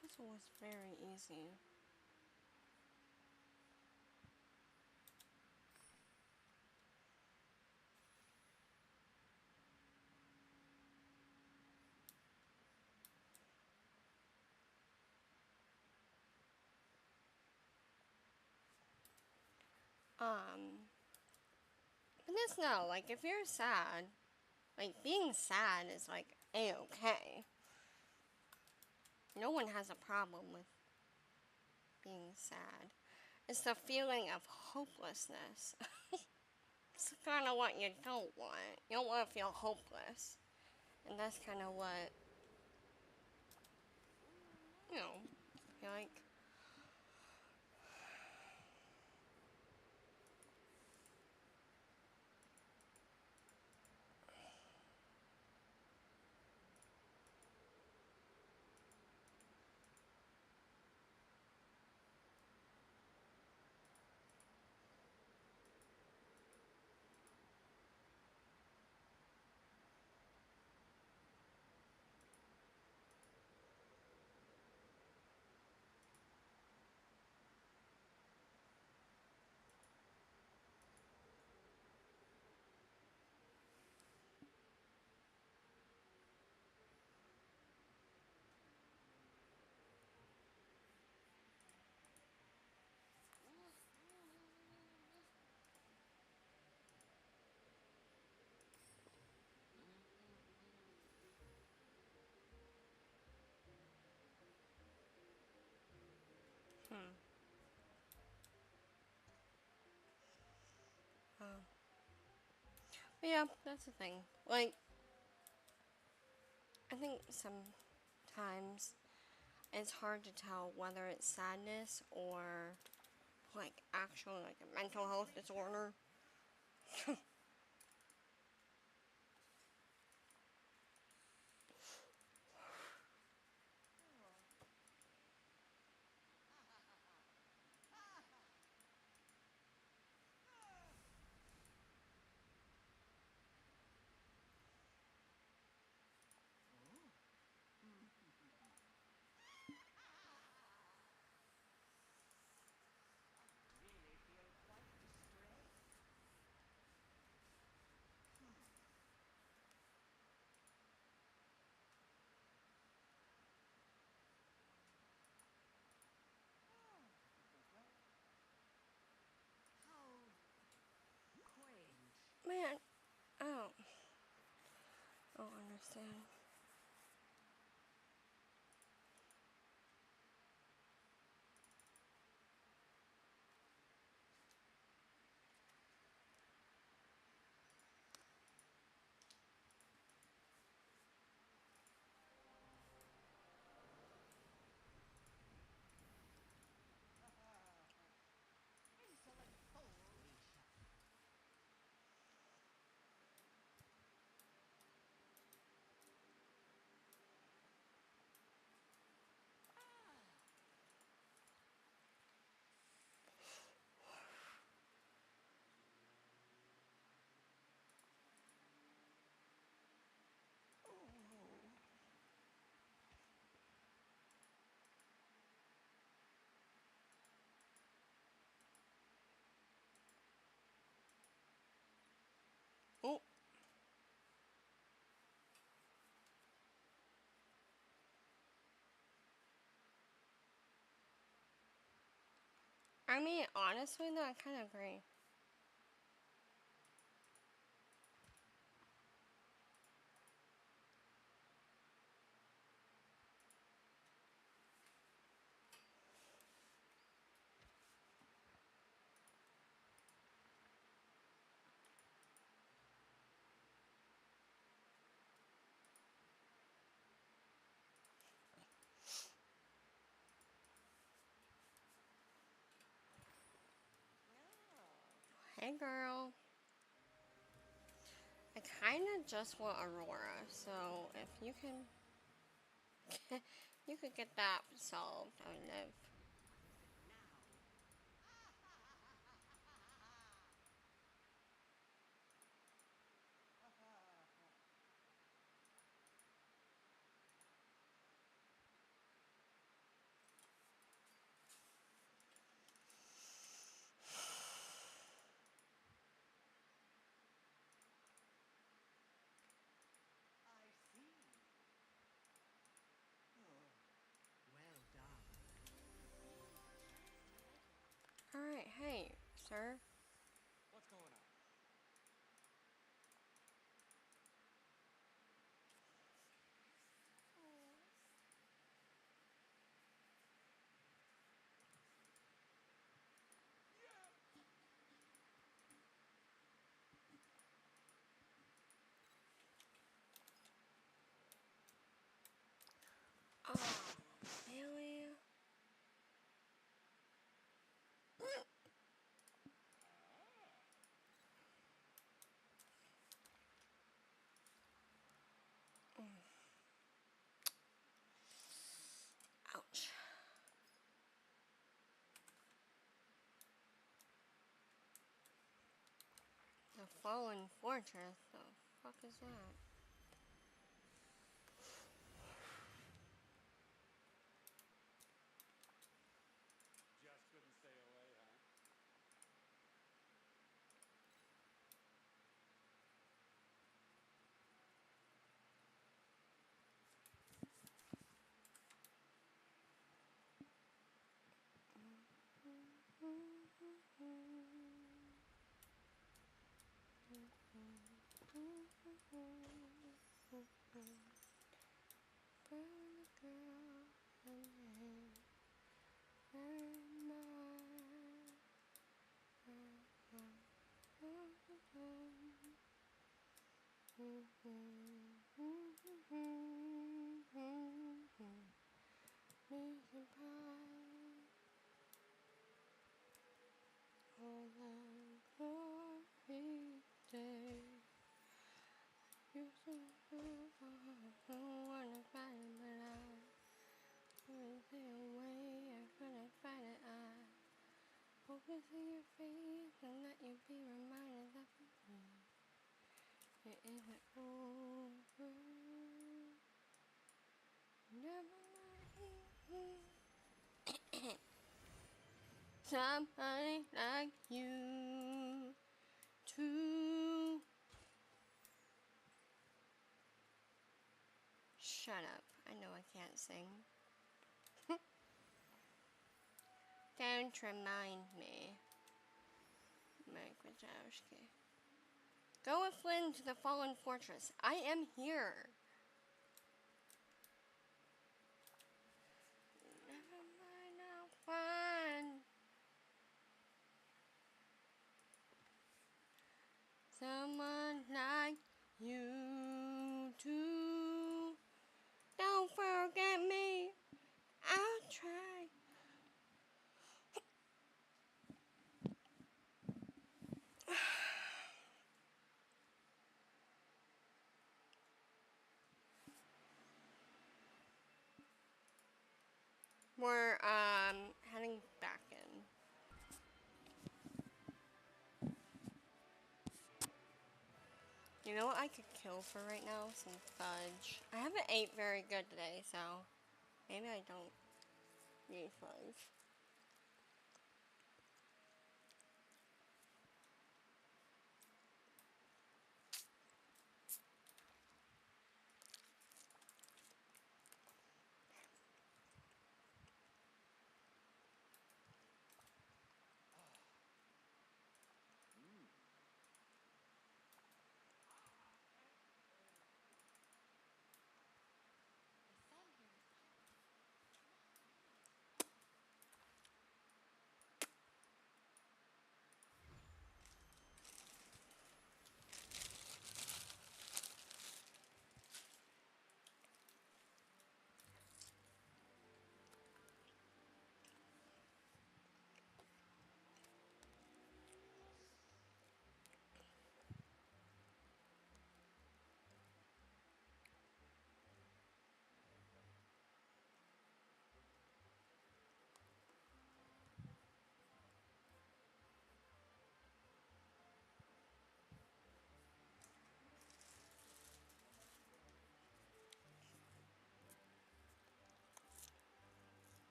Puzzle was very easy. But just know, like, if you're sad, like, being sad is, like, a-okay. No one has a problem with being sad. It's the feeling of hopelessness. It's kind of what you don't want. You don't want to feel hopeless. And that's kind of what, you know, I feel like. Hmm. Oh. But yeah, that's the thing. Like, I think sometimes it's hard to tell whether it's sadness or like actual like a mental health disorder. Really feel quite distressed. How quaint. Man, I don't understand. Insolent fool, we shall. Oh, I mean, honestly, though, I kind of agree. Hey, girl. I kind of just want Aurora, so if you can, you could get that solved, I would live. Now. I see. Oh, well done. Alright, hey, sir. What's going on? Oh, really? Ouch. The Fallen Fortress? The fuck is that? Just couldn't stay away, huh? All the glory day. You so wanna find it, but I couldn't see a way. I couldn't find it. I hope to see your face and let you be reminded that for me it isn't over. Never mind. Somebody like you to shut up. I know I can't sing. Don't remind me. Mike Wazowski. Go with Flynn to the fallen fortress. I am here. Never mind, I'll find someone like you too. Don't forget me. I'll try. We're heading back in. You know what I could kill for right now? Some fudge. I haven't ate very good today, so maybe I don't need fudge.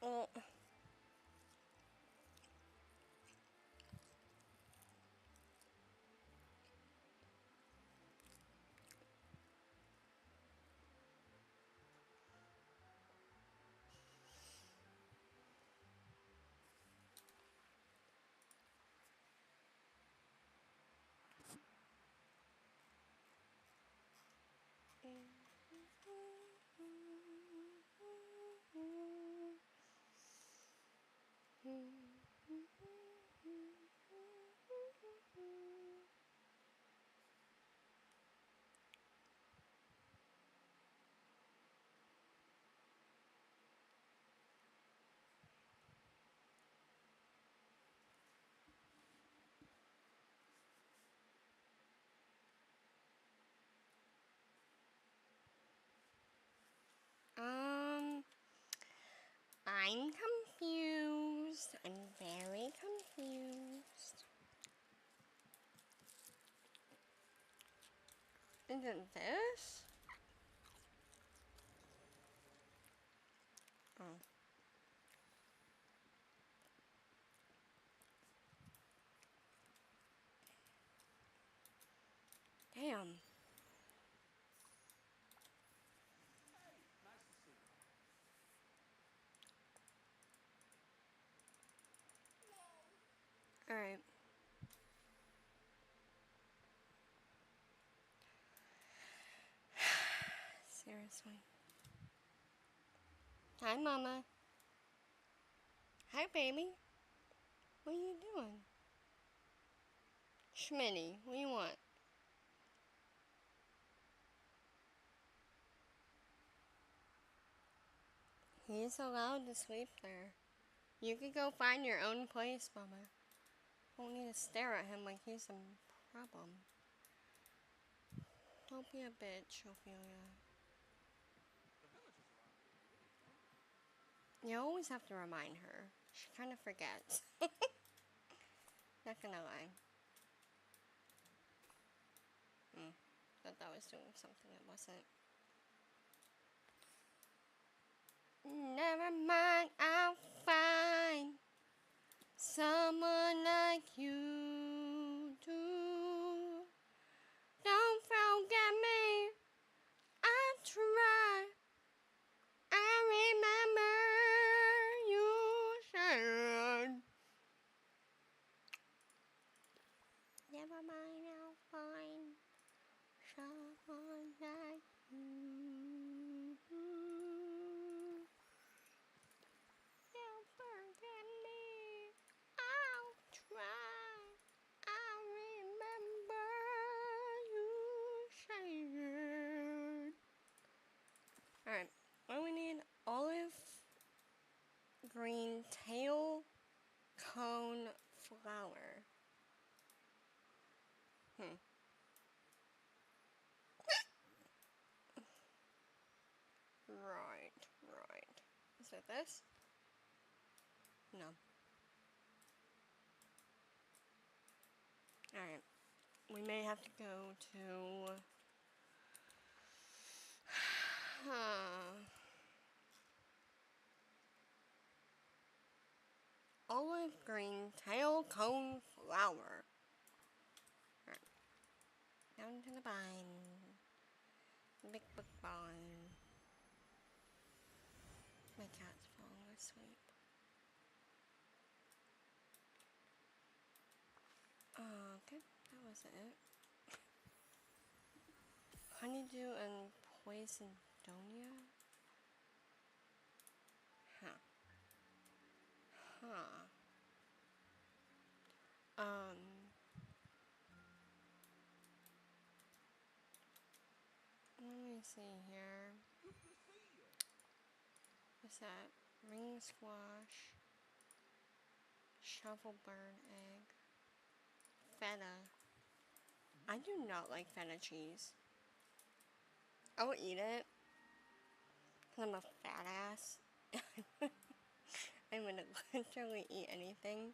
Oh. Um, I'm confused. I'm very confused. Isn't this? Oh. Damn. Hey, nice to see you. Alright. this way. Hi, Mama. Hi, baby. What are you doing? Schmitty, what do you want? He's allowed to sleep there. You could go find your own place, Mama. Don't need to stare at him like he's a problem. Don't be a bitch, Ophelia. The villagers around here really don't. You always have to remind her. She kind of forgets. Not gonna lie. Thought that was doing something it wasn't. Never mind, I'll find someone like you do. Don't forget me. I try. I remember you said. Never mind, I'll find someone like you. Don't forget me. I'll try. I remember you said. Alright, what do we need? Olive green tail cone flower. Right. Is it this? No. Alright. We may have to go to... Olive green tail cone flower. Alright. Down to the vine. Big book vine. My cat's falling asleep. Okay, that was it. Honeydew and Poisodonia? Huh. Let me see here. Good to see you. What's that? Ring squash. Shovel burn egg. Feta. I do not like feta cheese. I will eat it. Because I'm a fat ass. I'm gonna literally eat anything.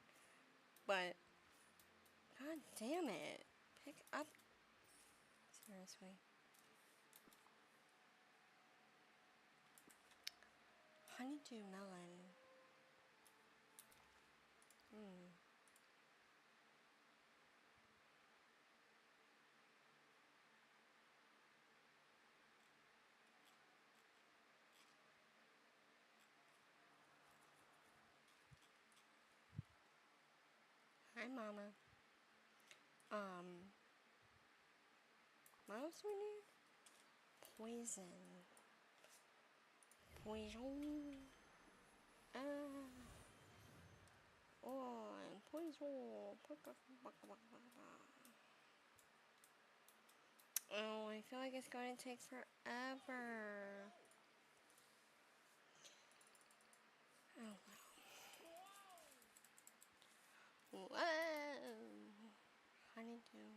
But, god damn it. Pick up. Seriously. Honeydew melon. Hi, Mama. What else do we need? Poison. Poison. Oh, poison. Oh, I feel like it's going to take forever. Oh, wow. Whoa. Honeydew.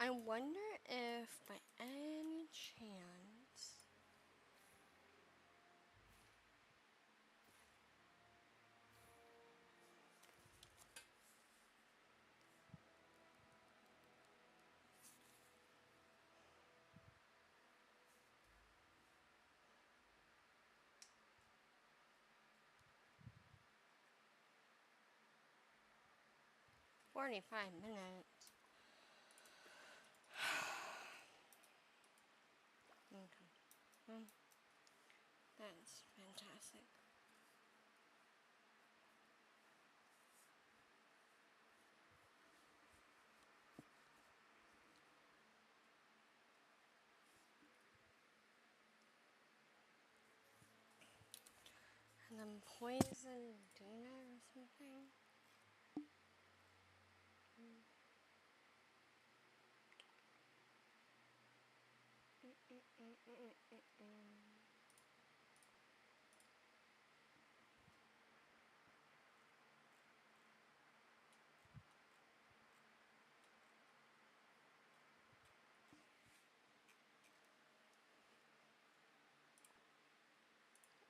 I wonder if by any chance... $45. Okay. That's fantastic. poison donut or something.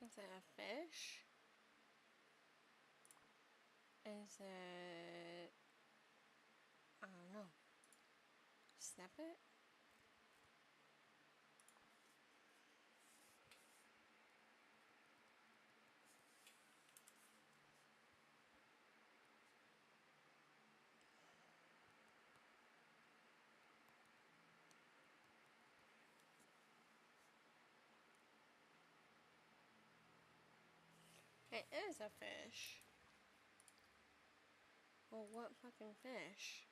Is it a fish? Is it... I don't know. Snap it? It is a fish. Well, what fucking fish?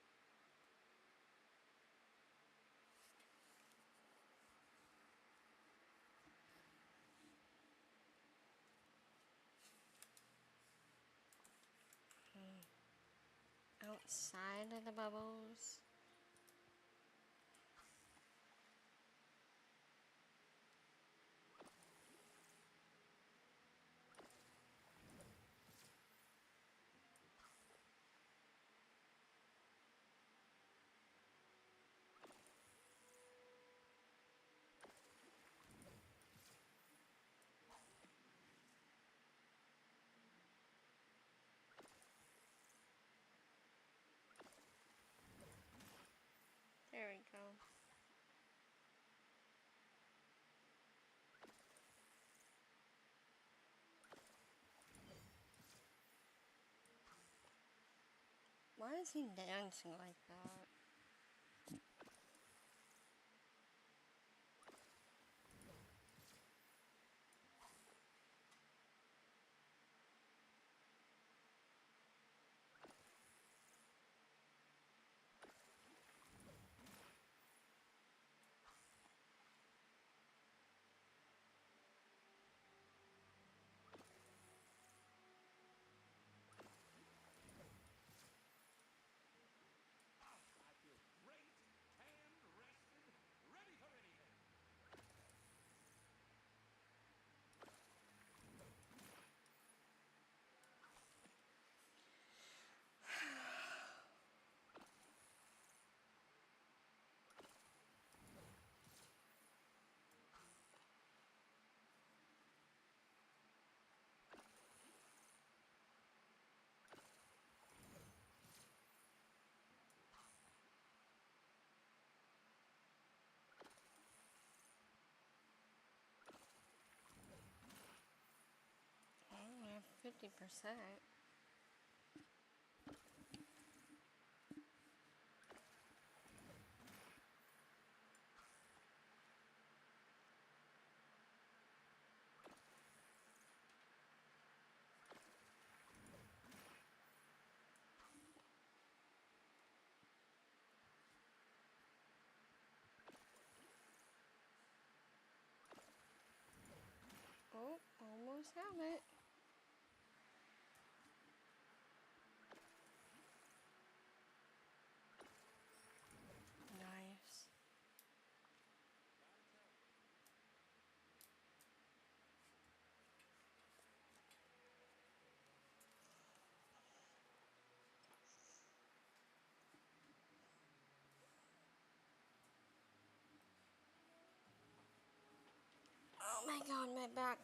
Outside of the bubbles? There we go. Why is he dancing like that? I feel great, tanned, rested, ready for anything. Oh, I have 50%. Oh, almost have it. Nice. Oh my god, my back.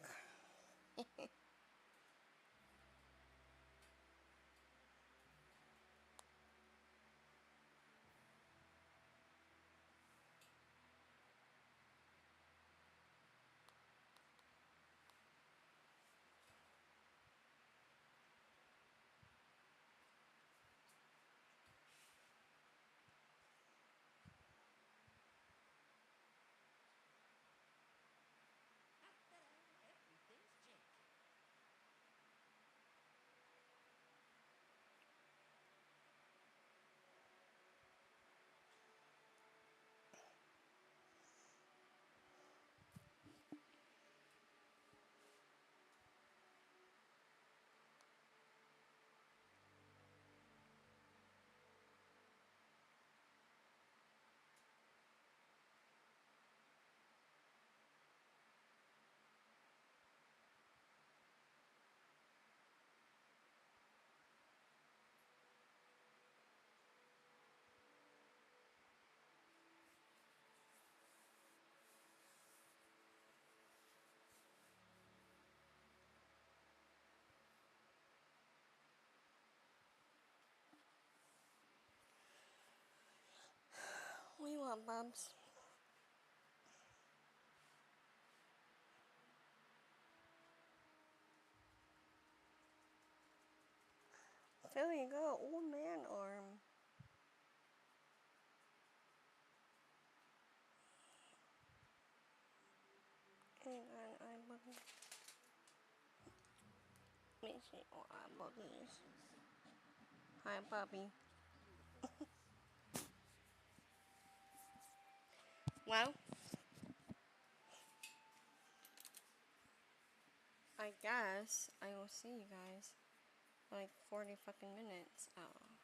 Everything's janky. up, Bubs? There you go, old man arm. Hang on, eye buggy. Let me see, oh, eye buggies. Hi, puppy. Well, I guess I will see you guys in like 40 fucking minutes. Oh.